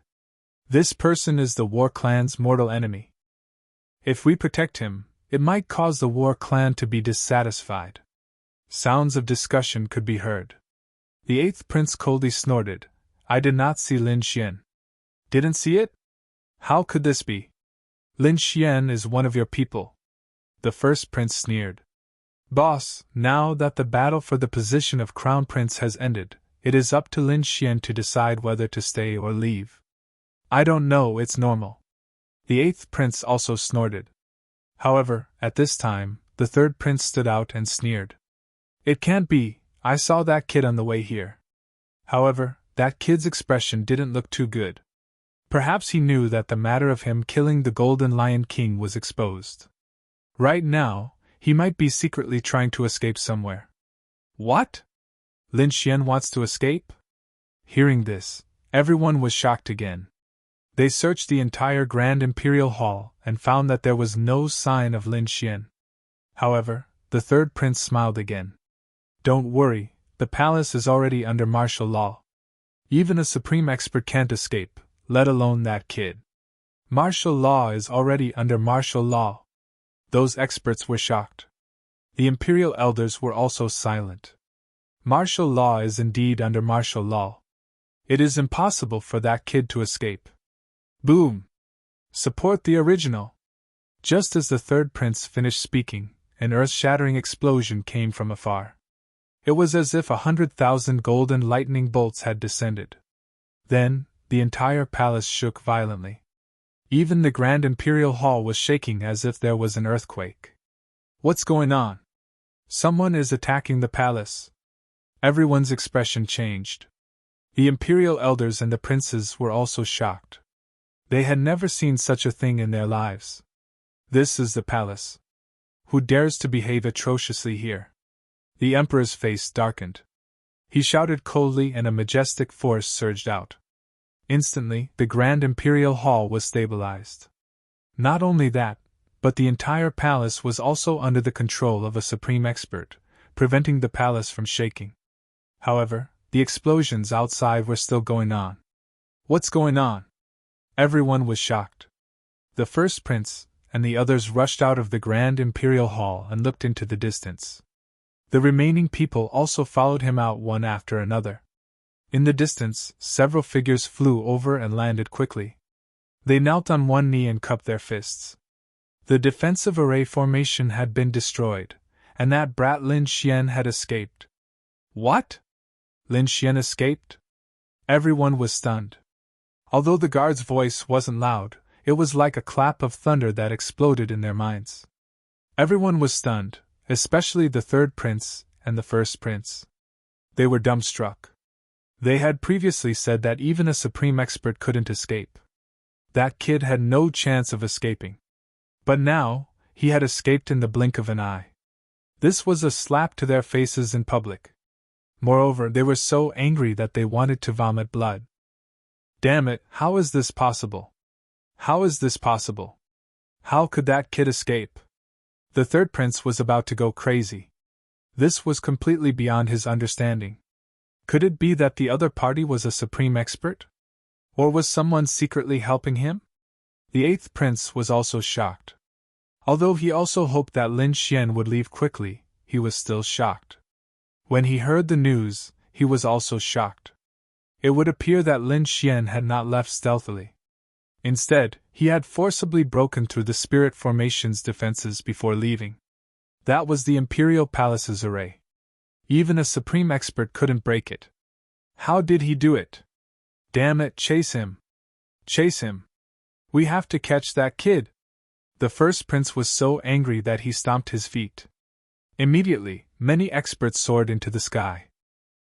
This person is the war clan's mortal enemy. If we protect him, it might cause the war clan to be dissatisfied." Sounds of discussion could be heard. The eighth prince coldly snorted, "I did not see Lin Xian." "Didn't see it? How could this be? Lin Xian is one of your people." The first prince sneered. "Boss, now that the battle for the position of crown prince has ended, it is up to Lin Xian to decide whether to stay or leave." "I don't know, it's normal." The eighth prince also snorted. However, at this time, the third prince stood out and sneered. "It can't be, I saw that kid on the way here." However, that kid's expression didn't look too good. Perhaps he knew that the matter of him killing the Golden Lion King was exposed. Right now, he might be secretly trying to escape somewhere. What? Lin Xian wants to escape? Hearing this, everyone was shocked again. They searched the entire Grand Imperial Hall and found that there was no sign of Lin Xian. However, the third prince smiled again. "Don't worry, the palace is already under martial law. Even a supreme expert can't escape, let alone that kid. Martial law is already under martial law." Those experts were shocked. The imperial elders were also silent. Martial law is indeed under martial law. It is impossible for that kid to escape. Boom! Support the original! Just as the third prince finished speaking, an earth-shattering explosion came from afar. It was as if 100,000 golden lightning bolts had descended. Then, the entire palace shook violently. Even the Grand Imperial Hall was shaking as if there was an earthquake. "What's going on? Someone is attacking the palace." Everyone's expression changed. The imperial elders and the princes were also shocked. They had never seen such a thing in their lives. "This is the palace. Who dares to behave atrociously here?" The emperor's face darkened. He shouted coldly and a majestic force surged out. Instantly, the Grand Imperial Hall was stabilized. Not only that, but the entire palace was also under the control of a supreme expert, preventing the palace from shaking. However, the explosions outside were still going on. "What's going on?" Everyone was shocked. The first prince and the others rushed out of the Grand Imperial Hall and looked into the distance. The remaining people also followed him out one after another. In the distance, several figures flew over and landed quickly. They knelt on one knee and cupped their fists. The defensive array formation had been destroyed, and that brat Lin Xian had escaped. What? Lin Xian escaped? Everyone was stunned. Although the guard's voice wasn't loud, it was like a clap of thunder that exploded in their minds. Everyone was stunned, especially the third prince and the first prince. They were dumbstruck. They had previously said that even a supreme expert couldn't escape. That kid had no chance of escaping. But now, he had escaped in the blink of an eye. This was a slap to their faces in public. Moreover, they were so angry that they wanted to vomit blood. Damn it, how is this possible? How is this possible? How could that kid escape? The third prince was about to go crazy. This was completely beyond his understanding. Could it be that the other party was a supreme expert? Or was someone secretly helping him? The eighth prince was also shocked. Although he also hoped that Lin Xian would leave quickly, he was still shocked. When he heard the news, he was also shocked. It would appear that Lin Xian had not left stealthily. Instead, he had forcibly broken through the spirit formation's defenses before leaving. That was the Imperial Palace's array. Even a supreme expert couldn't break it. How did he do it? Damn it, chase him! Chase him! We have to catch that kid! The first prince was so angry that he stomped his feet. Immediately, many experts soared into the sky.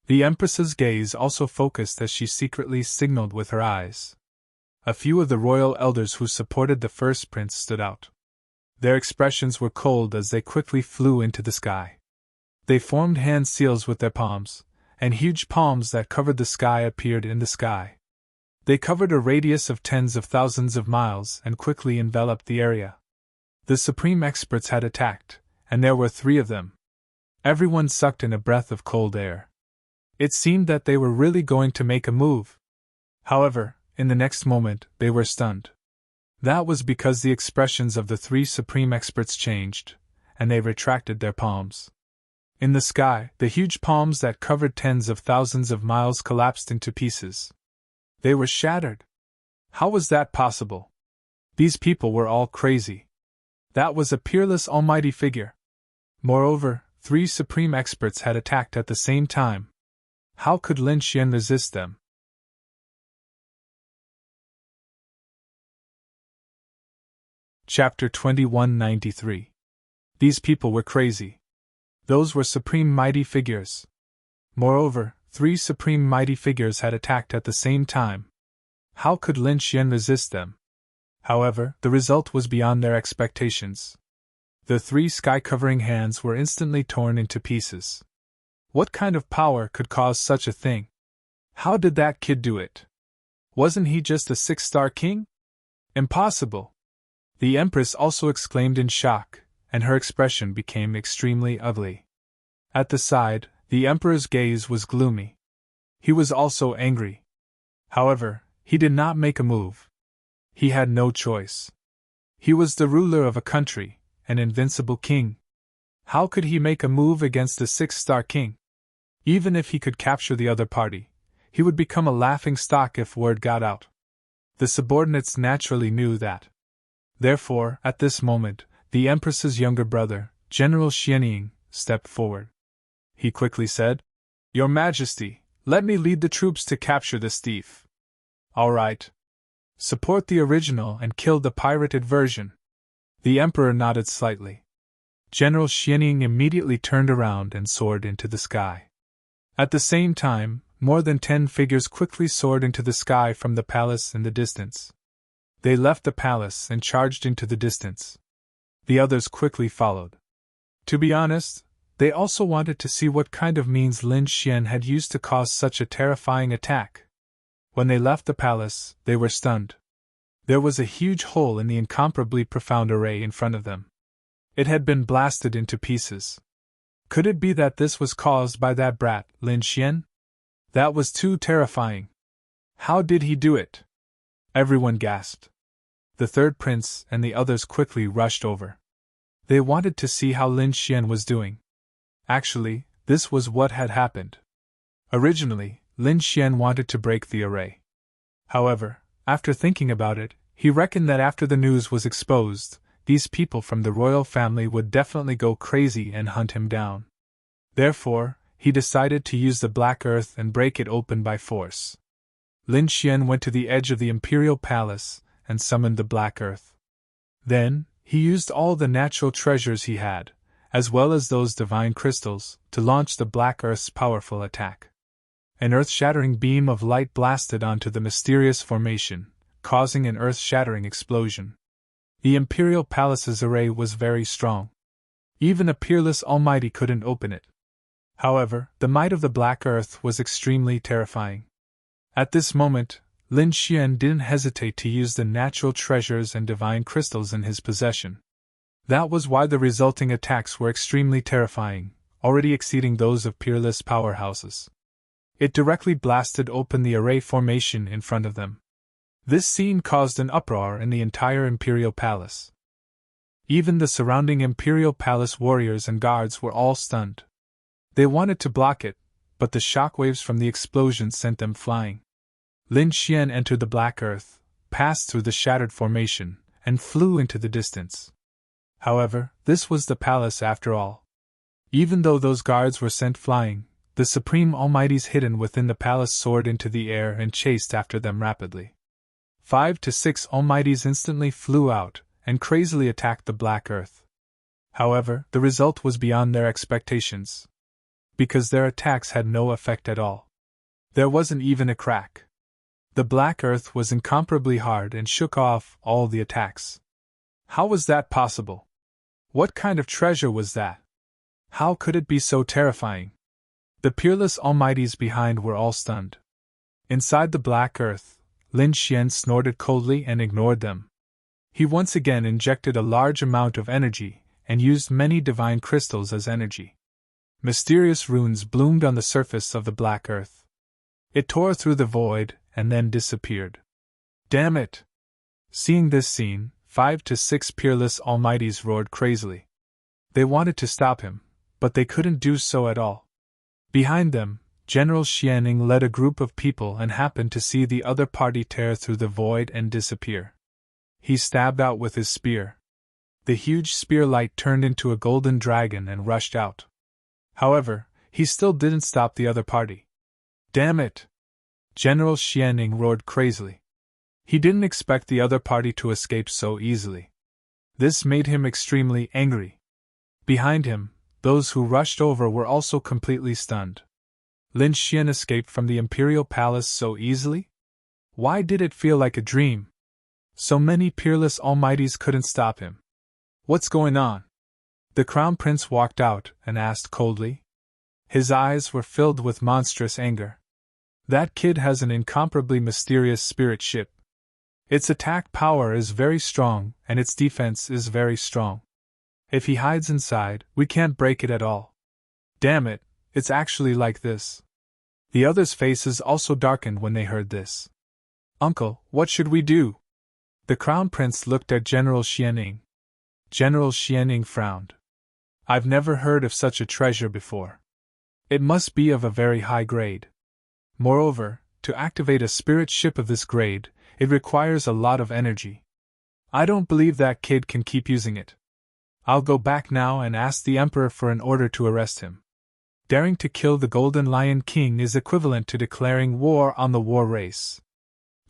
The Empress's gaze also focused as she secretly signaled with her eyes. A few of the royal elders who supported the first prince stood out. Their expressions were cold as they quickly flew into the sky. They formed hand seals with their palms, and huge palms that covered the sky appeared in the sky. They covered a radius of tens of thousands of miles and quickly enveloped the area. The supreme experts had attacked, and there were 3 of them. Everyone sucked in a breath of cold air. It seemed that they were really going to make a move. However, in the next moment, they were stunned. That was because the expressions of the 3 supreme experts changed, and they retracted their palms. In the sky, the huge palms that covered tens of thousands of miles collapsed into pieces. They were shattered. How was that possible? These people were all crazy. That was a peerless almighty figure. Moreover, 3 supreme experts had attacked at the same time. How could Lin Xian resist them? Chapter 2193. These people were crazy. Those were supreme mighty figures. Moreover, 3 supreme mighty figures had attacked at the same time. How could Lin Xian resist them? However, the result was beyond their expectations. The 3 sky-covering hands were instantly torn into pieces. What kind of power could cause such a thing? How did that kid do it? Wasn't he just a 6-star king? Impossible! The Empress also exclaimed in shock, and her expression became extremely ugly. At the side, the Emperor's gaze was gloomy. He was also angry. However, he did not make a move. He had no choice. He was the ruler of a country, an invincible king. How could he make a move against a 6-star king? Even if he could capture the other party, he would become a laughingstock if word got out. The subordinates naturally knew that. Therefore, at this moment, the Empress's younger brother, General Xianying, stepped forward. He quickly said, "Your Majesty, let me lead the troops to capture this thief." "All right. Support the original and kill the pirated version." The Emperor nodded slightly. General Xianying immediately turned around and soared into the sky. At the same time, more than 10 figures quickly soared into the sky from the palace in the distance. They left the palace and charged into the distance. The others quickly followed. To be honest, they also wanted to see what kind of means Lin Xian had used to cause such a terrifying attack. When they left the palace, they were stunned. There was a huge hole in the incomparably profound array in front of them. It had been blasted into pieces. Could it be that this was caused by that brat, Lin Xian? That was too terrifying. How did he do it? Everyone gasped. The third prince and the others quickly rushed over. They wanted to see how Lin Xian was doing. Actually, this was what had happened. Originally, Lin Xian wanted to break the array. However, after thinking about it, he reckoned that after the news was exposed, these people from the royal family would definitely go crazy and hunt him down. Therefore, he decided to use the black earth and break it open by force. Lin Xian went to the edge of the imperial palace and summoned the black earth. Then, he used all the natural treasures he had, as well as those divine crystals, to launch the black earth's powerful attack. An earth-shattering beam of light blasted onto the mysterious formation, causing an earth-shattering explosion. The imperial palace's array was very strong. Even a peerless almighty couldn't open it. However, the might of the Black Earth was extremely terrifying. At this moment, Lin Xian didn't hesitate to use the natural treasures and divine crystals in his possession. That was why the resulting attacks were extremely terrifying, already exceeding those of peerless powerhouses. It directly blasted open the array formation in front of them. This scene caused an uproar in the entire Imperial Palace. Even the surrounding Imperial Palace warriors and guards were all stunned. They wanted to block it, but the shockwaves from the explosion sent them flying. Lin Xian entered the Black Earth, passed through the shattered formation, and flew into the distance. However, this was the palace after all. Even though those guards were sent flying, the Supreme Almighties hidden within the palace soared into the air and chased after them rapidly. 5 to 6 Almighties instantly flew out and crazily attacked the Black Earth. However, the result was beyond their expectations, because their attacks had no effect at all. There wasn't even a crack. The Black Earth was incomparably hard and shook off all the attacks. How was that possible? What kind of treasure was that? How could it be so terrifying? The peerless Almighties behind were all stunned. Inside the Black Earth, Lin Xian snorted coldly and ignored them. He once again injected a large amount of energy and used many divine crystals as energy. Mysterious runes bloomed on the surface of the Black Earth. It tore through the void and then disappeared. Damn it! Seeing this scene, 5 to 6 peerless Almighties roared crazily. They wanted to stop him, but they couldn't do so at all. Behind them, General Xianing led a group of people and happened to see the other party tear through the void and disappear. He stabbed out with his spear. The huge spear light turned into a golden dragon and rushed out. However, he still didn't stop the other party. Damn it! General Xianing roared crazily. He didn't expect the other party to escape so easily. This made him extremely angry. Behind him, those who rushed over were also completely stunned. Lin Xian escaped from the Imperial Palace so easily? Why did it feel like a dream? So many peerless Almighties couldn't stop him. What's going on? The Crown Prince walked out and asked coldly. His eyes were filled with monstrous anger. That kid has an incomparably mysterious spirit ship. Its attack power is very strong and its defense is very strong. If he hides inside, we can't break it at all. Damn it, it's actually like this. The others' faces also darkened when they heard this. Uncle, what should we do? The Crown Prince looked at General Xianing. General Xianing frowned. I've never heard of such a treasure before. It must be of a very high grade. Moreover, to activate a spirit ship of this grade, it requires a lot of energy. I don't believe that kid can keep using it. I'll go back now and ask the Emperor for an order to arrest him. Daring to kill the Golden Lion King is equivalent to declaring war on the war race.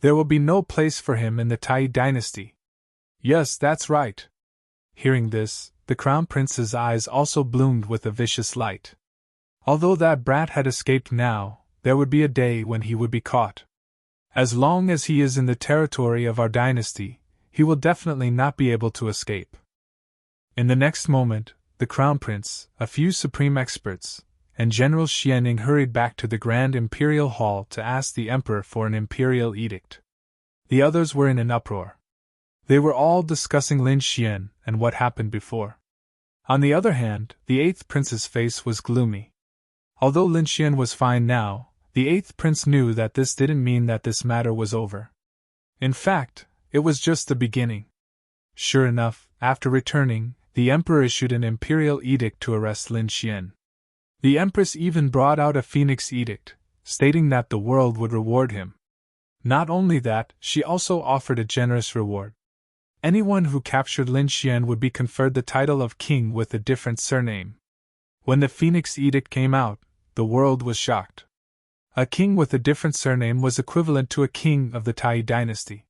There will be no place for him in the Tai dynasty. Yes, that's right. Hearing this, the Crown Prince's eyes also bloomed with a vicious light. Although that brat had escaped now, there would be a day when he would be caught. As long as he is in the territory of our dynasty, he will definitely not be able to escape. In the next moment, the Crown Prince, a few supreme experts, and General Xianing hurried back to the Grand Imperial Hall to ask the Emperor for an imperial edict. The others were in an uproar. They were all discussing Lin Xian and what happened before. On the other hand, the 8th Prince's face was gloomy. Although Lin Xian was fine now, the 8th Prince knew that this didn't mean that this matter was over. In fact, it was just the beginning. Sure enough, after returning, the Emperor issued an imperial edict to arrest Lin Xian. The Empress even brought out a Phoenix Edict, stating that the world would reward him. Not only that, she also offered a generous reward. Anyone who captured Lin Xian would be conferred the title of king with a different surname. When the Phoenix Edict came out, the world was shocked. A king with a different surname was equivalent to a king of the Tai dynasty.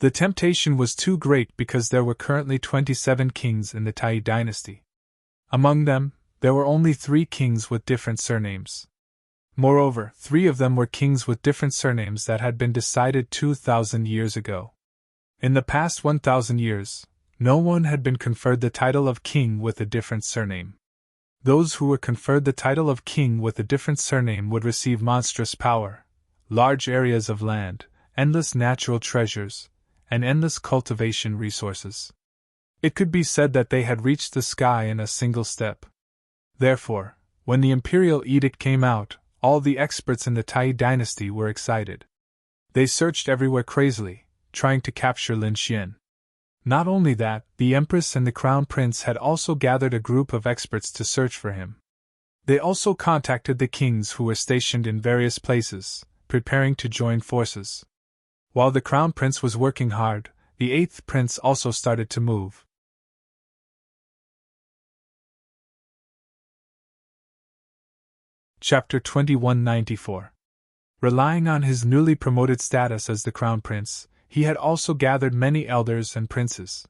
The temptation was too great because there were currently 27 kings in the Tai dynasty. Among them, there were only 3 kings with different surnames. Moreover, 3 of them were kings with different surnames that had been decided 2,000 years ago. In the past 1,000 years, no one had been conferred the title of king with a different surname. Those who were conferred the title of king with a different surname would receive monstrous power, large areas of land, endless natural treasures, and endless cultivation resources. It could be said that they had reached the sky in a single step. Therefore, when the imperial edict came out, all the experts in the Tai dynasty were excited. They searched everywhere crazily, trying to capture Lin Xian. Not only that, the Empress and the Crown Prince had also gathered a group of experts to search for him. They also contacted the kings who were stationed in various places, preparing to join forces. While the Crown Prince was working hard, the 8th Prince also started to move. Chapter 2194. Relying on his newly promoted status as the Crown Prince, he had also gathered many elders and princes.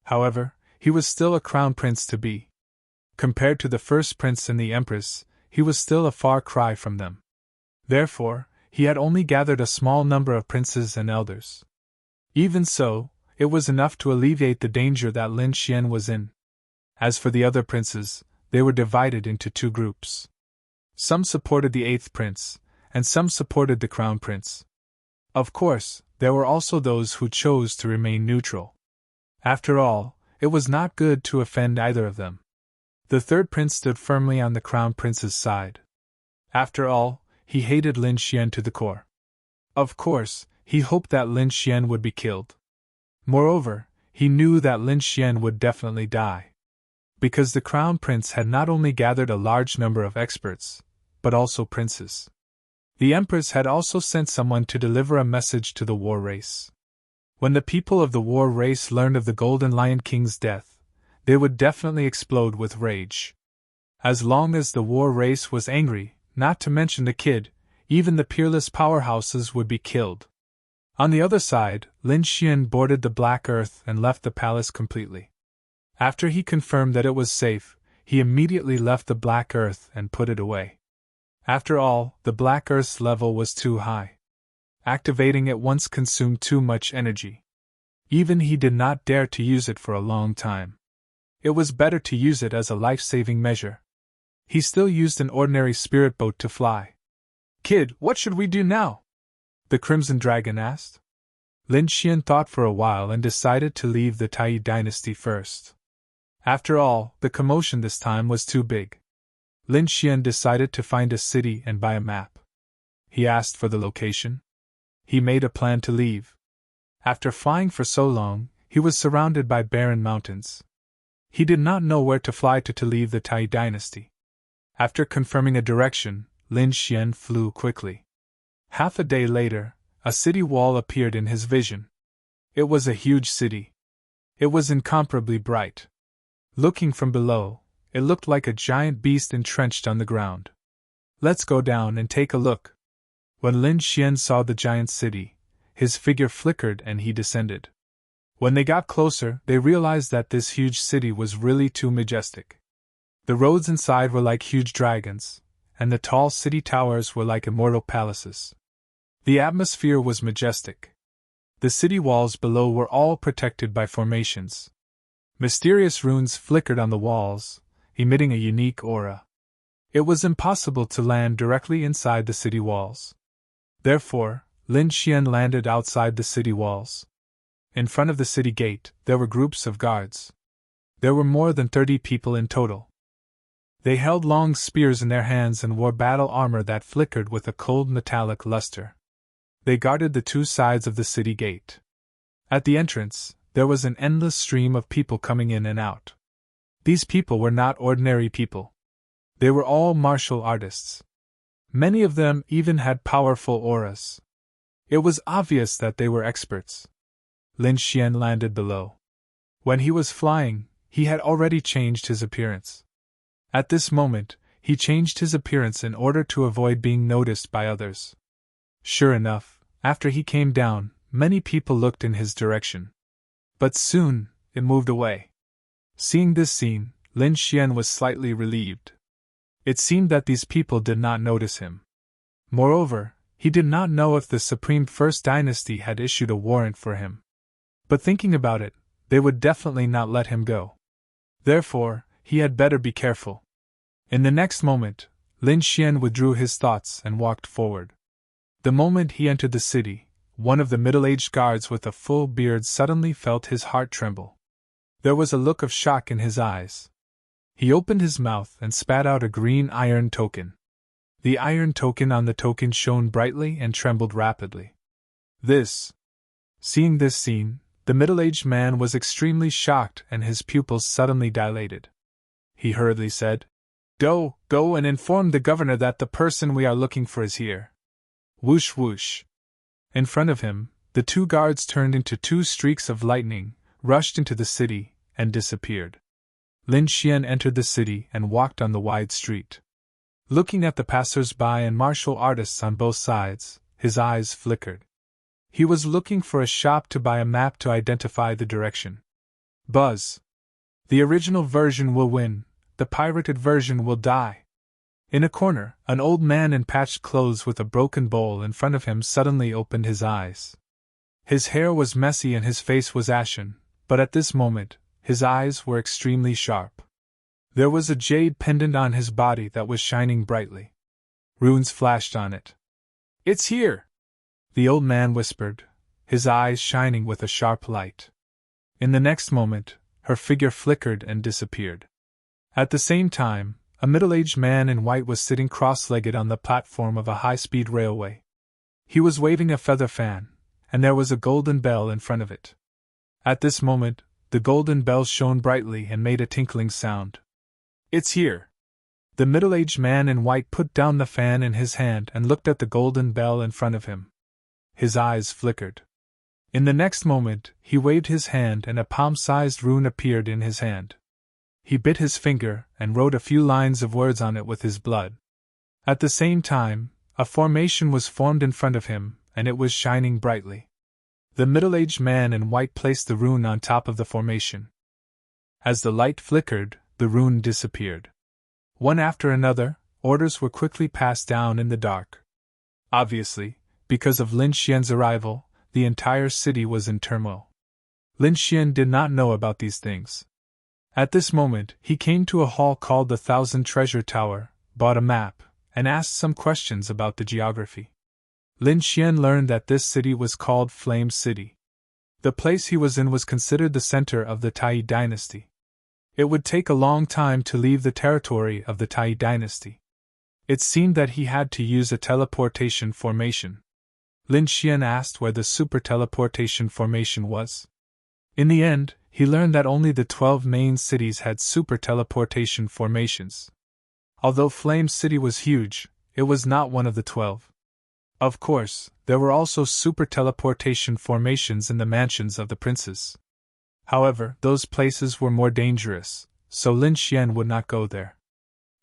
However, he was still a Crown Prince to be. Compared to the first prince and the Empress, he was still a far cry from them. Therefore, he had only gathered a small number of princes and elders. Even so, it was enough to alleviate the danger that Lin Xian was in. As for the other princes, they were divided into two groups. Some supported the 8th prince, and some supported the Crown Prince. Of course, there were also those who chose to remain neutral. After all, it was not good to offend either of them. The 3rd prince stood firmly on the Crown Prince's side. After all, he hated Lin Xian to the core. Of course, he hoped that Lin Xian would be killed. Moreover, he knew that Lin Xian would definitely die. Because the Crown Prince had not only gathered a large number of experts, but also princes. The Empress had also sent someone to deliver a message to the war race. When the people of the war race learned of the Golden Lion King's death, they would definitely explode with rage. As long as the war race was angry, not to mention the kid, even the peerless powerhouses would be killed. On the other side, Lin Xian boarded the Black Earth and left the palace completely. After he confirmed that it was safe, he immediately left the Black Earth and put it away. After all, the Black Earth's level was too high. Activating it once consumed too much energy. Even he did not dare to use it for a long time. It was better to use it as a life-saving measure. He still used an ordinary spirit boat to fly. "Kid, what should we do now?" the Crimson Dragon asked. Lin Xian thought for a while and decided to leave the Tai dynasty first. After all, the commotion this time was too big. Lin Xian decided to find a city and buy a map. He asked for the location. He made a plan to leave. After flying for so long, he was surrounded by barren mountains. He did not know where to fly to leave the Tai dynasty. After confirming a direction, Lin Xian flew quickly. Half a day later, a city wall appeared in his vision. It was a huge city. It was incomparably bright. Looking from below, it looked like a giant beast entrenched on the ground. "Let's go down and take a look." When Lin Xian saw the giant city, his figure flickered and he descended. When they got closer, they realized that this huge city was really too majestic. The roads inside were like huge dragons, and the tall city towers were like immortal palaces. The atmosphere was majestic. The city walls below were all protected by formations. Mysterious runes flickered on the walls, emitting a unique aura. It was impossible to land directly inside the city walls. Therefore, Lin Xian landed outside the city walls. In front of the city gate, there were groups of guards. There were more than 30 people in total. They held long spears in their hands and wore battle armor that flickered with a cold metallic luster. They guarded the two sides of the city gate. At the entrance, there was an endless stream of people coming in and out. These people were not ordinary people. They were all martial artists. Many of them even had powerful auras. It was obvious that they were experts. Lin Xian landed below. When he was flying, he had already changed his appearance. At this moment, he changed his appearance in order to avoid being noticed by others. Sure enough, after he came down, many people looked in his direction. But soon, it moved away. Seeing this scene, Lin Xian was slightly relieved. It seemed that these people did not notice him. Moreover, he did not know if the Supreme First Dynasty had issued a warrant for him. But thinking about it, they would definitely not let him go. Therefore, he had better be careful. In the next moment, Lin Xian withdrew his thoughts and walked forward. The moment he entered the city, one of the middle-aged guards with a full beard suddenly felt his heart tremble. There was a look of shock in his eyes. He opened his mouth and spat out a green iron token. The iron token on the token shone brightly and trembled rapidly. Seeing this scene, the middle-aged man was extremely shocked and his pupils suddenly dilated. He hurriedly said, Go and inform the governor that the person we are looking for is here. Whoosh whoosh. In front of him, the two guards turned into two streaks of lightning, rushed into the city, and disappeared. Lin Xian entered the city and walked on the wide street. Looking at the passers-by and martial artists on both sides, his eyes flickered. He was looking for a shop to buy a map to identify the direction. Buzz. The original version will win, the pirated version will die. In a corner, an old man in patched clothes with a broken bowl in front of him suddenly opened his eyes. His hair was messy and his face was ashen, but at this moment, his eyes were extremely sharp. There was a jade pendant on his body that was shining brightly. Runes flashed on it. It's here! The old man whispered, his eyes shining with a sharp light. In the next moment, her figure flickered and disappeared. At the same time, a middle-aged man in white was sitting cross-legged on the platform of a high-speed railway. He was waving a feather fan, and there was a golden bell in front of it. At this moment, the golden bell shone brightly and made a tinkling sound. It's here! The middle-aged man in white put down the fan in his hand and looked at the golden bell in front of him. His eyes flickered. In the next moment, he waved his hand and a palm-sized rune appeared in his hand. He bit his finger and wrote a few lines of words on it with his blood. At the same time, a formation was formed in front of him, and it was shining brightly. The middle-aged man in white placed the rune on top of the formation. As the light flickered, the rune disappeared. One after another, orders were quickly passed down in the dark. Obviously, because of Lin Xian's arrival, the entire city was in turmoil. Lin Xian did not know about these things. At this moment, he came to a hall called the Thousand Treasure Tower, bought a map, and asked some questions about the geography. Lin Xian learned that this city was called Flame City. The place he was in was considered the center of the Tai dynasty. It would take a long time to leave the territory of the Tai dynasty. It seemed that he had to use a teleportation formation. Lin Xian asked where the super teleportation formation was. In the end, he learned that only the 12 main cities had super teleportation formations. Although Flame City was huge, it was not one of the 12. Of course, there were also super teleportation formations in the mansions of the princes. However, those places were more dangerous, so Lin Xian would not go there.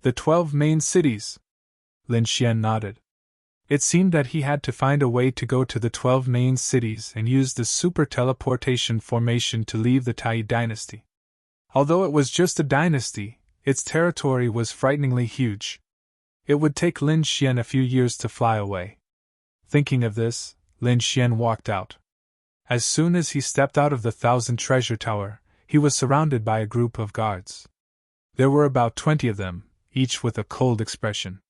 The 12 main cities? Lin Xian nodded. It seemed that he had to find a way to go to the 12 main cities and use the super teleportation formation to leave the Tai dynasty. Although it was just a dynasty, its territory was frighteningly huge. It would take Lin Xian a few years to fly away. Thinking of this, Lin Xian walked out. As soon as he stepped out of the Thousand Treasure Tower, he was surrounded by a group of guards. There were about 20 of them, each with a cold expression.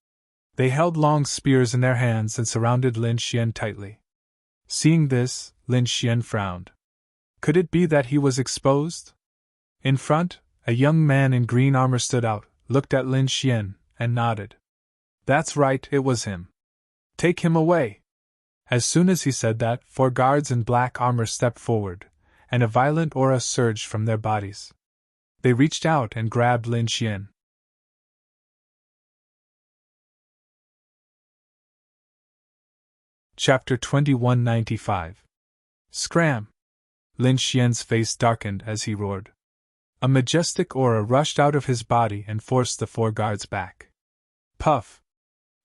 They held long spears in their hands and surrounded Lin Xian tightly. Seeing this, Lin Xian frowned. Could it be that he was exposed? In front, a young man in green armor stood out, looked at Lin Xian, and nodded. That's right, it was him. Take him away! As soon as he said that, 4 guards in black armor stepped forward, and a violent aura surged from their bodies. They reached out and grabbed Lin Xian. Chapter 2195. Scram! Lin Xian's face darkened as he roared. A majestic aura rushed out of his body and forced the 4 guards back. Puff!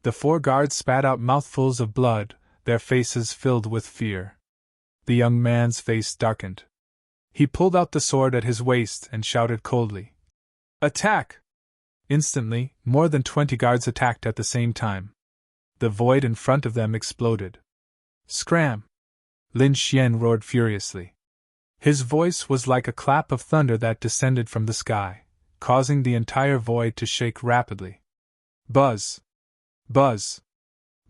The 4 guards spat out mouthfuls of blood, their faces filled with fear. The young man's face darkened. He pulled out the sword at his waist and shouted coldly, "Attack!" Instantly, more than 20 guards attacked at the same time. The void in front of them exploded. Scram! Lin Xian roared furiously. His voice was like a clap of thunder that descended from the sky, causing the entire void to shake rapidly. Buzz! Buzz!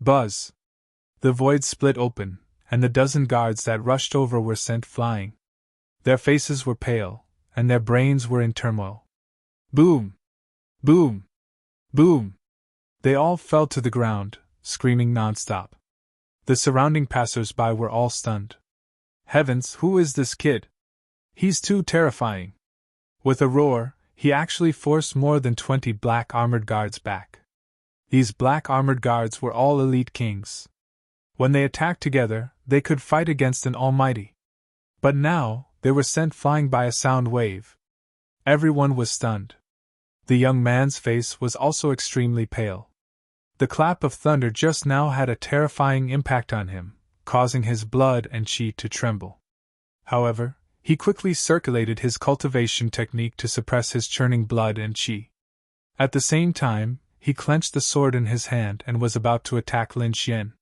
Buzz! The void split open, and the dozen guards that rushed over were sent flying. Their faces were pale, and their brains were in turmoil. Boom! Boom! Boom! They all fell to the ground, screaming nonstop. The surrounding passers-by were all stunned. Heavens, who is this kid? He's too terrifying. With a roar, he actually forced more than 20 black armored guards back. These black armored guards were all elite kings. When they attacked together, they could fight against an almighty. But now, they were sent flying by a sound wave. Everyone was stunned. The young man's face was also extremely pale. The clap of thunder just now had a terrifying impact on him, causing his blood and chi to tremble. However, he quickly circulated his cultivation technique to suppress his churning blood and chi. At the same time, he clenched the sword in his hand and was about to attack Lin Xian.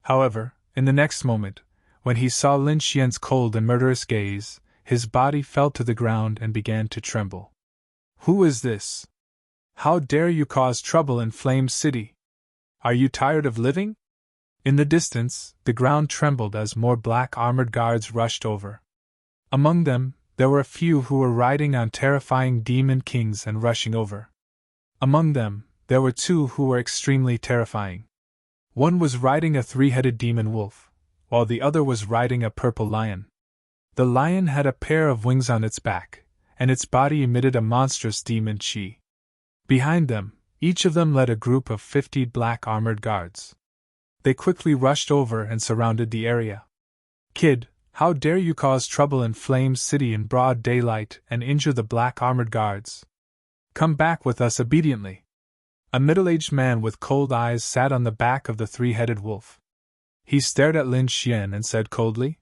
However, in the next moment, when he saw Lin Xian's cold and murderous gaze, his body fell to the ground and began to tremble. Who is this? How dare you cause trouble in Flame City? Are you tired of living? In the distance, the ground trembled as more black armored guards rushed over. Among them, there were a few who were riding on terrifying demon kings and rushing over. Among them, there were two who were extremely terrifying. One was riding a three-headed demon wolf, while the other was riding a purple lion. The lion had a pair of wings on its back, and its body emitted a monstrous demon chi. Behind them, each of them led a group of 50 black armored guards. They quickly rushed over and surrounded the area. Kid, how dare you cause trouble in Flame City in broad daylight and injure the black armored guards? Come back with us obediently. A middle-aged man with cold eyes sat on the back of the three-headed wolf. He stared at Lin Xian and said coldly.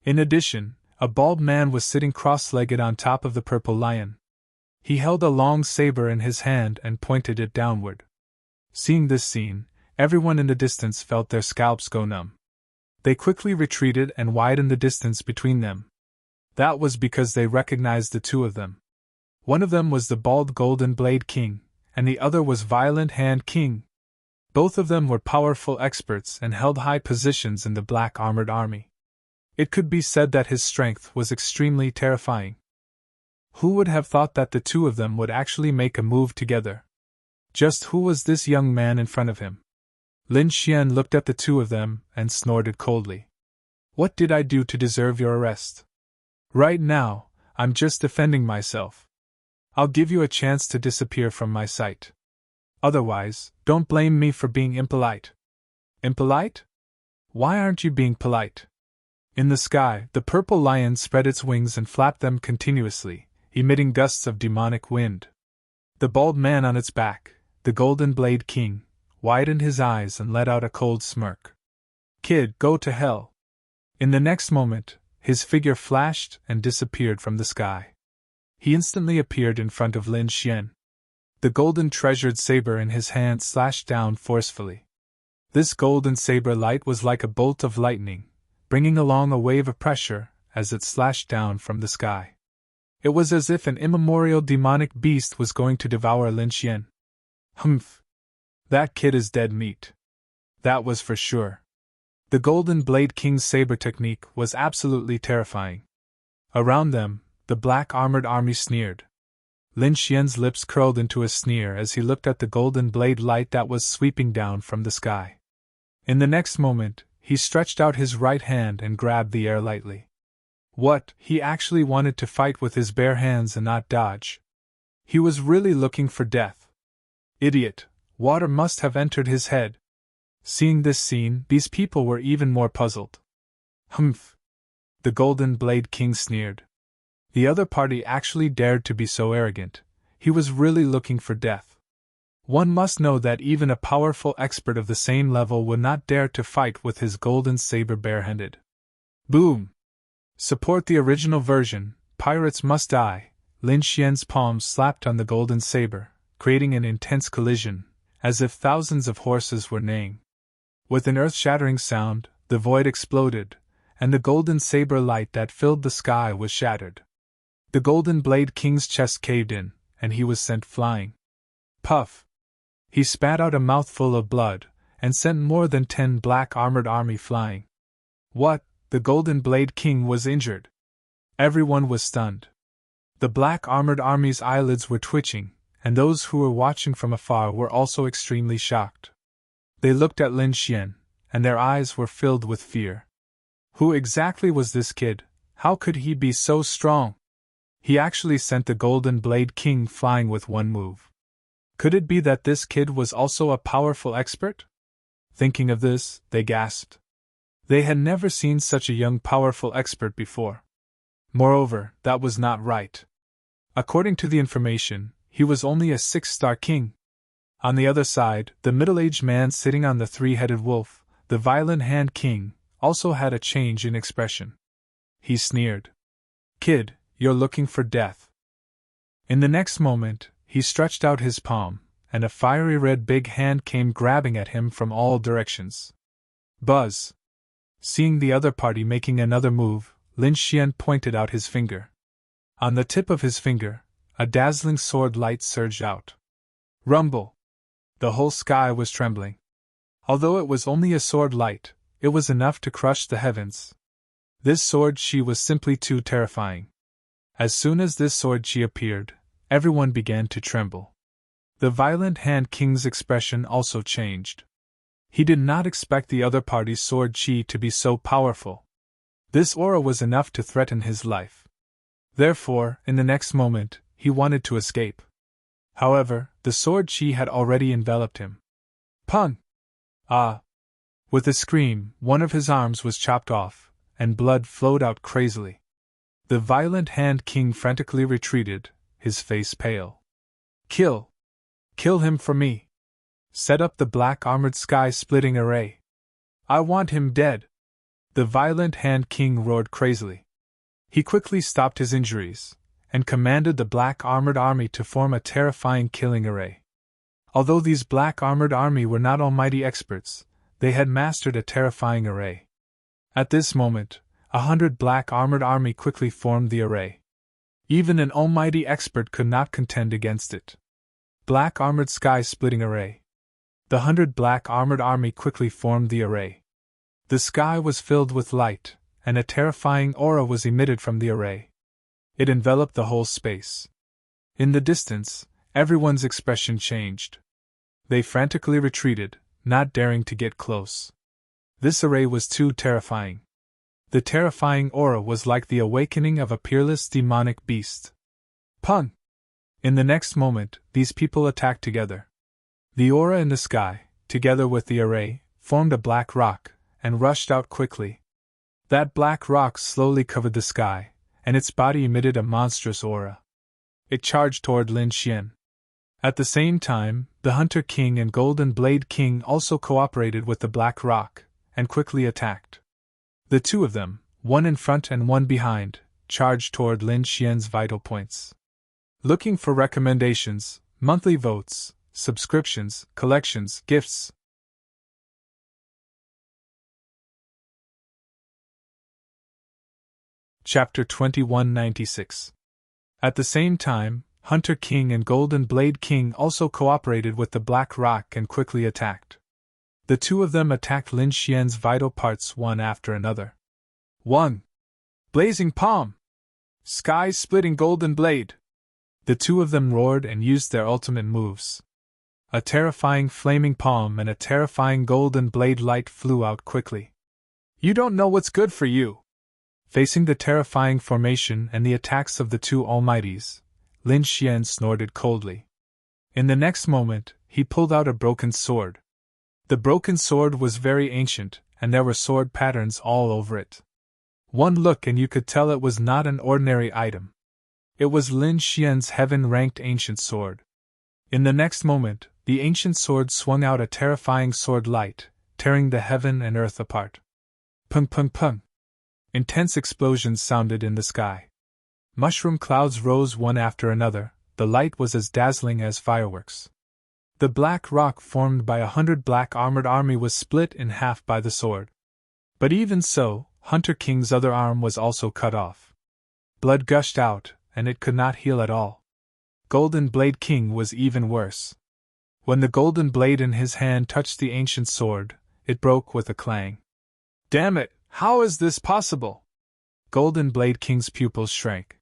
In addition, a bald man was sitting cross-legged on top of the purple lion. He held a long saber in his hand and pointed it downward. Seeing this scene, everyone in the distance felt their scalps go numb. They quickly retreated and widened the distance between them. That was because they recognized the two of them. One of them was the bald Golden Blade King, and the other was Violent Hand King. Both of them were powerful experts and held high positions in the black armored army. It could be said that his strength was extremely terrifying. Who would have thought that the two of them would actually make a move together? Just who was this young man in front of him? Lin Xian looked at the two of them and snorted coldly. What did I do to deserve your arrest? Right now, I'm just defending myself. I'll give you a chance to disappear from my sight. Otherwise, don't blame me for being impolite. Impolite? Why aren't you being polite? In the sky, the purple lion spread its wings and flapped them continuously, emitting gusts of demonic wind. The bald man on its back, the Golden Blade King, widened his eyes and let out a cold smirk. Kid, go to hell. In the next moment, his figure flashed and disappeared from the sky. He instantly appeared in front of Lin Xian. The golden treasured saber in his hand slashed down forcefully. This golden saber light was like a bolt of lightning, bringing along a wave of pressure as it slashed down from the sky. It was as if an immemorial demonic beast was going to devour Lin Xian. Humph! That kid is dead meat. That was for sure. The Golden Blade King's saber technique was absolutely terrifying. Around them, the black armored army sneered. Lin Xian's lips curled into a sneer as he looked at the golden blade light that was sweeping down from the sky. In the next moment, he stretched out his right hand and grabbed the air lightly. What, he actually wanted to fight with his bare hands and not dodge. He was really looking for death. Idiot, water must have entered his head. Seeing this scene, these people were even more puzzled. Humph! The Golden Blade King sneered. The other party actually dared to be so arrogant. He was really looking for death. One must know that even a powerful expert of the same level would not dare to fight with his golden saber barehanded. Boom! Support the original version, Pirates Must Die. Lin Xian's palms slapped on the golden saber, creating an intense collision, as if thousands of horses were neighing. With an earth-shattering sound, the void exploded, and the golden saber light that filled the sky was shattered. The Golden Blade King's chest caved in, and he was sent flying. Puff! He spat out a mouthful of blood, and sent more than 10 black armored army flying. What? The Golden Blade King was injured. Everyone was stunned. The black armored army's eyelids were twitching, and those who were watching from afar were also extremely shocked. They looked at Lin Xian, and their eyes were filled with fear. Who exactly was this kid? How could he be so strong? He actually sent the Golden Blade King flying with one move. Could it be that this kid was also a powerful expert? Thinking of this, they gasped. They had never seen such a young powerful expert before. Moreover, that was not right. According to the information, he was only a 6-star king. On the other side, the middle-aged man sitting on the 3-headed wolf, the Violent Hand King, also had a change in expression. He sneered. Kid, you're looking for death. In the next moment, he stretched out his palm, and a fiery red big hand came grabbing at him from all directions. Buzz! Seeing the other party making another move, Lin Xian pointed out his finger. On the tip of his finger, a dazzling sword light surged out. Rumble! The whole sky was trembling. Although it was only a sword light, it was enough to crush the heavens. This sword chi was simply too terrifying. As soon as this sword chi appeared, everyone began to tremble. The Violent Hand King's expression also changed. He did not expect the other party's sword chi to be so powerful. This aura was enough to threaten his life. Therefore, in the next moment, he wanted to escape. However, the sword chi had already enveloped him. Pung! Ah! With a scream, one of his arms was chopped off, and blood flowed out crazily. The Violent Hand King frantically retreated, his face pale. Kill! Kill him for me! Set up the black armored sky-splitting array. I want him dead! The Violent Hand King roared crazily. He quickly stopped his injuries, and commanded the black armored army to form a terrifying killing array. Although these black armored army were not almighty experts, they had mastered a terrifying array. At this moment, 100 black armored army quickly formed the array. Even an almighty expert could not contend against it. Black armored sky-splitting array. The 100 black armored army quickly formed the array. The sky was filled with light, and a terrifying aura was emitted from the array. It enveloped the whole space. In the distance, everyone's expression changed. They frantically retreated, not daring to get close. This array was too terrifying. The terrifying aura was like the awakening of a peerless demonic beast. Pun! In the next moment, these people attacked together. The aura in the sky, together with the array, formed a black rock, and rushed out quickly. That black rock slowly covered the sky, and its body emitted a monstrous aura. It charged toward Lin Xian. At the same time, the Hunter King and Golden Blade King also cooperated with the black rock, and quickly attacked. The two of them, one in front and one behind, charged toward Lin Xian's vital points. Looking for recommendations, monthly votes, subscriptions, collections, gifts. Chapter 2196. At the same time, Hunter King and Golden Blade King also cooperated with the Black Rock and quickly attacked. The two of them attacked Lin Xian's vital parts one after another. 1. Blazing Palm! Sky-splitting Golden Blade! The two of them roared and used their ultimate moves. A terrifying flaming palm and a terrifying golden blade light flew out quickly. You don't know what's good for you! Facing the terrifying formation and the attacks of the two almighties, Lin Xian snorted coldly. In the next moment, he pulled out a broken sword. The broken sword was very ancient, and there were sword patterns all over it. One look and you could tell it was not an ordinary item. It was Lin Xian's heaven-ranked ancient sword. In the next moment, the ancient sword swung out a terrifying sword light, tearing the heaven and earth apart. Pung pung pung! Intense explosions sounded in the sky. Mushroom clouds rose one after another, the light was as dazzling as fireworks. The black rock formed by 100 black armored army was split in half by the sword. But even so, Hunter King's other arm was also cut off. Blood gushed out, and it could not heal at all. Golden Blade King was even worse. When the golden blade in his hand touched the ancient sword, it broke with a clang. Damn it, how is this possible? Golden Blade King's pupils shrank.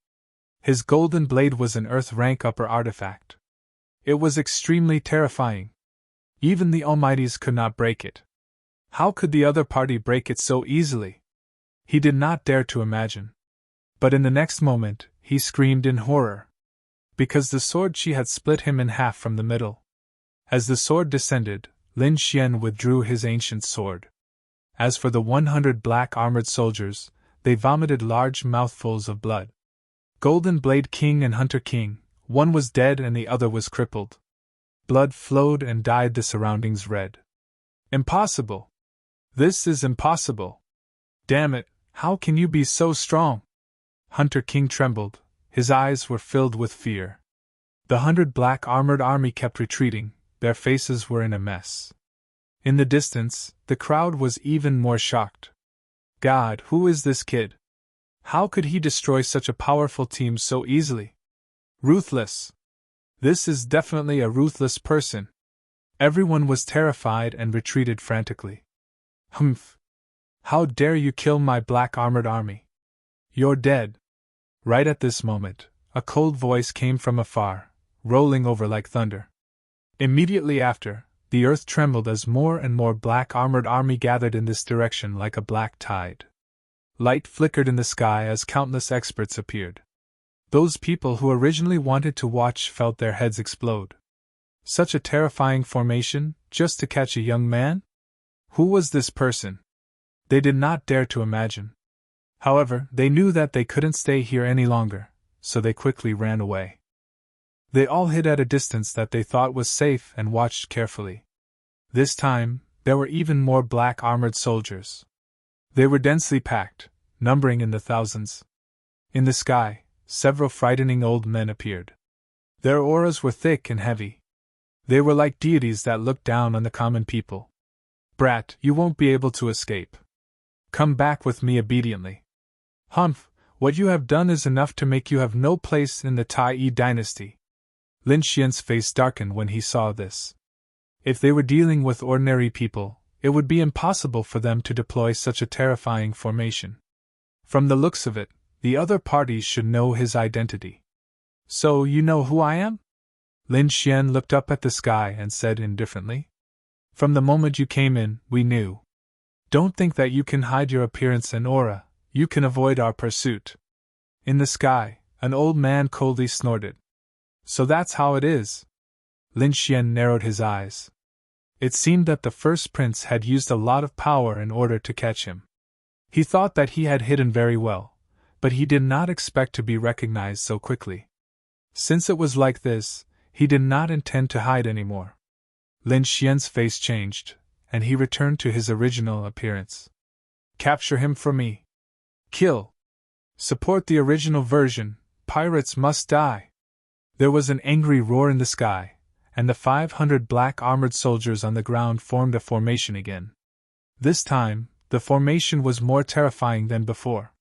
His golden blade was an earth-rank upper artifact. It was extremely terrifying. Even the Almighties could not break it. How could the other party break it so easily? He did not dare to imagine. But in the next moment, he screamed in horror. Because the sword she had split him in half from the middle. As the sword descended, Lin Xian withdrew his ancient sword. As for the 100 black-armored soldiers, they vomited large mouthfuls of blood. Golden Blade King and Hunter King, one was dead and the other was crippled. Blood flowed and dyed the surroundings red. Impossible! This is impossible! Damn it, how can you be so strong? Hunter King trembled, his eyes were filled with fear. The 100 black-armored army kept retreating, their faces were in a mess. In the distance, the crowd was even more shocked. God, who is this kid? How could he destroy such a powerful team so easily? Ruthless! This is definitely a ruthless person. Everyone was terrified and retreated frantically. Humph! How dare you kill my black-armored army? You're dead! Right at this moment, a cold voice came from afar, rolling over like thunder. Immediately after, the earth trembled as more and more black-armored army gathered in this direction like a black tide. Light flickered in the sky as countless experts appeared. Those people who originally wanted to watch felt their heads explode. Such a terrifying formation, just to catch a young man? Who was this person? They did not dare to imagine. However, they knew that they couldn't stay here any longer, so they quickly ran away. They all hid at a distance that they thought was safe and watched carefully. This time, there were even more black-armored soldiers. They were densely packed, numbering in the thousands. In the sky, several frightening old men appeared. Their auras were thick and heavy. They were like deities that looked down on the common people. Brat, you won't be able to escape. Come back with me obediently. Humph, what you have done is enough to make you have no place in the Tai dynasty. Lin Xian's face darkened when he saw this. If they were dealing with ordinary people, it would be impossible for them to deploy such a terrifying formation. From the looks of it, the other parties should know his identity. So you know who I am? Lin Xian looked up at the sky and said indifferently. From the moment you came in, we knew. Don't think that you can hide your appearance and aura, you can avoid our pursuit. In the sky, an old man coldly snorted. So that's how it is. Lin Xian narrowed his eyes. It seemed that the first prince had used a lot of power in order to catch him. He thought that he had hidden very well, but he did not expect to be recognized so quickly. Since it was like this, he did not intend to hide anymore. Lin Xian's face changed, and he returned to his original appearance. Capture him for me. Kill. Support the original version, pirates must die. There was an angry roar in the sky, and the 500 black-armored soldiers on the ground formed a formation again. This time, the formation was more terrifying than before.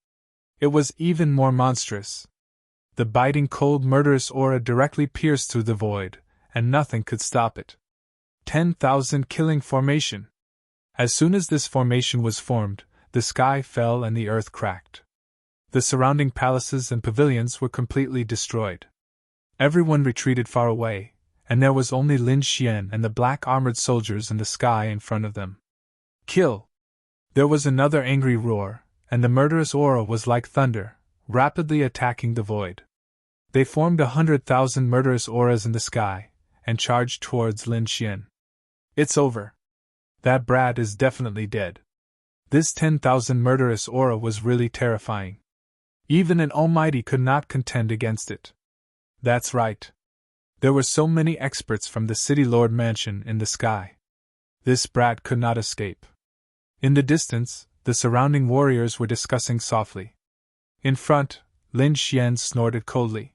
It was even more monstrous. The biting cold murderous aura directly pierced through the void, and nothing could stop it. 10,000 killing formation. As soon as this formation was formed, the sky fell and the earth cracked. The surrounding palaces and pavilions were completely destroyed. Everyone retreated far away, and there was only Lin Xian and the black-armored soldiers in the sky in front of them. Kill! There was another angry roar, and the murderous aura was like thunder, rapidly attacking the void. They formed 100,000 murderous auras in the sky, and charged towards Lin Xian. It's over. That brat is definitely dead. This 10,000 murderous aura was really terrifying. Even an almighty could not contend against it. That's right. There were so many experts from the City Lord Mansion in the sky. This brat could not escape. In the distance, the surrounding warriors were discussing softly. In front, Lin Xian snorted coldly.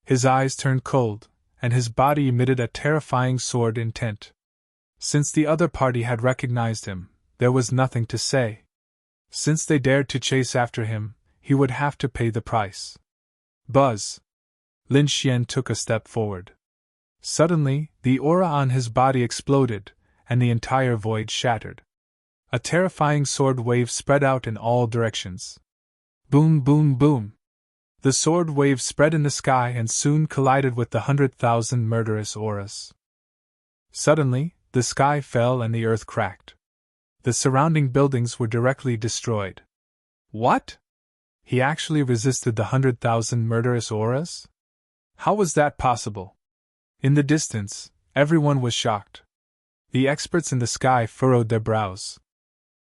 His eyes turned cold, and his body emitted a terrifying sword intent. Since the other party had recognized him, there was nothing to say. Since they dared to chase after him, he would have to pay the price. Buzz! Lin Xian took a step forward. Suddenly, the aura on his body exploded, and the entire void shattered. A terrifying sword wave spread out in all directions. Boom, boom, boom! The sword wave spread in the sky and soon collided with the 100,000 murderous auras. Suddenly, the sky fell and the earth cracked. The surrounding buildings were directly destroyed. What? He actually resisted the 100,000 murderous auras? How was that possible? In the distance, everyone was shocked. The experts in the sky furrowed their brows.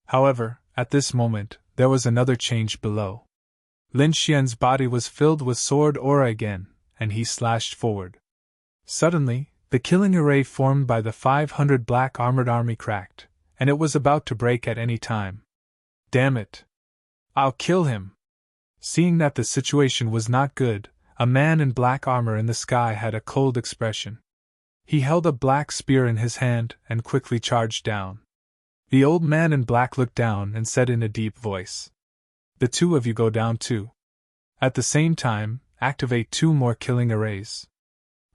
However, at this moment, there was another change below. Lin Xian's body was filled with sword aura again, and he slashed forward. Suddenly, the killing array formed by the 500 black armored army cracked, and it was about to break at any time. Damn it! I'll kill him! Seeing that the situation was not good, a man in black armor in the sky had a cold expression. He held a black spear in his hand and quickly charged down. The old man in black looked down and said in a deep voice, "The two of you go down too. At the same time, activate 2 more killing arrays.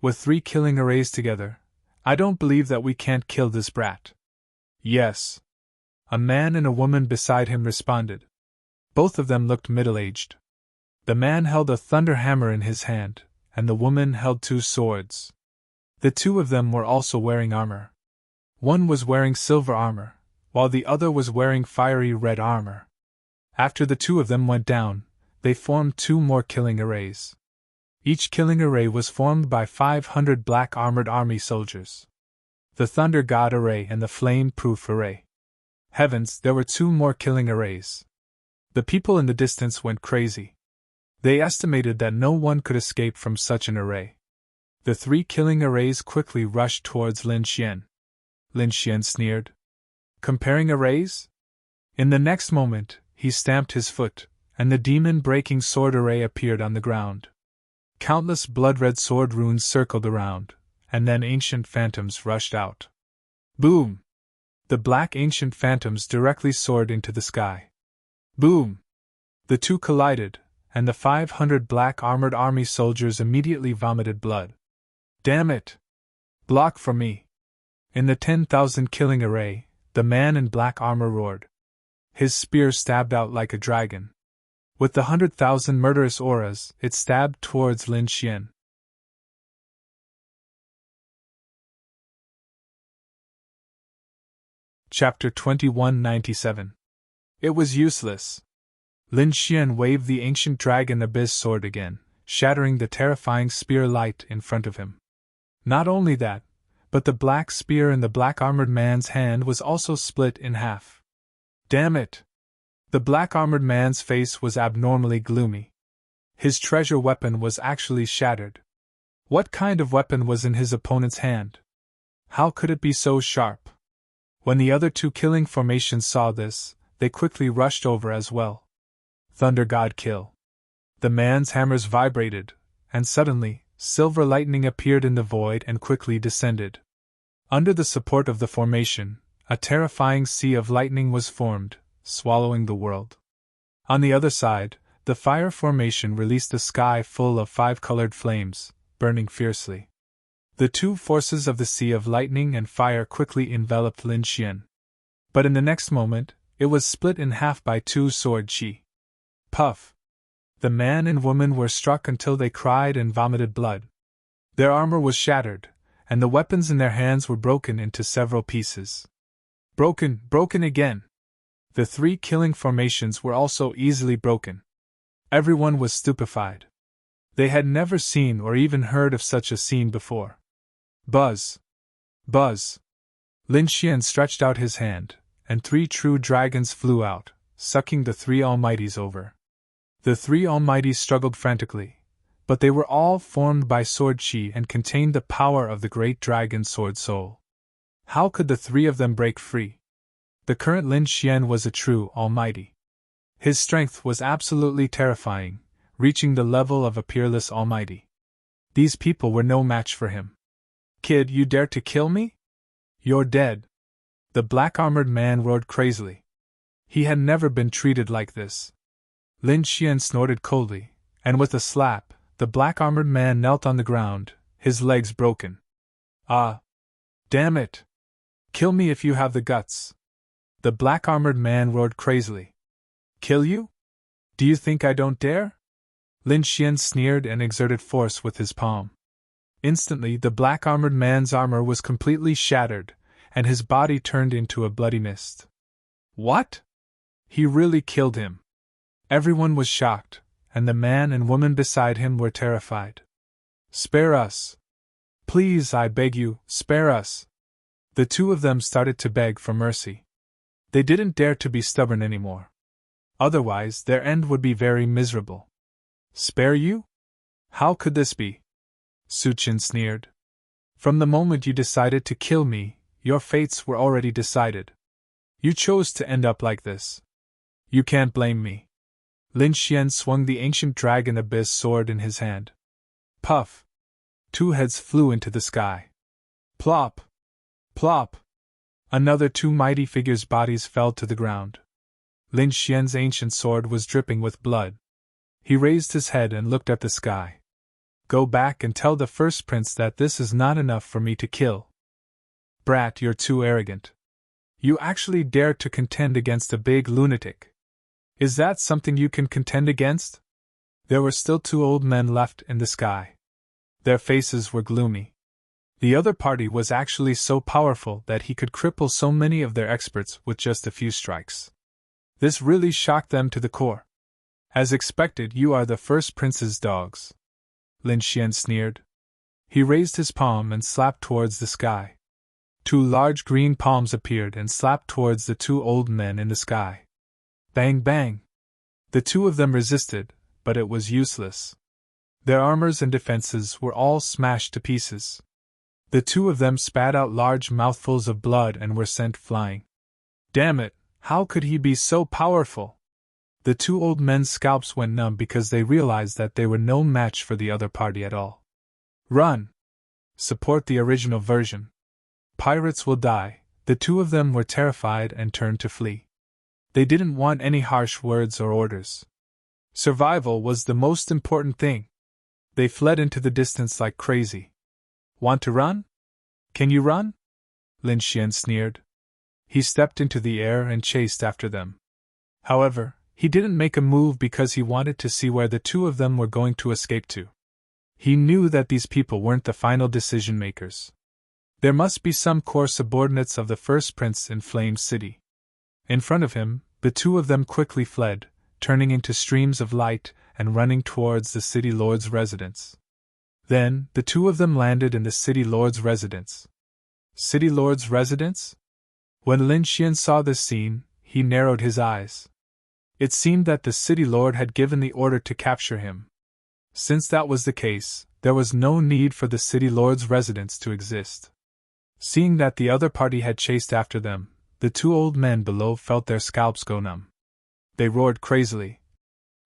With 3 killing arrays together, I don't believe that we can't kill this brat." "Yes." A man and a woman beside him responded. Both of them looked middle-aged. The man held a thunder hammer in his hand, and the woman held 2 swords. The 2 of them were also wearing armor. One was wearing silver armor, while the other was wearing fiery red armor. After the 2 of them went down, they formed 2 more killing arrays. Each killing array was formed by 500 black armored army soldiers. The Thunder God array and the Flame Proof array. Heavens, there were 2 more killing arrays. The people in the distance went crazy. They estimated that no one could escape from such an array. The 3 killing arrays quickly rushed towards Lin Xian. Lin Xian sneered. Comparing arrays? In the next moment, he stamped his foot, and the demon-breaking sword array appeared on the ground. Countless blood-red sword runes circled around, and then ancient phantoms rushed out. Boom! The black ancient phantoms directly soared into the sky. Boom! The 2 collided, and the 500 black armored army soldiers immediately vomited blood. Damn it! Block from me! In the 10,000 killing array, the man in black armor roared. His spear stabbed out like a dragon. With the 100,000 murderous auras, it stabbed towards Lin Xian. Chapter 2197. It was useless. Lin Xian waved the ancient dragon abyss sword again, shattering the terrifying spear light in front of him. Not only that, but the black spear in the black armored man's hand was also split in half. Damn it! The black armored man's face was abnormally gloomy. His treasure weapon was actually shattered. What kind of weapon was in his opponent's hand? How could it be so sharp? When the other 2 killing formations saw this, they quickly rushed over as well. Thunder God kill. The man's hammers vibrated, and suddenly, silver lightning appeared in the void and quickly descended. Under the support of the formation, a terrifying sea of lightning was formed, swallowing the world. On the other side, the fire formation released a sky full of 5-colored flames, burning fiercely. The 2 forces of the sea of lightning and fire quickly enveloped Lin Xian. But in the next moment, it was split in half by 2 sword chi. Puff! The man and woman were struck until they cried and vomited blood. Their armor was shattered, and the weapons in their hands were broken into several pieces. Broken again! The 3 killing formations were also easily broken. Everyone was stupefied. They had never seen or even heard of such a scene before. Buzz! Buzz! Lin Xian stretched out his hand, and 3 true dragons flew out, sucking the 3 almighties over. The 3 almighties struggled frantically, but they were all formed by sword chi and contained the power of the great dragon sword soul. How could the 3 of them break free? The current Lin Xian was a true almighty. His strength was absolutely terrifying, reaching the level of a peerless almighty. These people were no match for him. Kid, you dare to kill me? You're dead! The black-armored man roared crazily. He had never been treated like this. Lin Xian snorted coldly, and with a slap, the black-armored man knelt on the ground, his legs broken. Ah! Damn it! Kill me if you have the guts! The black-armored man roared crazily. Kill you? Do you think I don't dare? Lin Xian sneered and exerted force with his palm. Instantly, the black-armored man's armor was completely shattered, and his body turned into a bloody mist. What? He really killed him. Everyone was shocked, and the man and woman beside him were terrified. Spare us! Please, I beg you, spare us! The two of them started to beg for mercy. They didn't dare to be stubborn anymore. Otherwise, their end would be very miserable. Spare you? How could this be? Su Qin sneered. From the moment you decided to kill me, your fates were already decided. You chose to end up like this. You can't blame me. Lin Xian swung the ancient dragon abyss sword in his hand. Puff! Two heads flew into the sky. Plop! Plop! Another two mighty figures' bodies fell to the ground. Lin Xian's ancient sword was dripping with blood. He raised his head and looked at the sky. Go back and tell the first prince that this is not enough for me to kill. Brat, you're too arrogant. You actually dare to contend against a big lunatic. Is that something you can contend against? There were still two old men left in the sky. Their faces were gloomy. The other party was actually so powerful that he could cripple so many of their experts with just a few strikes. This really shocked them to the core. As expected, you are the first prince's dogs. Lin Xian sneered. He raised his palm and slapped towards the sky. Two large green palms appeared and slapped towards the two old men in the sky. Bang bang! The two of them resisted, but it was useless. Their armors and defenses were all smashed to pieces. The two of them spat out large mouthfuls of blood and were sent flying. Damn it, how could he be so powerful? The two old men's scalps went numb because they realized that they were no match for the other party at all. Run! Support the original version. Pirates will die. The two of them were terrified and turned to flee. They didn't want any harsh words or orders. Survival was the most important thing. They fled into the distance like crazy. Want to run? Can you run? Lin Xian sneered. He stepped into the air and chased after them. However, he didn't make a move because he wanted to see where the two of them were going to escape to. He knew that these people weren't the final decision makers. There must be some core subordinates of the first prince in Flame City. In front of him, the two of them quickly fled, turning into streams of light and running towards the city lord's residence. Then, the two of them landed in the city lord's residence. City lord's residence? When Lin Xian saw this scene, he narrowed his eyes. It seemed that the city lord had given the order to capture him. Since that was the case, there was no need for the city lord's residence to exist. Seeing that the other party had chased after them, the two old men below felt their scalps go numb. They roared crazily.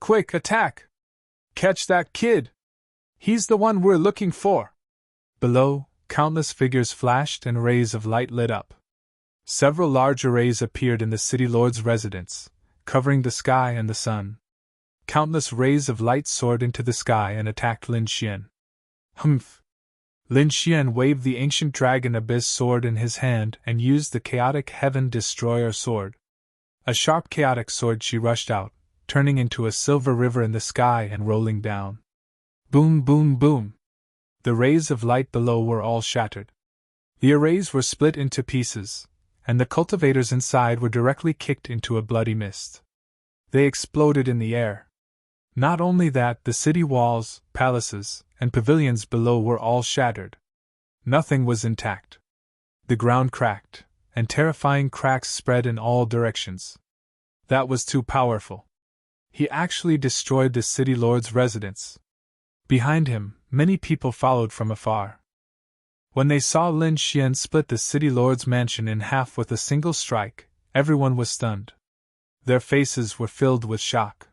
Quick, attack! Catch that kid! He's the one we're looking for! Below, countless figures flashed and rays of light lit up. Several large arrays appeared in the city lord's residence, covering the sky and the sun. Countless rays of light soared into the sky and attacked Lin Xian. Humph! Lin Xian waved the ancient dragon abyss sword in his hand and used the chaotic heaven destroyer sword. A sharp chaotic sword she rushed out, turning into a silver river in the sky and rolling down. Boom, boom, boom! The rays of light below were all shattered. The arrays were split into pieces, and the cultivators inside were directly kicked into a bloody mist. They exploded in the air. Not only that, the city walls, palaces, and pavilions below were all shattered. Nothing was intact. The ground cracked, and terrifying cracks spread in all directions. That was too powerful. He actually destroyed the city lord's residence. Behind him, many people followed from afar. When they saw Lin Xian split the city lord's mansion in half with a single strike, everyone was stunned. Their faces were filled with shock.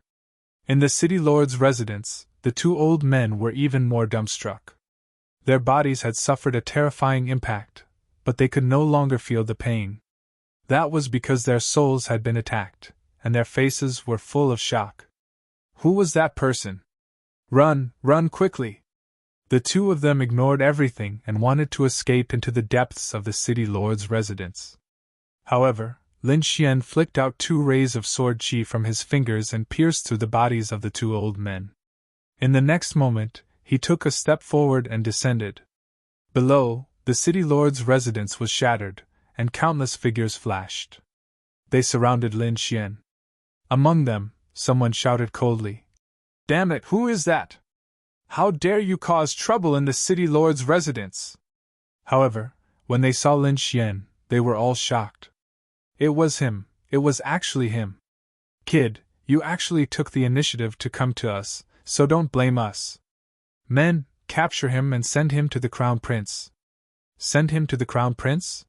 In the city lord's residence, the two old men were even more dumbstruck. Their bodies had suffered a terrifying impact, but they could no longer feel the pain. That was because their souls had been attacked, and their faces were full of shock. Who was that person? Run, run quickly! The two of them ignored everything and wanted to escape into the depths of the city lord's residence. However, Lin Xian flicked out 2 rays of sword chi from his fingers and pierced through the bodies of the 2 old men. In the next moment, he took a step forward and descended. Below, the city lord's residence was shattered, and countless figures flashed. They surrounded Lin Xian. Among them, someone shouted coldly, "Damn it, who is that? How dare you cause trouble in the city lord's residence?" However, when they saw Lin Xian, they were all shocked. It was him, it was actually him. "Kid, you actually took the initiative to come to us, so don't blame us. Men, capture him and send him to the Crown Prince." "Send him to the Crown Prince?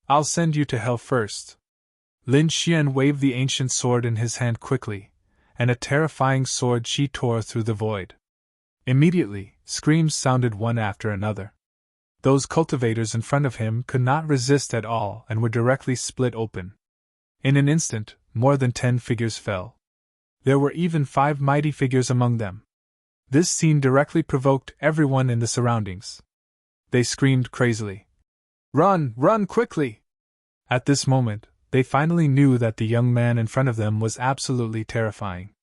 I'll send you to hell first." Lin Xian waved the ancient sword in his hand quickly, and a terrifying sword chi tore through the void. Immediately, screams sounded one after another. Those cultivators in front of him could not resist at all and were directly split open. In an instant, more than 10 figures fell. There were even 5 mighty figures among them. This scene directly provoked everyone in the surroundings. They screamed crazily, "Run, run quickly!" At this moment, they finally knew that the young man in front of them was absolutely terrifying.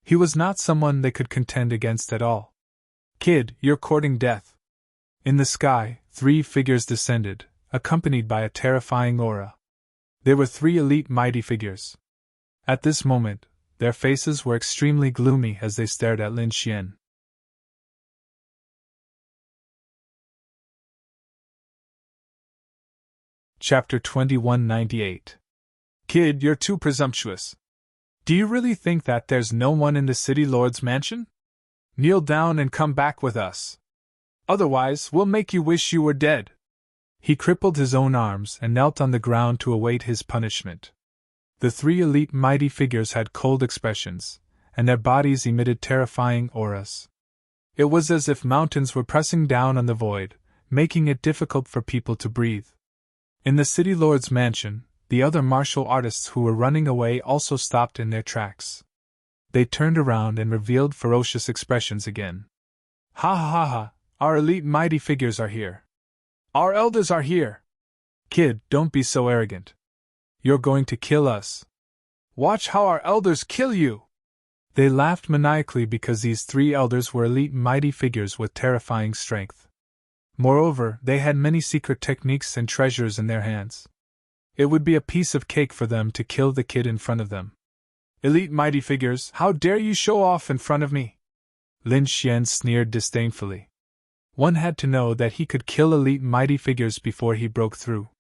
He was not someone they could contend against at all. "Kid, you're courting death." In the sky, 3 figures descended, accompanied by a terrifying aura. They were 3 elite mighty figures. At this moment, their faces were extremely gloomy as they stared at Lin Xian. Chapter 2198. "Kid, you're too presumptuous. Do you really think that there's no one in the city lord's mansion? Kneel down and come back with us. Otherwise, we'll make you wish you were dead." He crippled his own arms and knelt on the ground to await his punishment. The 3 elite mighty figures had cold expressions, and their bodies emitted terrifying auras. It was as if mountains were pressing down on the void, making it difficult for people to breathe. In the city lord's mansion, the other martial artists who were running away also stopped in their tracks. They turned around and revealed ferocious expressions again. "Ha ha ha ha! Our elite mighty figures are here! Our elders are here! Kid, don't be so arrogant. You're going to kill us. Watch how our elders kill you!" They laughed maniacally because these 3 elders were elite mighty figures with terrifying strength. Moreover, they had many secret techniques and treasures in their hands. It would be a piece of cake for them to kill the kid in front of them. "Elite mighty figures, how dare you show off in front of me?" Lin Xian sneered disdainfully. One had to know that he could kill elite mighty figures before he broke through.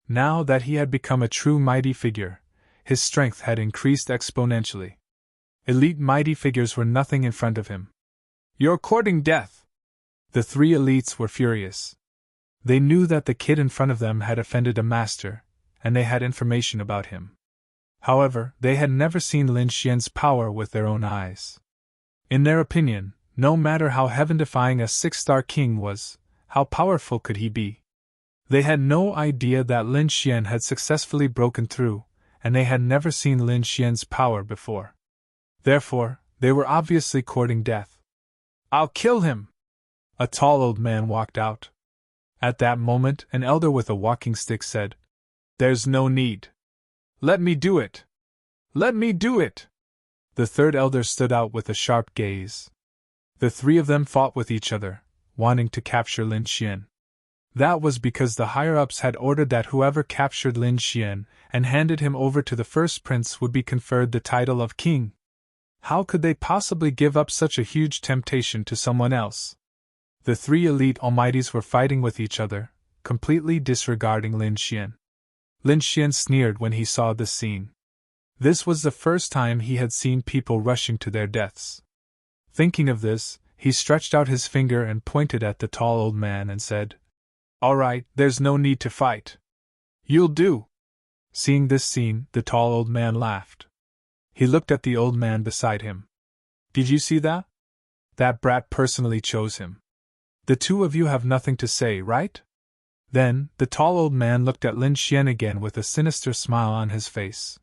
Now that he had become a true mighty figure, his strength had increased exponentially. Elite mighty figures were nothing in front of him. "You're courting death!" The 3 elites were furious. They knew that the kid in front of them had offended a master, and they had information about him. However, they had never seen Lin Xian's power with their own eyes. In their opinion, no matter how heaven-defying a 6-star king was, how powerful could he be? They had no idea that Lin Xian had successfully broken through, and they had never seen Lin Xian's power before. Therefore, they were obviously courting death. "I'll kill him!" A tall old man walked out. At that moment, an elder with a walking stick said, "There's no need. Let me do it! Let me do it!" The 3rd elder stood out with a sharp gaze. The 3 of them fought with each other, wanting to capture Lin Xian. That was because the higher-ups had ordered that whoever captured Lin Xian and handed him over to the first prince would be conferred the title of king. How could they possibly give up such a huge temptation to someone else? The 3 elite almighties were fighting with each other, completely disregarding Lin Xian. Lin Xian sneered when he saw this scene. This was the first time he had seen people rushing to their deaths. Thinking of this, he stretched out his finger and pointed at the tall old man and said, "All right, there's no need to fight. You'll do." Seeing this scene, the tall old man laughed. He looked at the old man beside him. "Did you see that? That brat personally chose him. The 2 of you have nothing to say, right?" Then, the tall old man looked at Lin Xian again with a sinister smile on his face.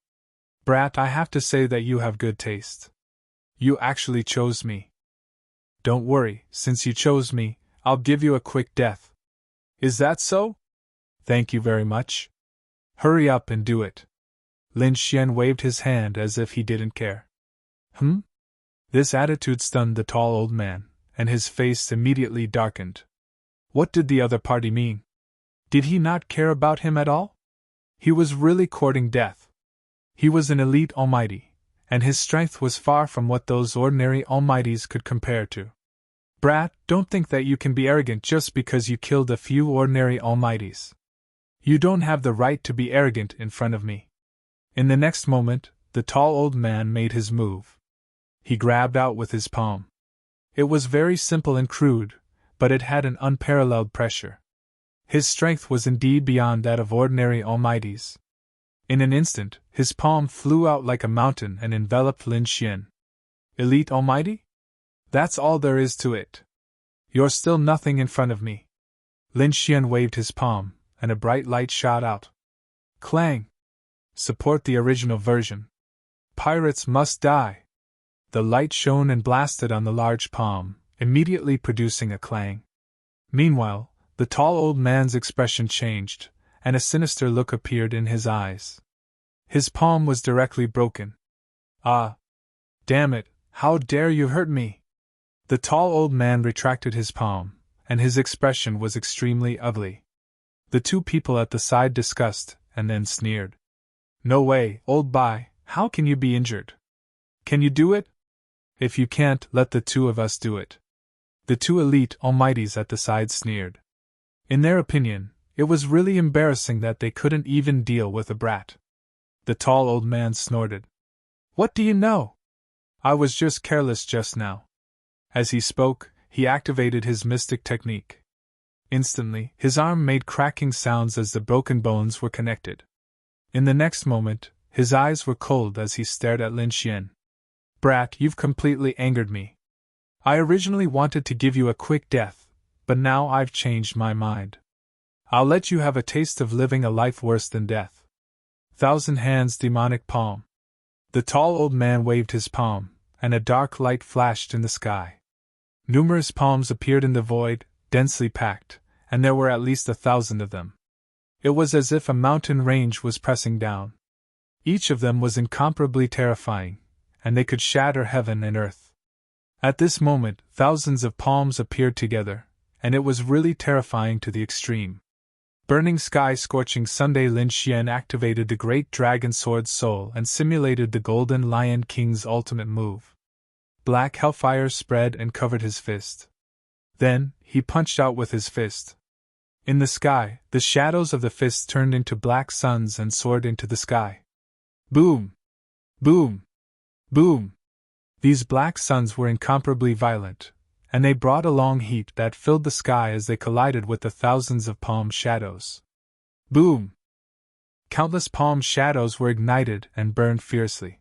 "Brat, I have to say that you have good taste. You actually chose me. Don't worry, since you chose me, I'll give you a quick death. Is that so? Thank you very much. Hurry up and do it. Lin Xian waved his hand as if he didn't care. This attitude stunned the tall old man, and his face immediately darkened. What did the other party mean? Did he not care about him at all? He was really courting death. He was an elite almighty, and his strength was far from what those ordinary almighties could compare to. Brat, don't think that you can be arrogant just because you killed a few ordinary almighties. You don't have the right to be arrogant in front of me. In the next moment, the tall old man made his move. He grabbed out with his palm. It was very simple and crude, but it had an unparalleled pressure. His strength was indeed beyond that of ordinary almighties. In an instant, his palm flew out like a mountain and enveloped Lin Xian. Elite almighty? That's all there is to it. You're still nothing in front of me. Lin Xian waved his palm, and a bright light shot out. Clang! Support the original version. Pirates must die. The light shone and blasted on the large palm, immediately producing a clang. Meanwhile, the tall old man's expression changed, and a sinister look appeared in his eyes. His palm was directly broken. Ah! Damn it, how dare you hurt me! The tall old man retracted his palm, and his expression was extremely ugly. The two people at the side discussed, and then sneered. No way, old Bai, how can you be injured? Can you do it? If you can't, let the two of us do it. The two elite almighties at the side sneered. In their opinion, it was really embarrassing that they couldn't even deal with a brat. The tall old man snorted. What do you know? I was just careless just now. As he spoke, he activated his mystic technique. Instantly, his arm made cracking sounds as the broken bones were connected. In the next moment, his eyes were cold as he stared at Lin Xian. Brat, you've completely angered me. I originally wanted to give you a quick death, but now I've changed my mind. I'll let you have a taste of living a life worse than death. Thousand Hands Demonic Palm. The tall old man waved his palm, and a dark light flashed in the sky. Numerous palms appeared in the void, densely packed, and there were at least 1,000 of them. It was as if a mountain range was pressing down. Each of them was incomparably terrifying, and they could shatter heaven and earth. At this moment, thousands of palms appeared together, and it was really terrifying to the extreme. Burning Sky Scorching Sunday Lin Xian activated the Great Dragon Sword Soul and simulated the Golden Lion King's ultimate move. Black hellfire spread and covered his fist. Then, he punched out with his fist. In the sky, the shadows of the fist turned into black suns and soared into the sky. Boom! Boom! Boom! These black suns were incomparably violent, and they brought along heat that filled the sky as they collided with the thousands of palm shadows. Boom! Countless palm shadows were ignited and burned fiercely.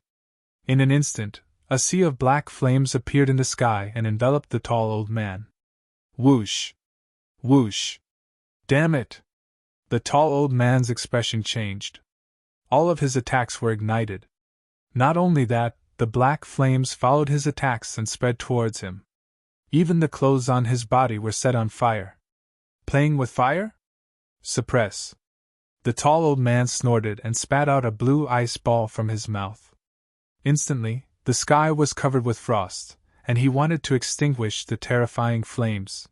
In an instant, a sea of black flames appeared in the sky and enveloped the tall old man. Whoosh! Whoosh! Damn it! The tall old man's expression changed. All of his attacks were ignited. Not only that, the black flames followed his attacks and spread towards him. Even the clothes on his body were set on fire. Playing with fire? Suppress. The tall old man snorted and spat out a blue ice ball from his mouth. Instantly, the sky was covered with frost, and he wanted to extinguish the terrifying flames.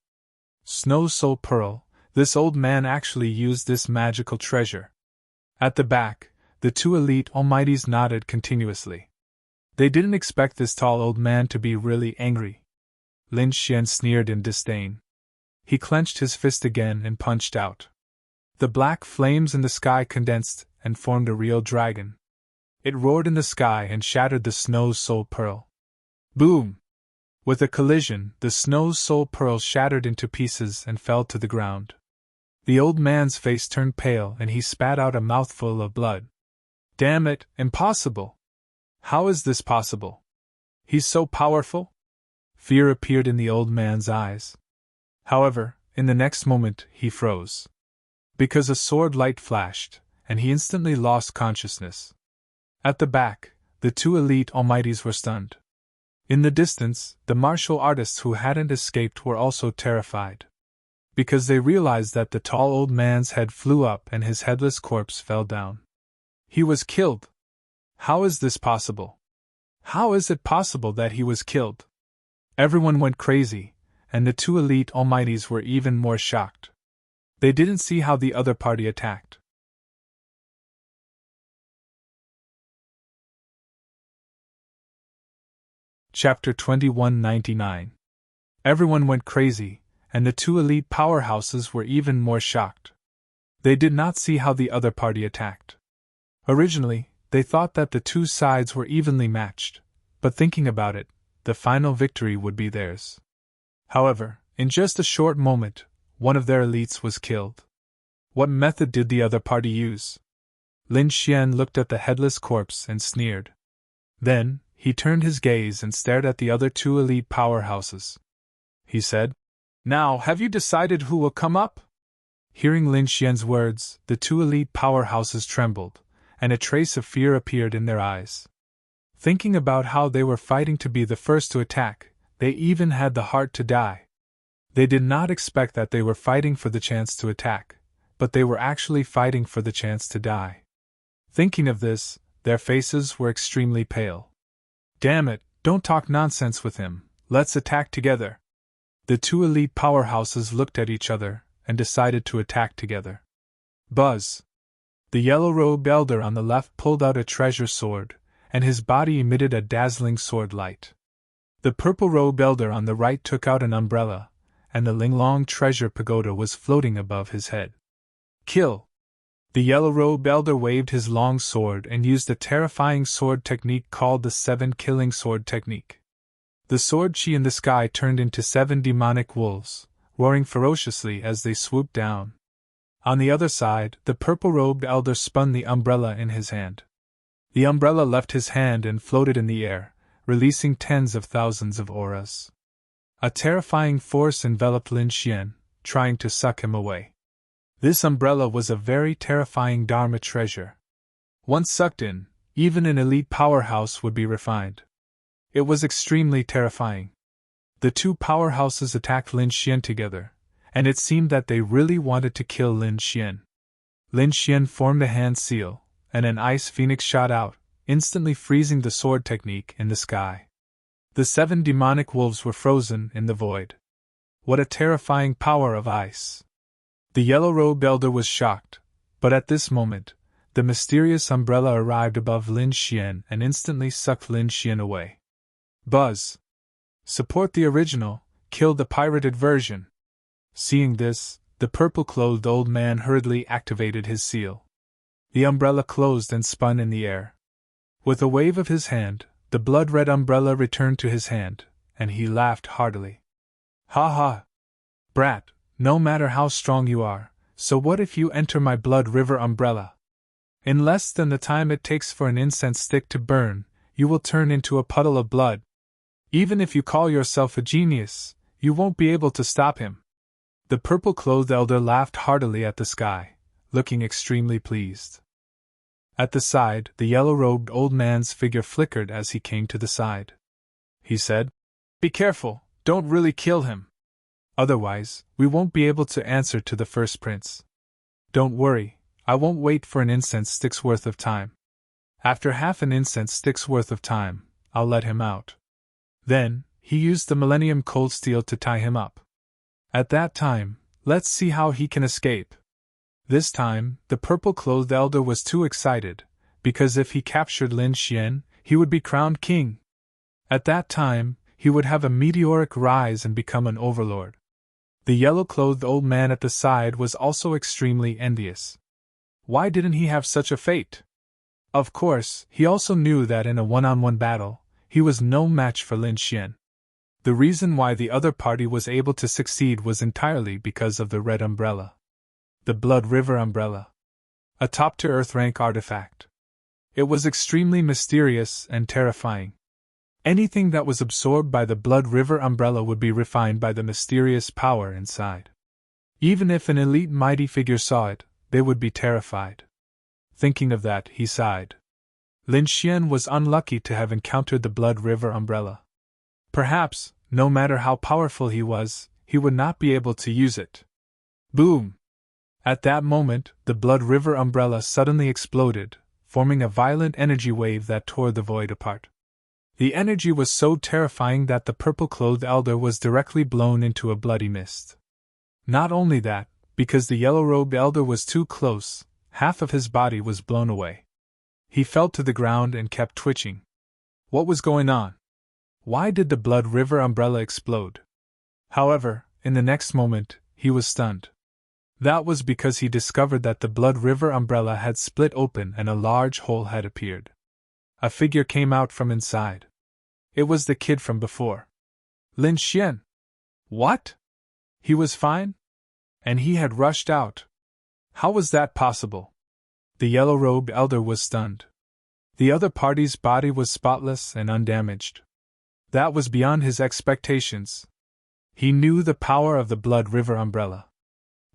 Snow Soul Pearl, this old man actually used this magical treasure. At the back, the two elite almighties nodded continuously. They didn't expect this tall old man to be really angry. Lin Xian sneered in disdain. He clenched his fist again and punched out. The black flames in the sky condensed and formed a real dragon. It roared in the sky and shattered the Snow Soul Pearl. Boom! With a collision, the Snow Soul Pearl shattered into pieces and fell to the ground. The old man's face turned pale and he spat out a mouthful of blood. Damn it, impossible! How is this possible? He's so powerful? Fear appeared in the old man's eyes. However, in the next moment, he froze. Because a sword light flashed, and he instantly lost consciousness. At the back, the two elite almighties were stunned. In the distance, the martial artists who hadn't escaped were also terrified. because they realized that the tall old man's head flew up and his headless corpse fell down. He was killed. How is this possible? How is it possible that he was killed? Everyone went crazy, and the two elite almighties were even more shocked. They didn't see how the other party attacked. Chapter 2199. Everyone went crazy, and the two elite powerhouses were even more shocked. They did not see how the other party attacked. Originally, they thought that the two sides were evenly matched, but thinking about it, the final victory would be theirs. However, in just a short moment, one of their elites was killed. What method did the other party use? Lin Xian looked at the headless corpse and sneered. Then, he turned his gaze and stared at the other two elite powerhouses. He said, "Now, have you decided who will come up?" Hearing Lin Xian's words, the two elite powerhouses trembled, and a trace of fear appeared in their eyes. Thinking about how they were fighting to be the first to attack, they even had the heart to die. They did not expect that they were fighting for the chance to attack, but they were actually fighting for the chance to die. Thinking of this, their faces were extremely pale. "Damn it, don't talk nonsense with him, let's attack together." The two elite powerhouses looked at each other and decided to attack together. Buzz! The yellow-robed elder on the left pulled out a treasure sword, and his body emitted a dazzling sword light. The purple-robed elder on the right took out an umbrella, and the Linglong treasure pagoda was floating above his head. Kill! The yellow-robed elder waved his long sword and used a terrifying sword technique called the 7-killing sword technique. The sword chi in the sky turned into 7 demonic wolves, roaring ferociously as they swooped down. On the other side, the purple-robed elder spun the umbrella in his hand. The umbrella left his hand and floated in the air, releasing tens of thousands of auras. A terrifying force enveloped Lin Xian, trying to suck him away. This umbrella was a very terrifying Dharma treasure. Once sucked in, even an elite powerhouse would be refined. It was extremely terrifying. The two powerhouses attacked Lin Xian together, and it seemed that they really wanted to kill Lin Xian. Lin Xian formed a hand seal, and an ice phoenix shot out, instantly freezing the sword technique in the sky. The 7 demonic wolves were frozen in the void. What a terrifying power of ice! The yellow-robed elder was shocked, but at this moment, the mysterious umbrella arrived above Lin Xian and instantly sucked Lin Xian away. Buzz! Support the original, kill the pirated version. Seeing this, the purple-clothed old man hurriedly activated his seal. The umbrella closed and spun in the air. With a wave of his hand, the blood-red umbrella returned to his hand, and he laughed heartily. "Ha ha! Brat, no matter how strong you are, so what if you enter my blood river umbrella? In less than the time it takes for an incense stick to burn, you will turn into a puddle of blood. Even if you call yourself a genius, you won't be able to stop him." The purple-clothed elder laughed heartily at the sky, looking extremely pleased. At the side, the yellow-robed old man's figure flickered as he came to the side. He said, "Be careful, don't really kill him. Otherwise, we won't be able to answer to the first prince. Don't worry, I won't wait for an incense stick's worth of time. After half an incense stick's worth of time, I'll let him out." Then, he used the Millennium Cold Steel to tie him up. At that time, let's see how he can escape. This time, the purple-clothed elder was too excited, because if he captured Lin Xian, he would be crowned king. At that time, he would have a meteoric rise and become an overlord. The yellow-clothed old man at the side was also extremely envious. Why didn't he have such a fate? Of course, he also knew that in a one-on-one battle, he was no match for Lin Xian. The reason why the other party was able to succeed was entirely because of the red umbrella. The Blood River umbrella. A top-to-earth rank artifact. It was extremely mysterious and terrifying. Anything that was absorbed by the Blood River umbrella would be refined by the mysterious power inside. Even if an elite mighty figure saw it, they would be terrified. Thinking of that, he sighed. Lin Xian was unlucky to have encountered the Blood River umbrella. Perhaps, no matter how powerful he was, he would not be able to use it. Boom! At that moment, the Blood River umbrella suddenly exploded, forming a violent energy wave that tore the void apart. The energy was so terrifying that the purple-clothed elder was directly blown into a bloody mist. Not only that, because the yellow-robed elder was too close, half of his body was blown away. He fell to the ground and kept twitching. What was going on? Why did the Blood River umbrella explode? However, in the next moment, he was stunned. That was because he discovered that the Blood River umbrella had split open and a large hole had appeared. A figure came out from inside. It was the kid from before. Lin Xian. What? He was fine? And he had rushed out. How was that possible? The yellow-robed elder was stunned. The other party's body was spotless and undamaged. That was beyond his expectations. He knew the power of the Blood River umbrella.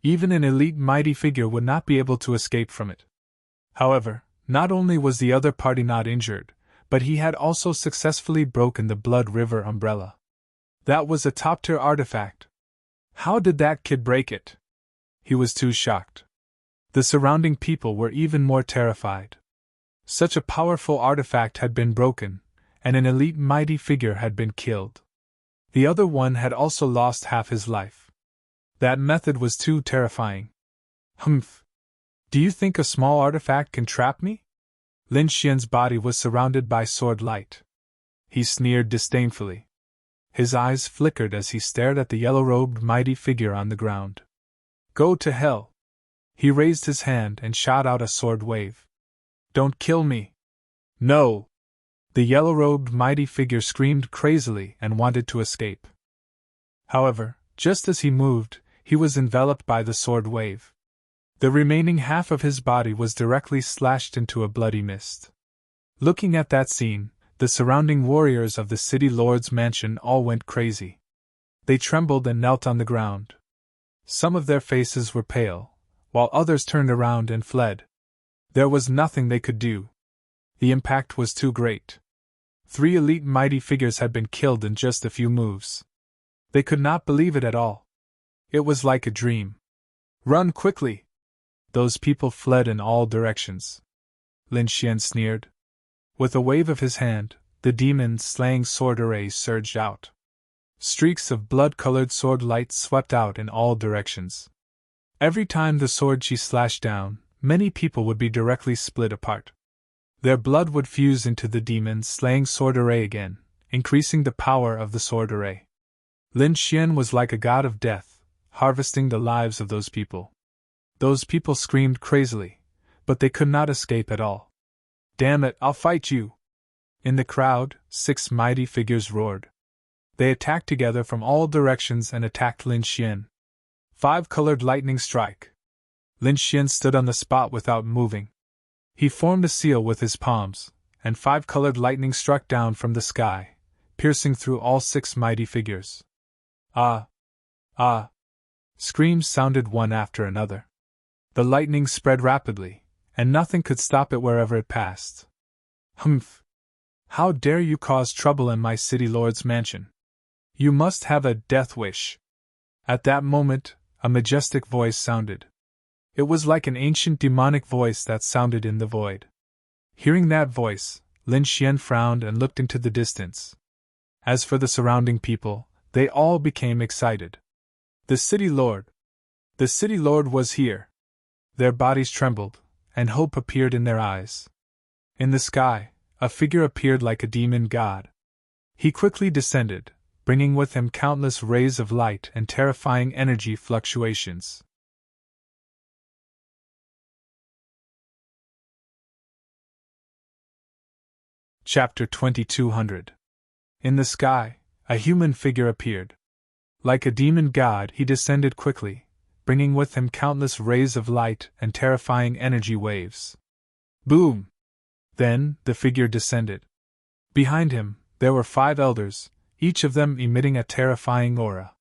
Even an elite mighty figure would not be able to escape from it. However, not only was the other party not injured, but he had also successfully broken the Blood River umbrella. That was a top-tier artifact. How did that kid break it? He was too shocked. The surrounding people were even more terrified. Such a powerful artifact had been broken, and an elite mighty figure had been killed. The other one had also lost half his life. That method was too terrifying. Humph! Do you think a small artifact can trap me? Lin Xian's body was surrounded by sword light. He sneered disdainfully. His eyes flickered as he stared at the yellow-robed mighty figure on the ground. Go to hell! He raised his hand and shot out a sword wave. Don't kill me! No! The yellow-robed mighty figure screamed crazily and wanted to escape. However, just as he moved, he was enveloped by the sword wave. The remaining half of his body was directly slashed into a bloody mist. Looking at that scene, the surrounding warriors of the city lord's mansion all went crazy. They trembled and knelt on the ground. Some of their faces were pale, while others turned around and fled. There was nothing they could do. The impact was too great. 3 elite mighty figures had been killed in just a few moves. They could not believe it at all. It was like a dream. Run quickly! Those people fled in all directions. Lin Xian sneered. With a wave of his hand, the demon-slaying sword array surged out. Streaks of blood-colored sword light swept out in all directions. Every time the sword she slashed down, many people would be directly split apart. Their blood would fuse into the demon-slaying sword array again, increasing the power of the sword array. Lin Xian was like a god of death, harvesting the lives of those people. Those people screamed crazily, but they could not escape at all. Damn it, I'll fight you! In the crowd, 6 mighty figures roared. They attacked together from all directions and attacked Lin Xian. 5-colored lightning strike. Lin Xian stood on the spot without moving. He formed a seal with his palms, and 5-colored lightning struck down from the sky, piercing through all 6 mighty figures. Ah! Ah! Screams sounded one after another. The lightning spread rapidly, and nothing could stop it wherever it passed. Humph! How dare you cause trouble in my city lord's mansion? You must have a death wish. At that moment, a majestic voice sounded. It was like an ancient demonic voice that sounded in the void. Hearing that voice, Lin Xian frowned and looked into the distance. As for the surrounding people, they all became excited. The city lord! The city lord was here! Their bodies trembled, and hope appeared in their eyes. In the sky, a figure appeared like a demon god. He quickly descended, bringing with him countless rays of light and terrifying energy fluctuations. Chapter 2200. In the sky, a human figure appeared. Like a demon god, he descended quickly, bringing with him countless rays of light and terrifying energy waves. Boom! Then, the figure descended. Behind him, there were 5 elders, each of them emitting a terrifying aura.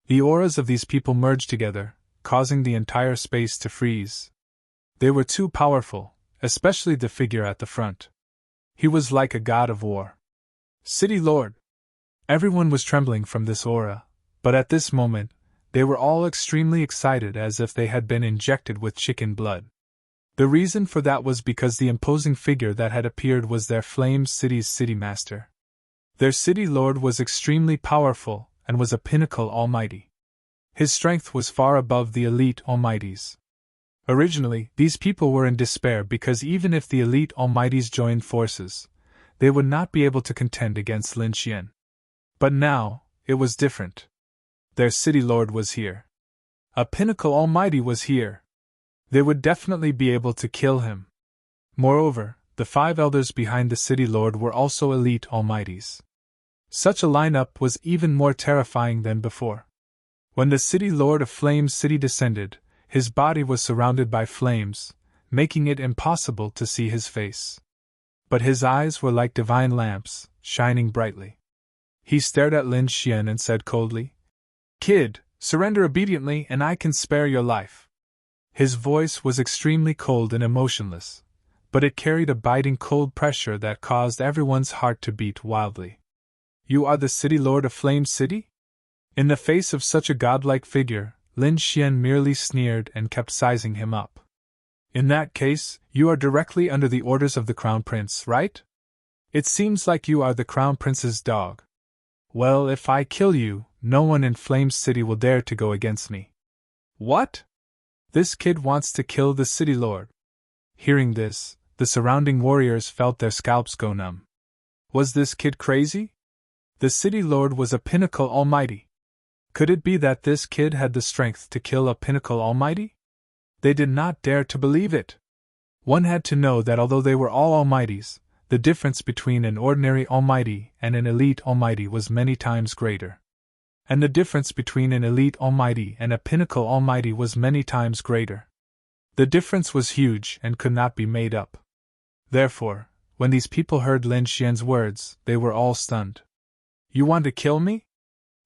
The auras of these people merged together, causing the entire space to freeze. They were too powerful, especially the figure at the front. He was like a god of war. City Lord! Everyone was trembling from this aura, but at this moment, they were all extremely excited as if they had been injected with chicken blood. The reason for that was because the imposing figure that had appeared was their Flame City's city master. Their city lord was extremely powerful and was a pinnacle almighty. His strength was far above the elite almighties. Originally, these people were in despair because even if the elite almighties joined forces, they would not be able to contend against Lin Xian. But now, it was different. Their city lord was here. A pinnacle almighty was here. They would definitely be able to kill him. Moreover, the 5 elders behind the city lord were also elite almighties. Such a lineup was even more terrifying than before. When the city lord of Flame City descended, his body was surrounded by flames, making it impossible to see his face. But his eyes were like divine lamps, shining brightly. He stared at Lin Xian and said coldly, "Kid, surrender obediently and I can spare your life." His voice was extremely cold and emotionless, but it carried a biting cold pressure that caused everyone's heart to beat wildly. "You are the city lord of Flame City?" In the face of such a godlike figure, Lin Xian merely sneered and kept sizing him up. "In that case, you are directly under the orders of the Crown Prince, right? It seems like you are the Crown Prince's dog. Well, if I kill you, no one in Flame City will dare to go against me." "What? This kid wants to kill the city lord." Hearing this, the surrounding warriors felt their scalps go numb. Was this kid crazy? The city lord was a pinnacle almighty. Could it be that this kid had the strength to kill a pinnacle almighty? They did not dare to believe it. One had to know that although they were all almighties, the difference between an ordinary almighty and an elite almighty was many times greater. And the difference between an elite almighty and a pinnacle almighty was many times greater. The difference was huge and could not be made up. Therefore, when these people heard Lin Xian's words, they were all stunned. "You want to kill me?"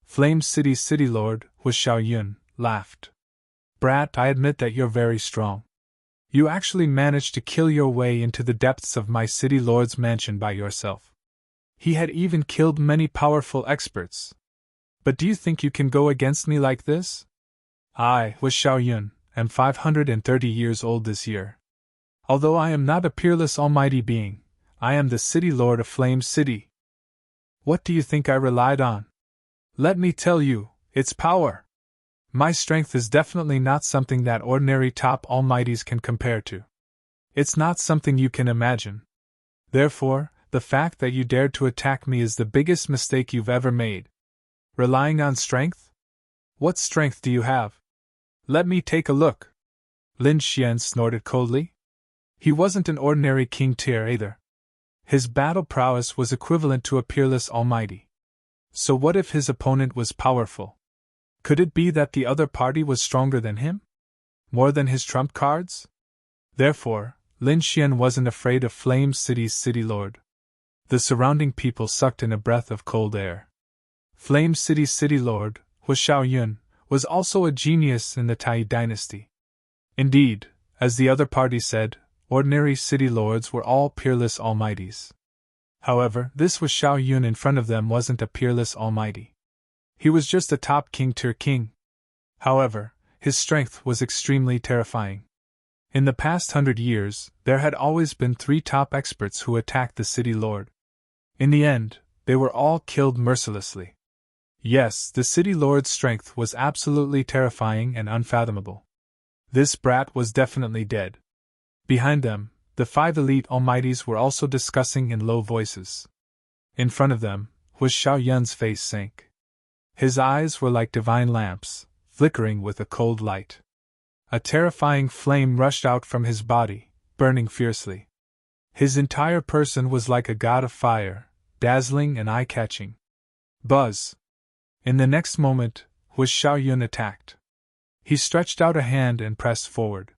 Flame City's city lord, was Xiao Yun, laughed. "Brat, I admit that you're very strong. You actually managed to kill your way into the depths of my city lord's mansion by yourself. He had even killed many powerful experts. But do you think you can go against me like this? I, was Xiao Yun, am 530 years old this year. Although I am not a peerless almighty being, I am the city lord of Flame City. What do you think I relied on? Let me tell you, it's power. My strength is definitely not something that ordinary top almighties can compare to. It's not something you can imagine. Therefore, the fact that you dared to attack me is the biggest mistake you've ever made. Relying on strength? What strength do you have? Let me take a look." Lin Xian snorted coldly. He wasn't an ordinary king tier either. His battle prowess was equivalent to a peerless almighty. So what if his opponent was powerful? Could it be that the other party was stronger than him? More than his trump cards? Therefore, Lin Xian wasn't afraid of Flame City's city lord. The surrounding people sucked in a breath of cold air. Flame City's city lord, was Xiao Yun, was also a genius in the Tai dynasty. Indeed, as the other party said, ordinary city lords were all peerless almighties. However, this was Xiao Yun in front of them wasn't a peerless almighty. He was just a top king-tier king. However, his strength was extremely terrifying. In the past 100 years, there had always been 3 top experts who attacked the city lord. In the end, they were all killed mercilessly. Yes, the city lord's strength was absolutely terrifying and unfathomable. This brat was definitely dead. Behind them, the 5 elite almighties were also discussing in low voices. In front of them, was Xiao Yun's face sank. His eyes were like divine lamps, flickering with a cold light. A terrifying flame rushed out from his body, burning fiercely. His entire person was like a god of fire, dazzling and eye-catching. Buzz! In the next moment, was Xiao Yun attacked. He stretched out a hand and pressed forward.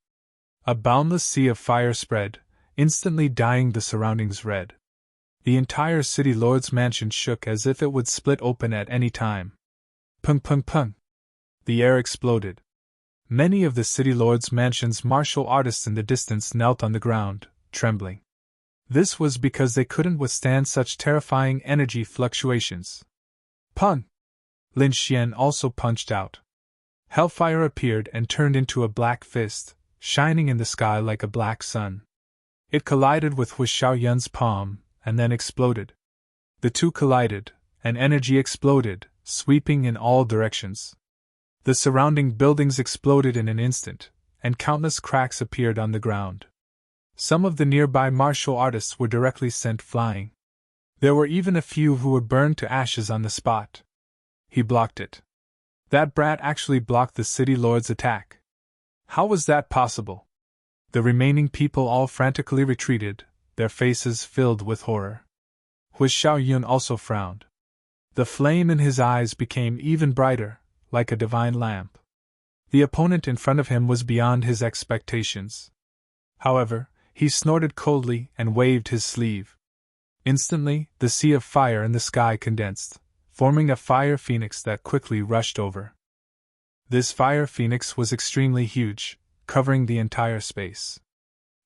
A boundless sea of fire spread, instantly dyeing the surroundings red. The entire city lord's mansion shook as if it would split open at any time. Pung pung pung! The air exploded. Many of the city lord's mansion's martial artists in the distance knelt on the ground, trembling. This was because they couldn't withstand such terrifying energy fluctuations. Pung! Lin Xian also punched out. Hellfire appeared and turned into a black fist, shining in the sky like a black sun. It collided with Hu Xiaoyun's palm, and then exploded. The two collided, and energy exploded, sweeping in all directions. The surrounding buildings exploded in an instant, and countless cracks appeared on the ground. Some of the nearby martial artists were directly sent flying. There were even a few who were burned to ashes on the spot. He blocked it. That brat actually blocked the city lord's attack. How was that possible? The remaining people all frantically retreated, their faces filled with horror. Hu Xiaoyun also frowned. The flame in his eyes became even brighter, like a divine lamp. The opponent in front of him was beyond his expectations. However, he snorted coldly and waved his sleeve. Instantly, the sea of fire in the sky condensed, forming a fire phoenix that quickly rushed over. This fire phoenix was extremely huge, covering the entire space.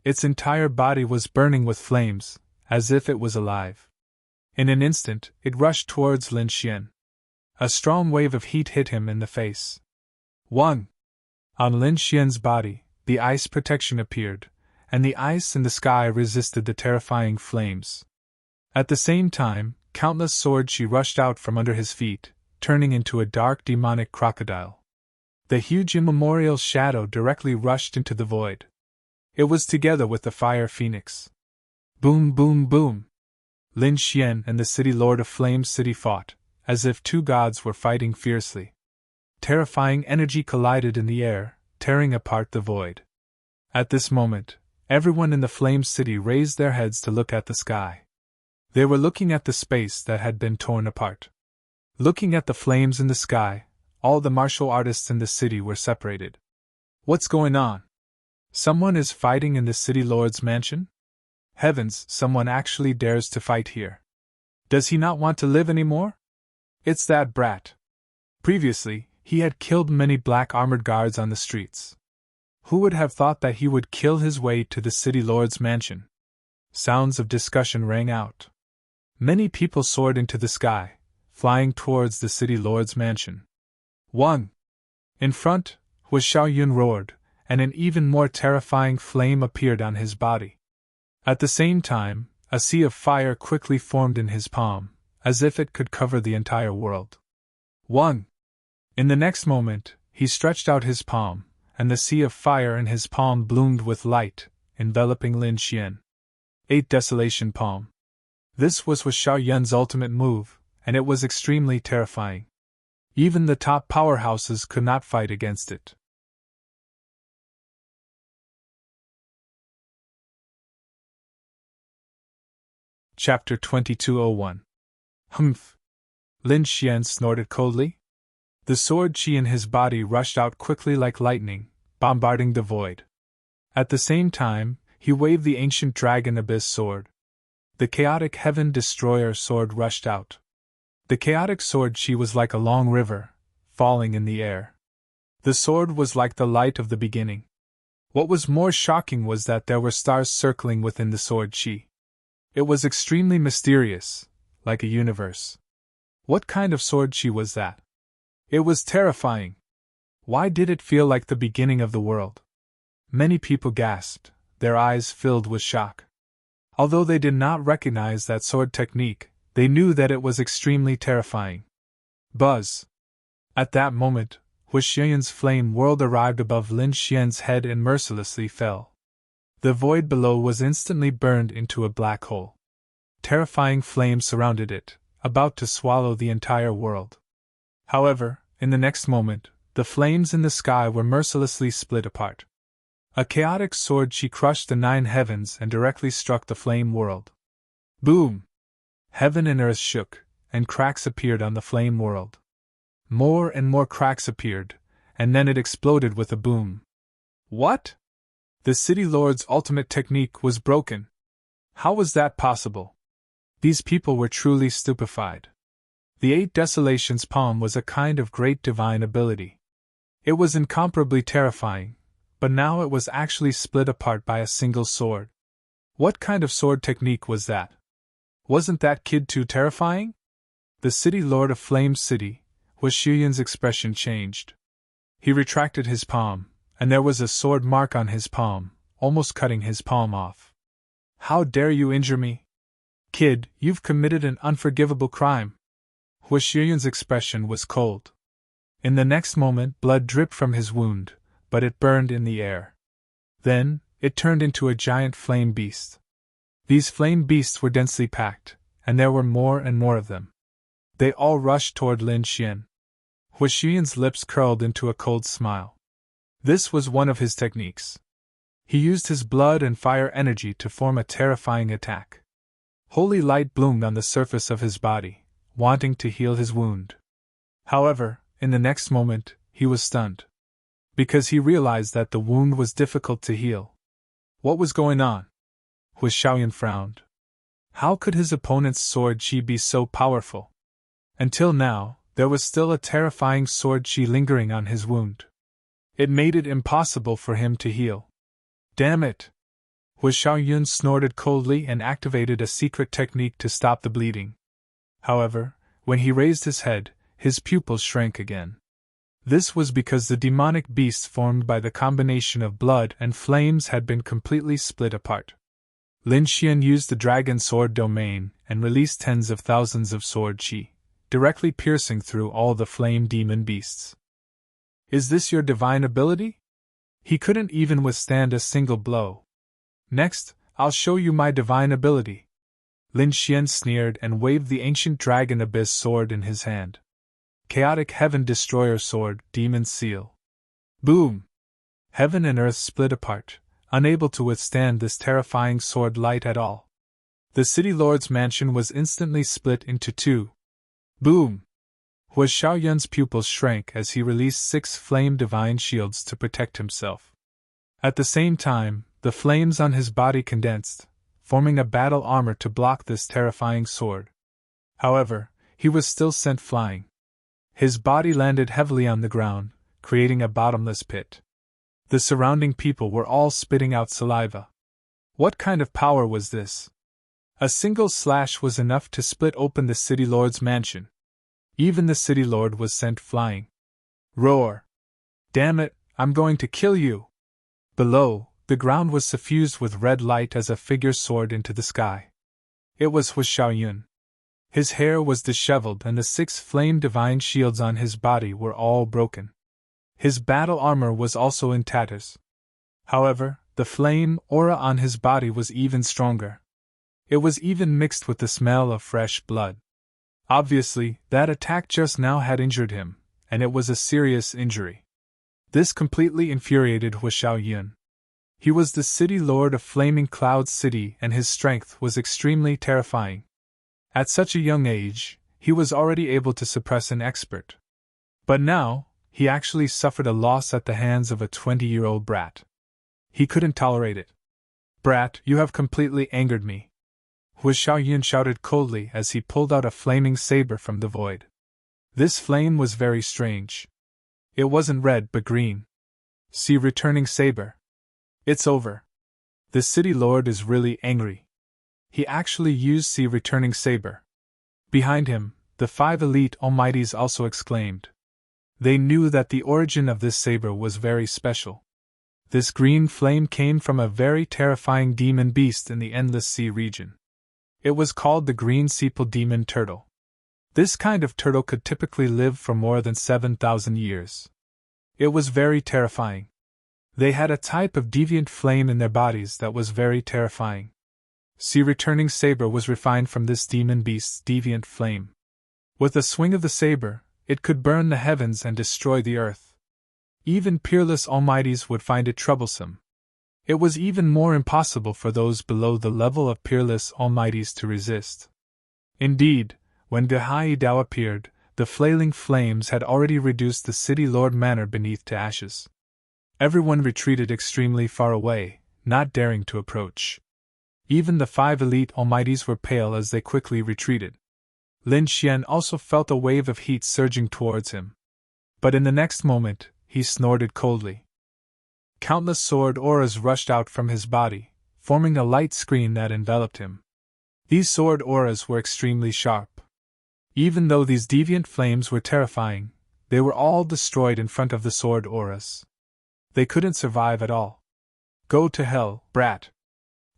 Its entire body was burning with flames, as if it was alive. In an instant, it rushed towards Lin Xian. A strong wave of heat hit him in the face. 1. On Lin Xian's body, the ice protection appeared, and the ice in the sky resisted the terrifying flames. At the same time, countless sword chi rushed out from under his feet, turning into a dark demonic crocodile. The huge immemorial shadow directly rushed into the void. It was together with the fire phoenix. Boom, boom, boom! Lin Xian and the city lord of Flame City fought, as if two gods were fighting fiercely. Terrifying energy collided in the air, tearing apart the void. At this moment, everyone in the Flame City raised their heads to look at the sky. They were looking at the space that had been torn apart. Looking at the flames in the sky, all the martial artists in the city were separated. What's going on? Someone is fighting in the city lord's mansion? Heavens, someone actually dares to fight here. Does he not want to live anymore? It's that brat. Previously, he had killed many black armored guards on the streets. Who would have thought that he would kill his way to the city lord's mansion? Sounds of discussion rang out. Many people soared into the sky, flying towards the city lord's mansion. 1. In front, Hu Xiaoyun roared, and an even more terrifying flame appeared on his body. At the same time, a sea of fire quickly formed in his palm, as if it could cover the entire world. 1. In the next moment, he stretched out his palm, and the sea of fire in his palm bloomed with light, enveloping Lin Xian. 8 Desolation Palm. This was Hu Xiaoyun's ultimate move, and it was extremely terrifying. Even the top powerhouses could not fight against it. Chapter 2201. Humph! Lin Xian snorted coldly. The sword chi in his body rushed out quickly like lightning, bombarding the void. At the same time, he waved the ancient dragon abyss sword. The chaotic heaven destroyer sword rushed out. The chaotic sword chi was like a long river, falling in the air. The sword was like the light of the beginning. What was more shocking was that there were stars circling within the sword chi. It was extremely mysterious, like a universe. What kind of sword chi was that? It was terrifying. Why did it feel like the beginning of the world? Many people gasped, their eyes filled with shock. Although they did not recognize that sword technique, they knew that it was extremely terrifying. Buzz! At that moment, Hu Xiaoyun's flame world arrived above Lin Xian's head and mercilessly fell. The void below was instantly burned into a black hole. Terrifying flames surrounded it, about to swallow the entire world. However, in the next moment, the flames in the sky were mercilessly split apart. A chaotic sword chi crushed the 9 heavens and directly struck the flame world. Boom! Heaven and earth shook, and cracks appeared on the flame world. More and more cracks appeared, and then it exploded with a boom. What? The city lord's ultimate technique was broken. How was that possible? These people were truly stupefied. The 8 Desolations palm was a kind of great divine ability. It was incomparably terrifying, but now it was actually split apart by a single sword. What kind of sword technique was that? Wasn't that kid too terrifying? The city lord of Flame City, Hu Xiaoyun's expression changed. He retracted his palm, and there was a sword mark on his palm, almost cutting his palm off. How dare you injure me? Kid, you've committed an unforgivable crime. Hua Xiuyun's expression was cold. In the next moment, blood dripped from his wound, but it burned in the air. Then, it turned into a giant flame beast. These flame beasts were densely packed, and there were more and more of them. They all rushed toward Lin Xian. Hua Xiuyun's lips curled into a cold smile. This was one of his techniques. He used his blood and fire energy to form a terrifying attack. Holy light bloomed on the surface of his body, wanting to heal his wound. However, in the next moment, he was stunned. Because he realized that the wound was difficult to heal. What was going on? Hua Xiaoyan frowned. How could his opponent's sword chi be so powerful? Until now, there was still a terrifying sword chi lingering on his wound. It made it impossible for him to heal. Damn it! Hua Xiaoyun snorted coldly and activated a secret technique to stop the bleeding. However, when he raised his head, his pupils shrank again. This was because the demonic beasts formed by the combination of blood and flames had been completely split apart. Lin Xian used the dragon sword domain and released tens of thousands of sword chi, directly piercing through all the flame demon beasts. Is this your divine ability? He couldn't even withstand a single blow. Next, I'll show you my divine ability. Lin Xian sneered and waved the ancient dragon abyss sword in his hand. Chaotic Heaven Destroyer Sword, Demon Seal. Boom! Heaven and earth split apart, unable to withstand this terrifying sword light at all. The city lord's mansion was instantly split into two. Boom! Hua Xiaoyun's pupils shrank as he released 6 flame divine shields to protect himself. At the same time, the flames on his body condensed, forming a battle armor to block this terrifying sword. However, he was still sent flying. His body landed heavily on the ground, creating a bottomless pit. The surrounding people were all spitting out saliva. What kind of power was this? A single slash was enough to split open the city lord's mansion. Even the city lord was sent flying. Roar! Damn it, I'm going to kill you! Below, the ground was suffused with red light as a figure soared into the sky. It was Hua Xiaoyun. His hair was disheveled and the 6 flame divine shields on his body were all broken. His battle armor was also in tatters. However, the flame aura on his body was even stronger. It was even mixed with the smell of fresh blood. Obviously, that attack just now had injured him, and it was a serious injury. This completely infuriated Hua Xiaoyun. He was the city lord of Flaming Cloud City and his strength was extremely terrifying. At such a young age, he was already able to suppress an expert. But now, he actually suffered a loss at the hands of a 20-year-old brat. He couldn't tolerate it. Brat, you have completely angered me. Hua Xiaoyun shouted coldly as he pulled out a flaming saber from the void. This flame was very strange. It wasn't red but green. See returning saber. It's over. The city lord is really angry. He actually used see returning saber. Behind him, the 5 elite almighties also exclaimed. They knew that the origin of this saber was very special. This green flame came from a very terrifying demon beast in the Endless Sea region. It was called the Green Sepal Demon Turtle. This kind of turtle could typically live for more than 7,000 years. It was very terrifying. They had a type of deviant flame in their bodies that was very terrifying. See returning saber was refined from this demon beast's deviant flame. With a swing of the saber, it could burn the heavens and destroy the earth. Even peerless almighties would find it troublesome. It was even more impossible for those below the level of peerless almighties to resist. Indeed, when Dehai Dao appeared, the flailing flames had already reduced the city lord manor beneath to ashes. Everyone retreated extremely far away, not daring to approach. Even the 5 elite almighties were pale as they quickly retreated. Lin Xian also felt a wave of heat surging towards him. But in the next moment, he snorted coldly. Countless sword auras rushed out from his body, forming a light screen that enveloped him. These sword auras were extremely sharp. Even though these deviant flames were terrifying, they were all destroyed in front of the sword auras. They couldn't survive at all. Go to hell, brat.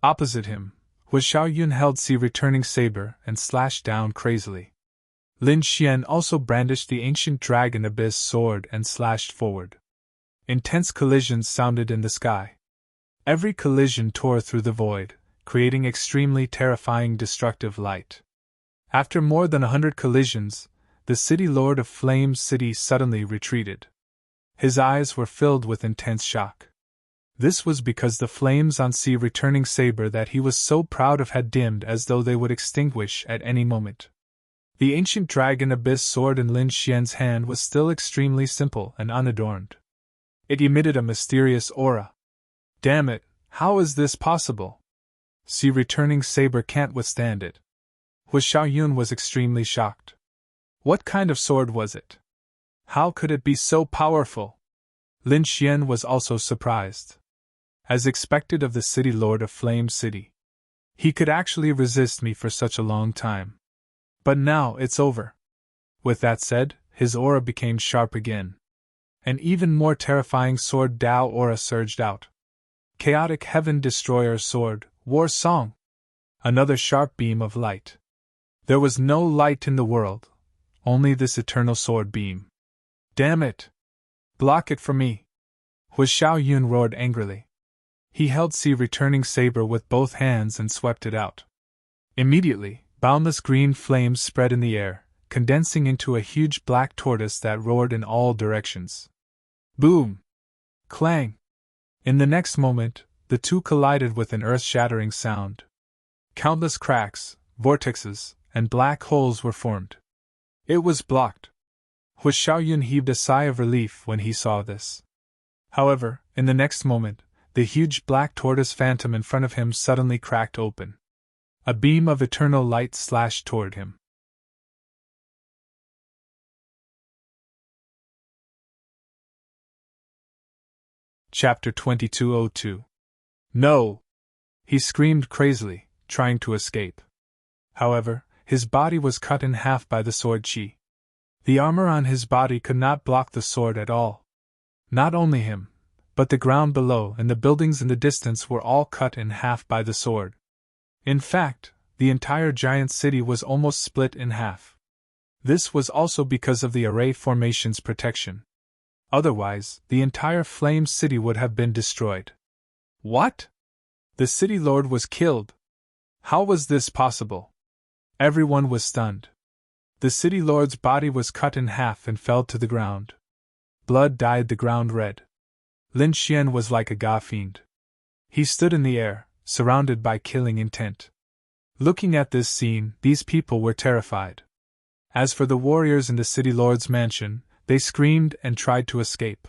Opposite him was Xiao Yun held Si returning saber and slashed down crazily. Lin Xian also brandished the ancient dragon abyss sword and slashed forward. Intense collisions sounded in the sky. Every collision tore through the void, creating extremely terrifying destructive light. After more than 100 collisions, the city lord of Flame City suddenly retreated. His eyes were filled with intense shock. This was because the flames on Si returning saber that he was so proud of had dimmed as though they would extinguish at any moment. The ancient dragon abyss sword in Lin Xian's hand was still extremely simple and unadorned. It emitted a mysterious aura. Damn it, how is this possible? Si returning saber can't withstand it. Xiao Yun was extremely shocked. What kind of sword was it? How could it be so powerful? Lin Xian was also surprised. As expected of the city lord of Flame City, he could actually resist me for such a long time. But now it's over. With that said, his aura became sharp again. An even more terrifying sword Dao aura surged out. Chaotic Heaven Destroyer Sword, War Song. Another sharp beam of light. There was no light in the world, only this eternal sword beam. Damn it! Block it for me! Xiao Yun roared angrily. He held Si returning saber with both hands and swept it out. Immediately, boundless green flames spread in the air, condensing into a huge black tortoise that roared in all directions. Boom! Clang! In the next moment, the two collided with an earth-shattering sound. Countless cracks, vortexes, and black holes were formed. It was blocked. Xiao Yun heaved a sigh of relief when he saw this. However, in the next moment, the huge black tortoise phantom in front of him suddenly cracked open. A beam of eternal light slashed toward him. Chapter 2202. No! He screamed crazily, trying to escape. However, his body was cut in half by the sword chi. The armor on his body could not block the sword at all. Not only him, but the ground below and the buildings in the distance were all cut in half by the sword. In fact, the entire giant city was almost split in half. This was also because of the array formation's protection. Otherwise, the entire Flame City would have been destroyed. What? The city lord was killed. How was this possible? Everyone was stunned. The city lord's body was cut in half and fell to the ground. Blood dyed the ground red. Lin Xian was like a god fiend. He stood in the air, surrounded by killing intent. Looking at this scene, these people were terrified. As for the warriors in the city lord's mansion, they screamed and tried to escape.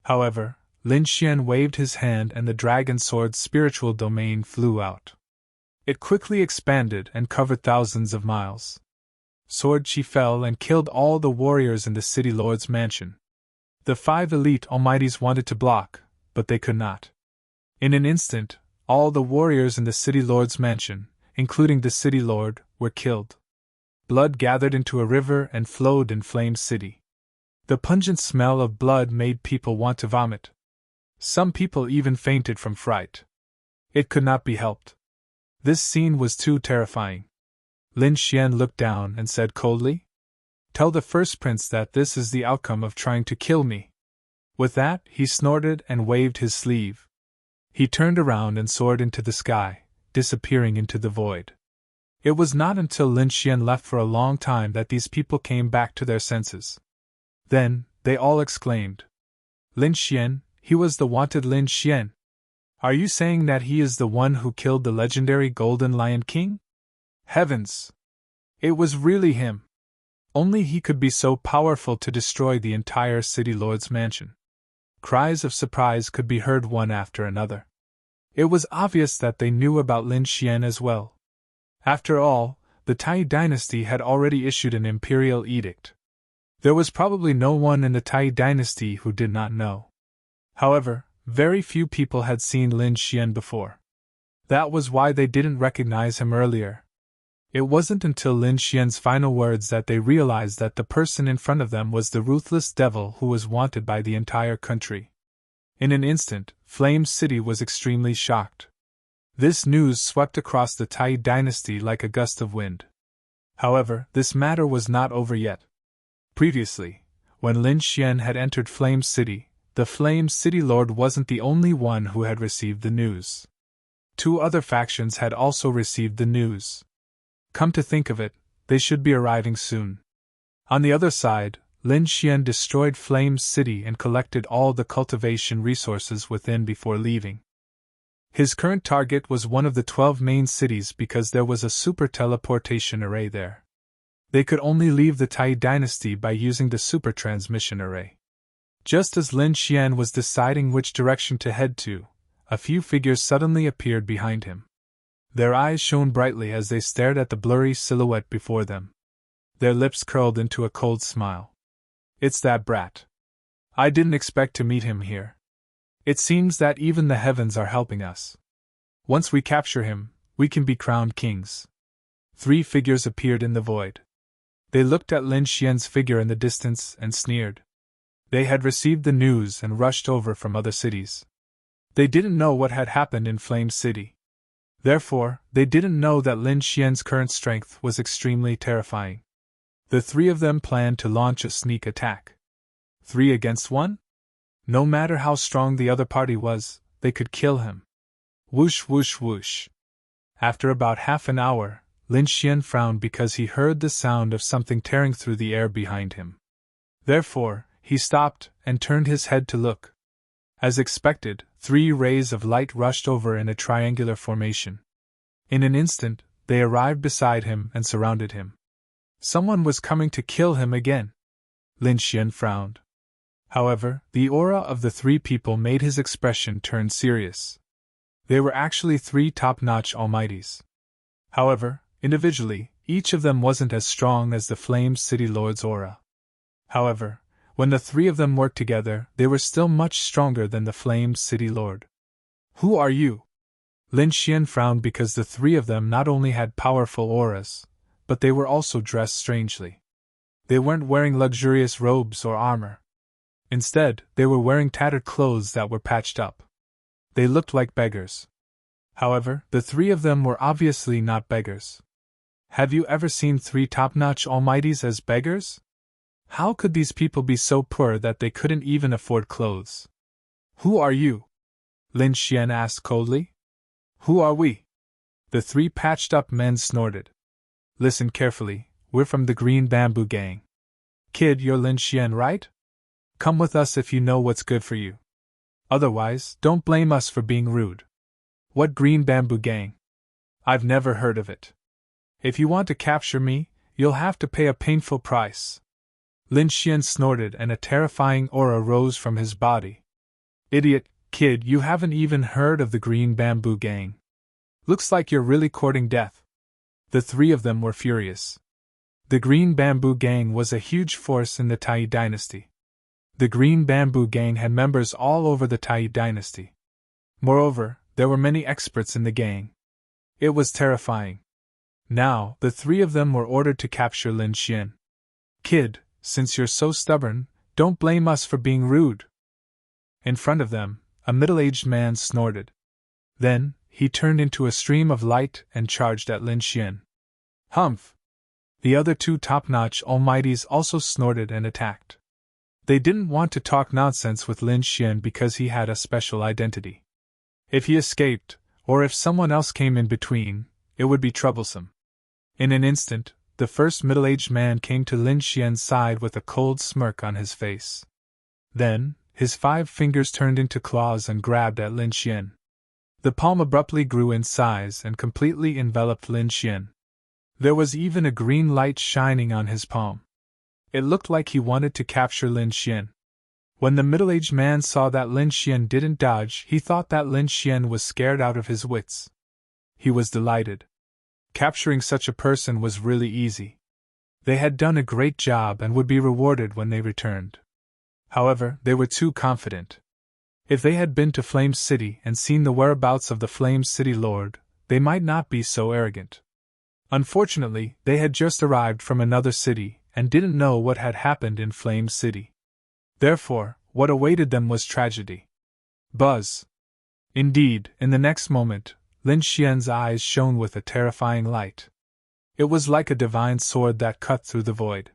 However, Lin Xian waved his hand and the dragon sword's spiritual domain flew out. It quickly expanded and covered thousands of miles. Sword Chi fell and killed all the warriors in the city lord's mansion. The 5 elite almighties wanted to block, but they could not. In an instant, all the warriors in the city lord's mansion, including the city lord, were killed. Blood gathered into a river and flowed in Flame City. The pungent smell of blood made people want to vomit. Some people even fainted from fright. It could not be helped. This scene was too terrifying. Lin Xian looked down and said coldly, "Tell the first prince that this is the outcome of trying to kill me." With that, he snorted and waved his sleeve. He turned around and soared into the sky, disappearing into the void. It was not until Lin Xian left for a long time that these people came back to their senses. Then, they all exclaimed, "Lin Xian, he was the wanted Lin Xian. Are you saying that he is the one who killed the legendary Golden Lion King? Heavens! It was really him. Only he could be so powerful to destroy the entire city lord's mansion." Cries of surprise could be heard one after another. It was obvious that they knew about Lin Xian as well. After all, the Tai dynasty had already issued an imperial edict. There was probably no one in the Tai dynasty who did not know. However, very few people had seen Lin Xian before. That was why they didn't recognize him earlier. It wasn't until Lin Xian's final words that they realized that the person in front of them was the ruthless devil who was wanted by the entire country. In an instant, Flame City was extremely shocked. This news swept across the Tai dynasty like a gust of wind. However, this matter was not over yet. Previously, when Lin Xian had entered Flame City, the Flame City Lord wasn't the only one who had received the news. 2 other factions had also received the news. Come to think of it, they should be arriving soon. On the other side, Lin Xian destroyed Flame City and collected all the cultivation resources within before leaving. His current target was one of the 12 main cities because there was a super teleportation array there. They could only leave the Tai dynasty by using the super transmission array. Just as Lin Xian was deciding which direction to head to, a few figures suddenly appeared behind him. Their eyes shone brightly as they stared at the blurry silhouette before them. Their lips curled into a cold smile. It's that brat. I didn't expect to meet him here. It seems that even the heavens are helping us. Once we capture him, we can be crowned kings. 3 figures appeared in the void. They looked at Lin Xian's figure in the distance and sneered. They had received the news and rushed over from other cities. They didn't know what had happened in Flame City. Therefore, they didn't know that Lin Xian's current strength was extremely terrifying. The 3 of them planned to launch a sneak attack. 3 against 1? No matter how strong the other party was, they could kill him. Whoosh whoosh whoosh. After about half an hour, Lin Xian frowned because he heard the sound of something tearing through the air behind him. Therefore, he stopped and turned his head to look. As expected, 3 rays of light rushed over in a triangular formation. In an instant, they arrived beside him and surrounded him. Someone was coming to kill him again. Lin Xian frowned. However, the aura of the 3 people made his expression turn serious. They were actually 3 top-notch almighties. However, individually, each of them wasn't as strong as the Flame City Lord's aura. However, when the 3 of them worked together, they were still much stronger than the Flame City Lord. Who are you? Lin Xian frowned because the 3 of them not only had powerful auras, but they were also dressed strangely. They weren't wearing luxurious robes or armor. Instead, they were wearing tattered clothes that were patched up. They looked like beggars. However, the 3 of them were obviously not beggars. Have you ever seen 3 top-notch almighties as beggars? How could these people be so poor that they couldn't even afford clothes? Who are you? Lin Xian asked coldly. Who are we? The 3 patched-up men snorted. Listen carefully, we're from the Green Bamboo Gang. Kid, you're Lin Xian, right? Come with us if you know what's good for you. Otherwise, don't blame us for being rude. What Green Bamboo Gang? I've never heard of it. If you want to capture me, you'll have to pay a painful price. Lin Xian snorted and a terrifying aura rose from his body. Idiot, kid, you haven't even heard of the Green Bamboo Gang. Looks like you're really courting death. The 3 of them were furious. The Green Bamboo Gang was a huge force in the Tai dynasty. The Green Bamboo Gang had members all over the Tai dynasty. Moreover, there were many experts in the gang. It was terrifying. Now, the 3 of them were ordered to capture Lin Xian. Kid, since you're so stubborn, don't blame us for being rude. In front of them, a middle-aged man snorted. Then, he turned into a stream of light and charged at Lin Xian. Humph! The other 2 top-notch almighties also snorted and attacked. They didn't want to talk nonsense with Lin Xian because he had a special identity. If he escaped, or if someone else came in between, it would be troublesome. In an instant, the first middle-aged man came to Lin Xian's side with a cold smirk on his face. Then, his 5 fingers turned into claws and grabbed at Lin Xian. The palm abruptly grew in size and completely enveloped Lin Xian. There was even a green light shining on his palm. It looked like he wanted to capture Lin Xian. When the middle-aged man saw that Lin Xian didn't dodge, he thought that Lin Xian was scared out of his wits. He was delighted. Capturing such a person was really easy. They had done a great job and would be rewarded when they returned. However, they were too confident. If they had been to Flame City and seen the whereabouts of the Flame City Lord, they might not be so arrogant. Unfortunately, they had just arrived from another city and didn't know what had happened in Flame City. Therefore, what awaited them was tragedy. Buzz! Indeed, in the next moment, Lin Xian's eyes shone with a terrifying light. It was like a divine sword that cut through the void.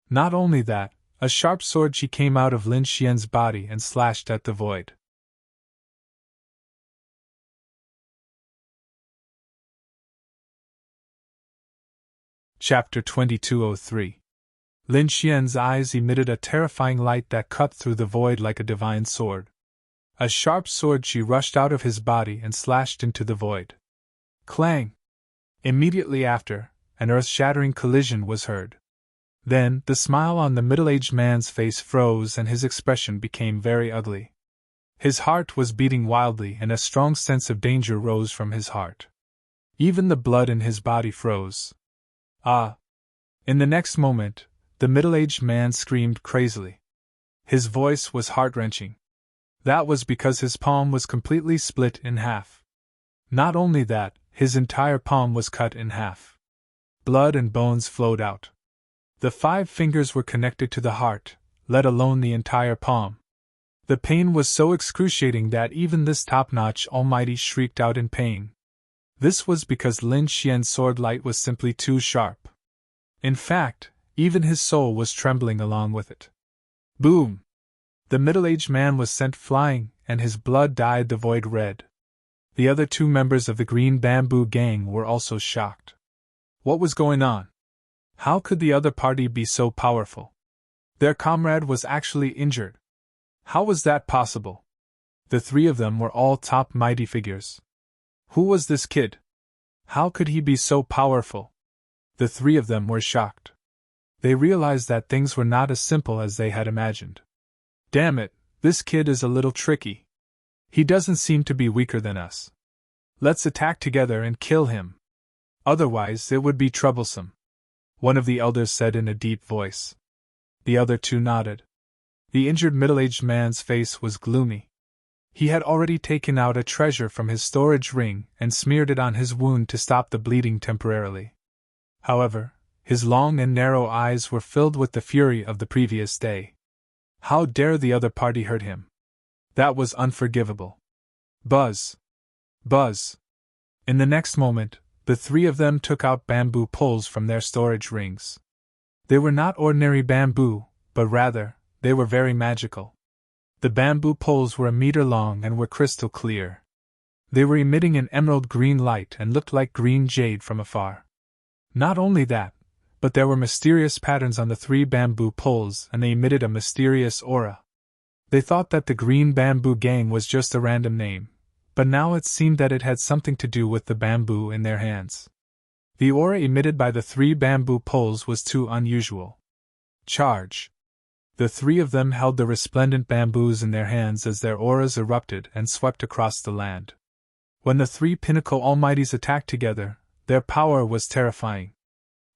Not only that, a sharp sword she came out of Lin Xian's body and slashed at the void. Chapter 2203. Lin Xian's eyes emitted a terrifying light that cut through the void like a divine sword. A sharp sword she rushed out of his body and slashed into the void. Clang! Immediately after, an earth-shattering collision was heard. Then, the smile on the middle-aged man's face froze and his expression became very ugly. His heart was beating wildly and a strong sense of danger rose from his heart. Even the blood in his body froze. Ah! In the next moment, the middle-aged man screamed crazily. His voice was heart-wrenching. That was because his palm was completely split in half. Not only that, his entire palm was cut in half. Blood and bones flowed out. The 5 fingers were connected to the heart, let alone the entire palm. The pain was so excruciating that even this top-notch almighty shrieked out in pain. This was because Lin Xian's sword light was simply too sharp. In fact, even his soul was trembling along with it. Boom! The middle-aged man was sent flying, and his blood dyed the void red. The other 2 members of the Green Bamboo Gang were also shocked. What was going on? How could the other party be so powerful? Their comrade was actually injured. How was that possible? The 3 of them were all top mighty figures. Who was this kid? How could he be so powerful? The 3 of them were shocked. They realized that things were not as simple as they had imagined. Damn it, this kid is a little tricky. He doesn't seem to be weaker than us. Let's attack together and kill him. Otherwise, it would be troublesome. One of the elders said in a deep voice. The other 2 nodded. The injured middle-aged man's face was gloomy. He had already taken out a treasure from his storage ring and smeared it on his wound to stop the bleeding temporarily. However, his long and narrow eyes were filled with the fury of the previous day. How dare the other party hurt him? That was unforgivable. Buzz! Buzz! In the next moment, the 3 of them took out bamboo poles from their storage rings. They were not ordinary bamboo, but rather, they were very magical. The bamboo poles were a meter long and were crystal clear. They were emitting an emerald green light and looked like green jade from afar. Not only that, but there were mysterious patterns on the 3 bamboo poles and they emitted a mysterious aura. They thought that the Green Bamboo Gang was just a random name, but now it seemed that it had something to do with the bamboo in their hands. The aura emitted by the 3 bamboo poles was too unusual. Charge! The 3 of them held the resplendent bamboos in their hands as their auras erupted and swept across the land. When the 3 pinnacle almighties attacked together, their power was terrifying.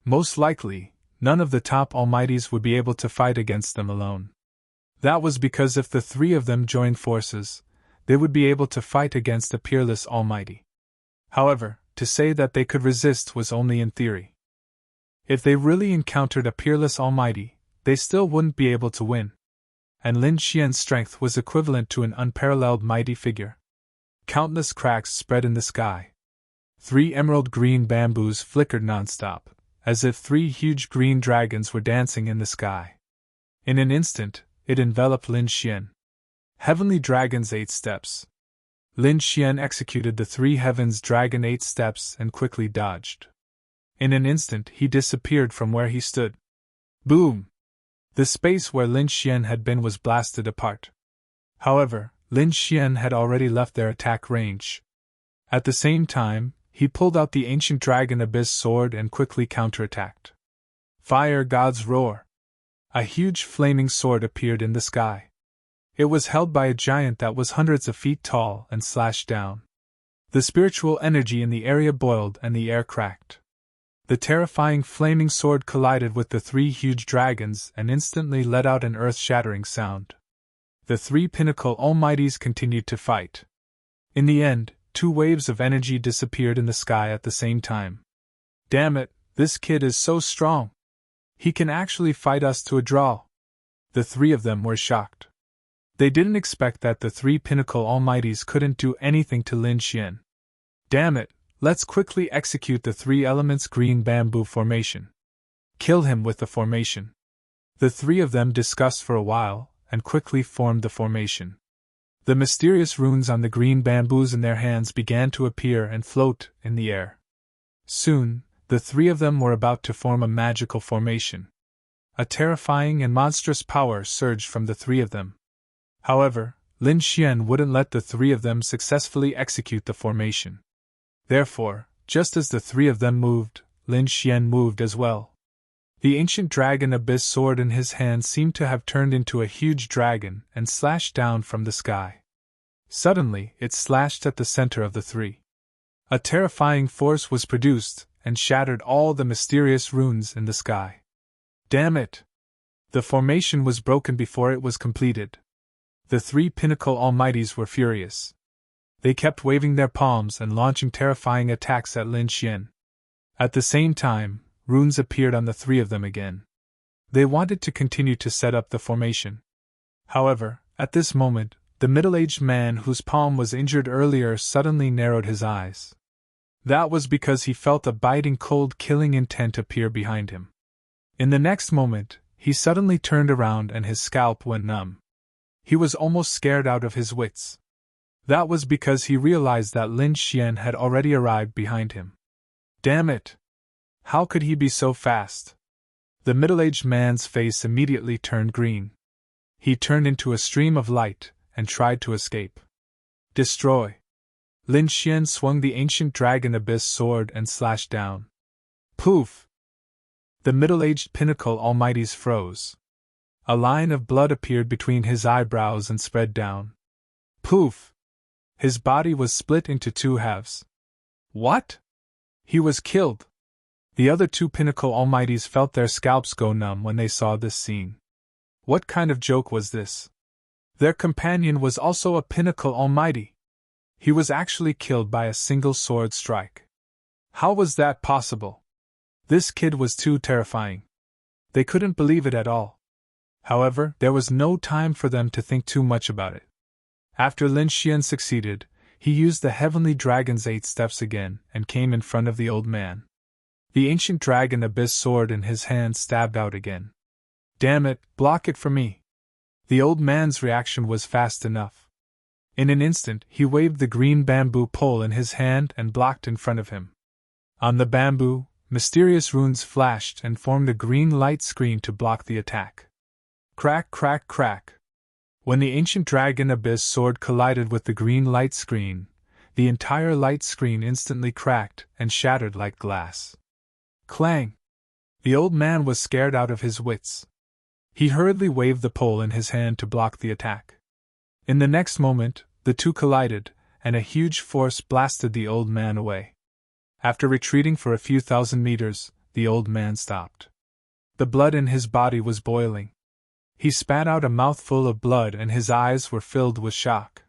Most likely, none of the top almighties would be able to fight against them alone. That was because if the 3 of them joined forces, they would be able to fight against a peerless almighty. However, to say that they could resist was only in theory. If they really encountered a peerless almighty, they still wouldn't be able to win. And Lin Xian's strength was equivalent to an unparalleled mighty figure. Countless cracks spread in the sky. 3 emerald green bamboos flickered nonstop, as if 3 huge green dragons were dancing in the sky. In an instant, it enveloped Lin Xian. Heavenly Dragon's 8 steps. Lin Xian executed the 3 Heaven's Dragon 8 steps and quickly dodged. In an instant he disappeared from where he stood. Boom! The space where Lin Xian had been was blasted apart. However, Lin Xian had already left their attack range. At the same time, he pulled out the ancient Dragon Abyss sword and quickly counterattacked. Fire God's Roar! A huge flaming sword appeared in the sky. It was held by a giant that was hundreds of feet tall and slashed down. The spiritual energy in the area boiled and the air cracked. The terrifying flaming sword collided with the 3 huge dragons and instantly let out an earth-shattering sound. The 3 pinnacle almighties continued to fight. In the end, 2 waves of energy disappeared in the sky at the same time. Damn it, this kid is so strong. He can actually fight us to a draw. The three of them were shocked. They didn't expect that the three Pinnacle Almighties couldn't do anything to Lin Xian. Damn it, let's quickly execute the three elements green bamboo formation. Kill him with the formation. The three of them discussed for a while, and quickly formed the formation. The mysterious runes on the green bamboos in their hands began to appear and float in the air. Soon, the three of them were about to form a magical formation. A terrifying and monstrous power surged from the three of them. However, Lin Xian wouldn't let the three of them successfully execute the formation. Therefore, just as the three of them moved, Lin Xian moved as well. The ancient dragon abyss sword in his hand seemed to have turned into a huge dragon and slashed down from the sky. Suddenly, it slashed at the center of the three. A terrifying force was produced and shattered all the mysterious runes in the sky. Damn it! The formation was broken before it was completed. The three Pinnacle Almighties were furious. They kept waving their palms and launching terrifying attacks at Lin Xian. At the same time, runes appeared on the three of them again. They wanted to continue to set up the formation. However, at this moment, the middle-aged man whose palm was injured earlier suddenly narrowed his eyes. That was because he felt a biting cold killing intent appear behind him. In the next moment, he suddenly turned around and his scalp went numb. He was almost scared out of his wits. That was because he realized that Lin Xian had already arrived behind him. Damn it! How could he be so fast? The middle-aged man's face immediately turned green. He turned into a stream of light and tried to escape. Destroy! Lin Xian swung the ancient dragon abyss sword and slashed down. Poof! The middle-aged Pinnacle Almighties froze. A line of blood appeared between his eyebrows and spread down. Poof! His body was split into two halves. What? He was killed! The other two Pinnacle Almighties felt their scalps go numb when they saw this scene. What kind of joke was this? Their companion was also a Pinnacle Almighty. He was actually killed by a single sword strike. How was that possible? This kid was too terrifying. They couldn't believe it at all. However, there was no time for them to think too much about it. After Lin Xian succeeded, he used the Heavenly Dragon's 8 steps again and came in front of the old man. The ancient dragon abyss sword in his hand stabbed out again. Damn it, block it for me! The old man's reaction was fast enough. In an instant, he waved the green bamboo pole in his hand and blocked in front of him. On the bamboo, mysterious runes flashed and formed a green light screen to block the attack. Crack, crack, crack. When the ancient dragon abyss sword collided with the green light screen, the entire light screen instantly cracked and shattered like glass. Clang! The old man was scared out of his wits. He hurriedly waved the pole in his hand to block the attack. In the next moment, the two collided, and a huge force blasted the old man away. After retreating for a few thousand meters, the old man stopped. The blood in his body was boiling. He spat out a mouthful of blood and his eyes were filled with shock.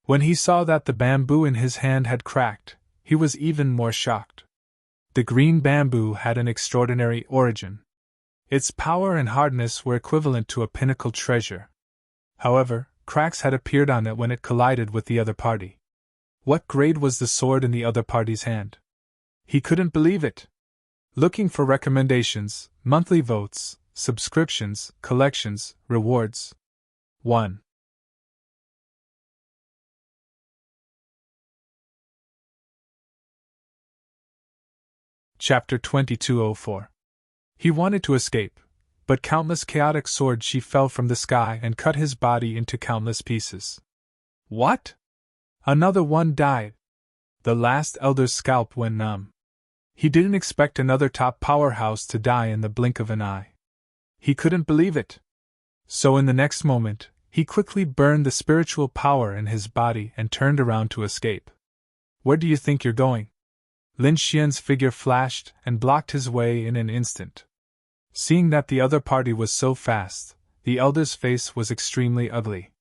When he saw that the bamboo in his hand had cracked, he was even more shocked. The green bamboo had an extraordinary origin. Its power and hardness were equivalent to a pinnacle treasure. However, cracks had appeared on it when it collided with the other party. What grade was the sword in the other party's hand? He couldn't believe it. Looking for recommendations, monthly votes, subscriptions, collections, rewards. 1. Chapter 2204. He wanted to escape, but countless chaotic sword chi fell from the sky and cut his body into countless pieces. What? Another one died. The last elder's scalp went numb. He didn't expect another top powerhouse to die in the blink of an eye. He couldn't believe it. So in the next moment, he quickly burned the spiritual power in his body and turned around to escape. Where do you think you're going? Lin Xian's figure flashed and blocked his way in an instant. Seeing that the other party was so fast, the elder's face was extremely ugly.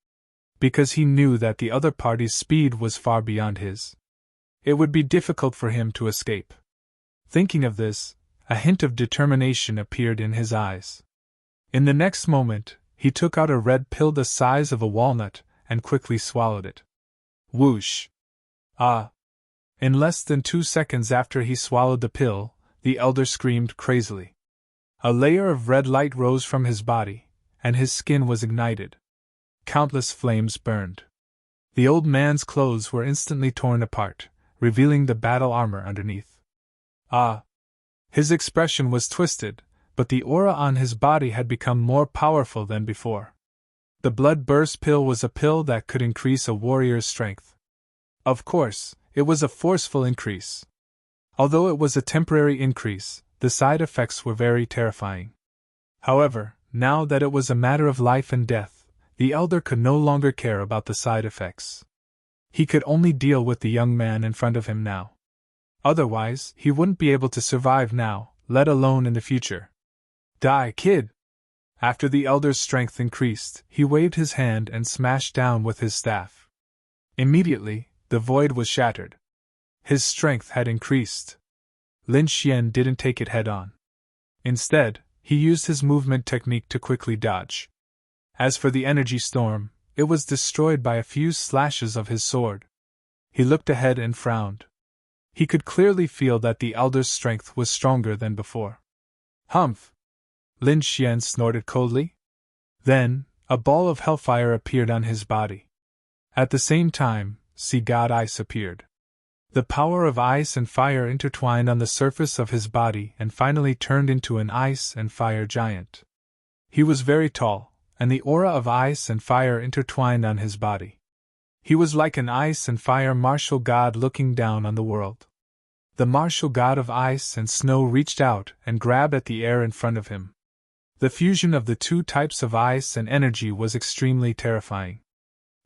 Because he knew that the other party's speed was far beyond his. It would be difficult for him to escape. Thinking of this, a hint of determination appeared in his eyes. In the next moment, he took out a red pill the size of a walnut and quickly swallowed it. Whoosh! Ah! In less than 2 seconds after he swallowed the pill, the elder screamed crazily. A layer of red light rose from his body, and his skin was ignited. Countless flames burned. The old man's clothes were instantly torn apart, revealing the battle armor underneath. Ah! His expression was twisted, but the aura on his body had become more powerful than before. The blood-burst pill was a pill that could increase a warrior's strength. Of course, it was a forceful increase. Although it was a temporary increase, the side effects were very terrifying. However, now that it was a matter of life and death, the elder could no longer care about the side effects. He could only deal with the young man in front of him now. Otherwise, he wouldn't be able to survive now, let alone in the future. Die, kid! After the elder's strength increased, he waved his hand and smashed down with his staff. Immediately, the void was shattered. His strength had increased. Lin Xian didn't take it head-on. Instead, he used his movement technique to quickly dodge. As for the energy storm, it was destroyed by a few slashes of his sword. He looked ahead and frowned. He could clearly feel that the elder's strength was stronger than before. Humph! Lin Xian snorted coldly. Then, a ball of hellfire appeared on his body. At the same time, Sea God Ice appeared. The power of ice and fire intertwined on the surface of his body and finally turned into an ice and fire giant. He was very tall, and the aura of ice and fire intertwined on his body. He was like an ice and fire martial god looking down on the world. The martial god of ice and snow reached out and grabbed at the air in front of him. The fusion of the two types of ice and energy was extremely terrifying.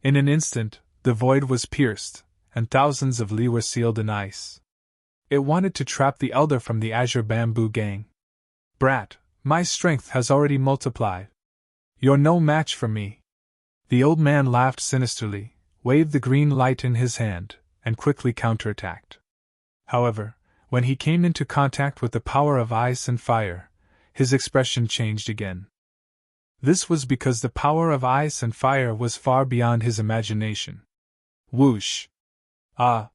In an instant, the void was pierced, and thousands of li were sealed in ice. It wanted to trap the elder from the Azure Bamboo Gang. Brat, my strength has already multiplied. You're no match for me. The old man laughed sinisterly, waved the green light in his hand, and quickly counterattacked. However, when he came into contact with the power of ice and fire, his expression changed again. This was because the power of ice and fire was far beyond his imagination. Whoosh! Ah!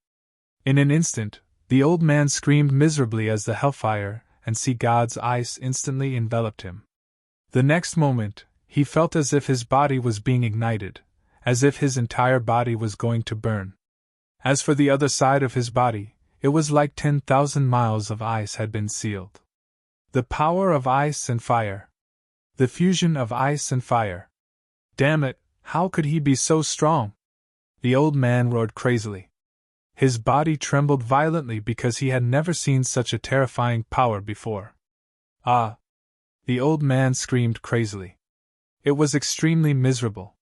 In an instant, the old man screamed miserably as the hellfire and Sea God's ice instantly enveloped him. The next moment, he felt as if his body was being ignited, as if his entire body was going to burn. As for the other side of his body, it was like 10,000 miles of ice had been sealed. The power of ice and fire. The fusion of ice and fire. Damn it, how could he be so strong? The old man roared crazily. His body trembled violently because he had never seen such a terrifying power before. Ah! The old man screamed crazily. It was extremely miserable.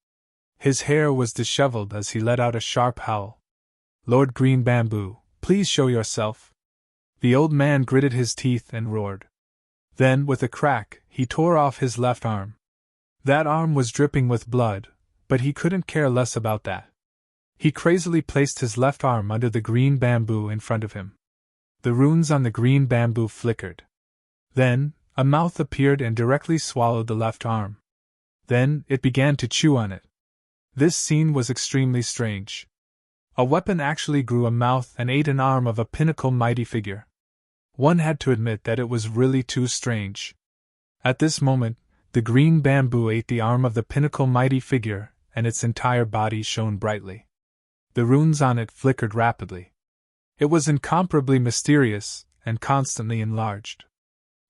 His hair was disheveled as he let out a sharp howl. Lord Green Bamboo, please show yourself. The old man gritted his teeth and roared. Then, with a crack, he tore off his left arm. That arm was dripping with blood, but he couldn't care less about that. He crazily placed his left arm under the green bamboo in front of him. The runes on the green bamboo flickered. Then, a mouth appeared and directly swallowed the left arm. Then, it began to chew on it. This scene was extremely strange. A weapon actually grew a mouth and ate an arm of a pinnacle mighty figure. One had to admit that it was really too strange. At this moment, the green bamboo ate the arm of the pinnacle mighty figure, and its entire body shone brightly. The runes on it flickered rapidly. It was incomparably mysterious, and constantly enlarged.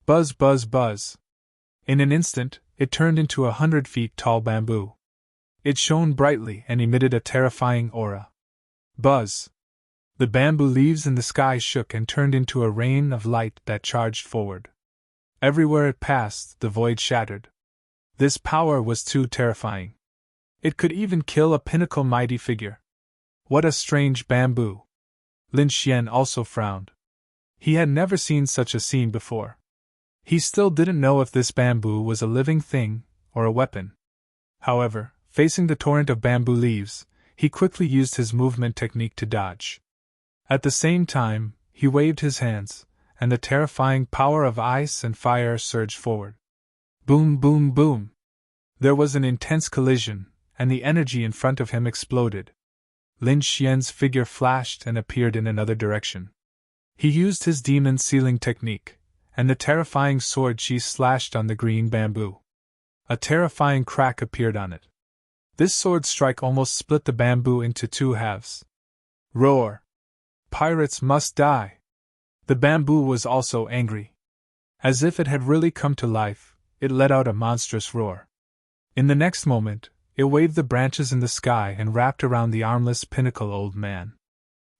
Buzz, buzz, buzz. In an instant, it turned into 100 feet tall bamboo. It shone brightly and emitted a terrifying aura. Buzz! The bamboo leaves in the sky shook and turned into a rain of light that charged forward. Everywhere it passed, the void shattered. This power was too terrifying. It could even kill a pinnacle mighty figure. What a strange bamboo! Lin Xian also frowned. He had never seen such a scene before. He still didn't know if this bamboo was a living thing or a weapon. However, facing the torrent of bamboo leaves, he quickly used his movement technique to dodge. At the same time, he waved his hands, and the terrifying power of ice and fire surged forward. Boom, boom, boom! There was an intense collision, and the energy in front of him exploded. Lin Xian's figure flashed and appeared in another direction. He used his demon sealing technique, and the terrifying sword she slashed on the green bamboo. A terrifying crack appeared on it. This sword strike almost split the bamboo into two halves. Roar! Pirates must die! The bamboo was also angry. As if it had really come to life, it let out a monstrous roar. In the next moment, it waved the branches in the sky and wrapped around the armless pinnacle old man.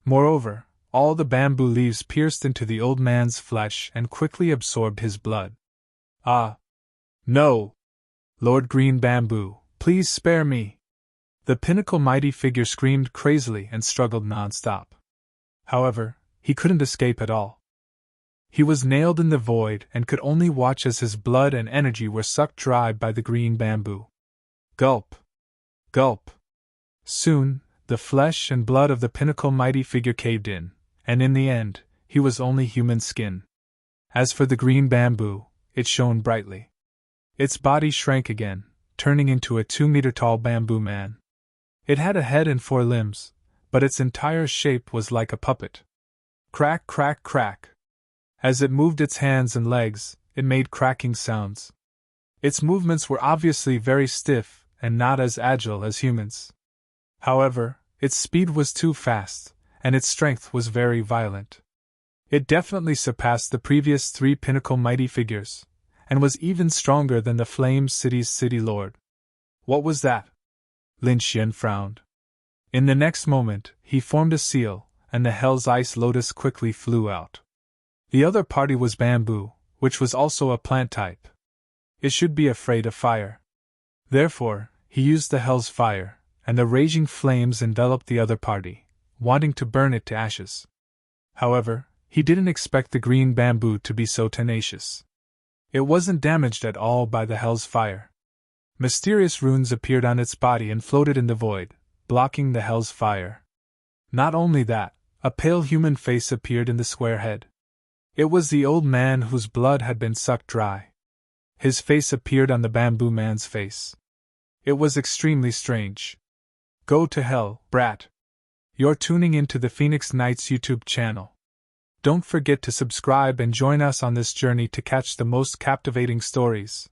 Moreover, all the bamboo leaves pierced into the old man's flesh and quickly absorbed his blood. Ah! No! Lord Green Bamboo, please spare me! The pinnacle mighty figure screamed crazily and struggled non-stop. However, he couldn't escape at all. He was nailed in the void and could only watch as his blood and energy were sucked dry by the green bamboo. Gulp! Gulp! Soon, the flesh and blood of the pinnacle mighty figure caved in, and in the end, he was only human skin. As for the green bamboo, it shone brightly. Its body shrank again, turning into a 2-meter-tall bamboo man. It had a head and 4 limbs, but its entire shape was like a puppet. Crack, crack, crack! As it moved its hands and legs, it made cracking sounds. Its movements were obviously very stiff and not as agile as humans. However, its speed was too fast, and its strength was very violent. It definitely surpassed the previous 3 pinnacle mighty figures, and was even stronger than the Flame City's city lord. What was that? Lin Xian frowned. In the next moment, he formed a seal, and the Hell's Ice Lotus quickly flew out. The other party was bamboo, which was also a plant type. It should be afraid of fire. Therefore, he used the Hell's Fire, and the raging flames enveloped the other party, wanting to burn it to ashes. However, he didn't expect the green bamboo to be so tenacious. It wasn't damaged at all by the Hell's Fire. Mysterious runes appeared on its body and floated in the void, blocking the Hell's Fire. Not only that, a pale human face appeared in the square head. It was the old man whose blood had been sucked dry. His face appeared on the bamboo man's face. It was extremely strange. Go to hell, brat. You're tuning into the Phoenix Knights YouTube channel. Don't forget to subscribe and join us on this journey to catch the most captivating stories.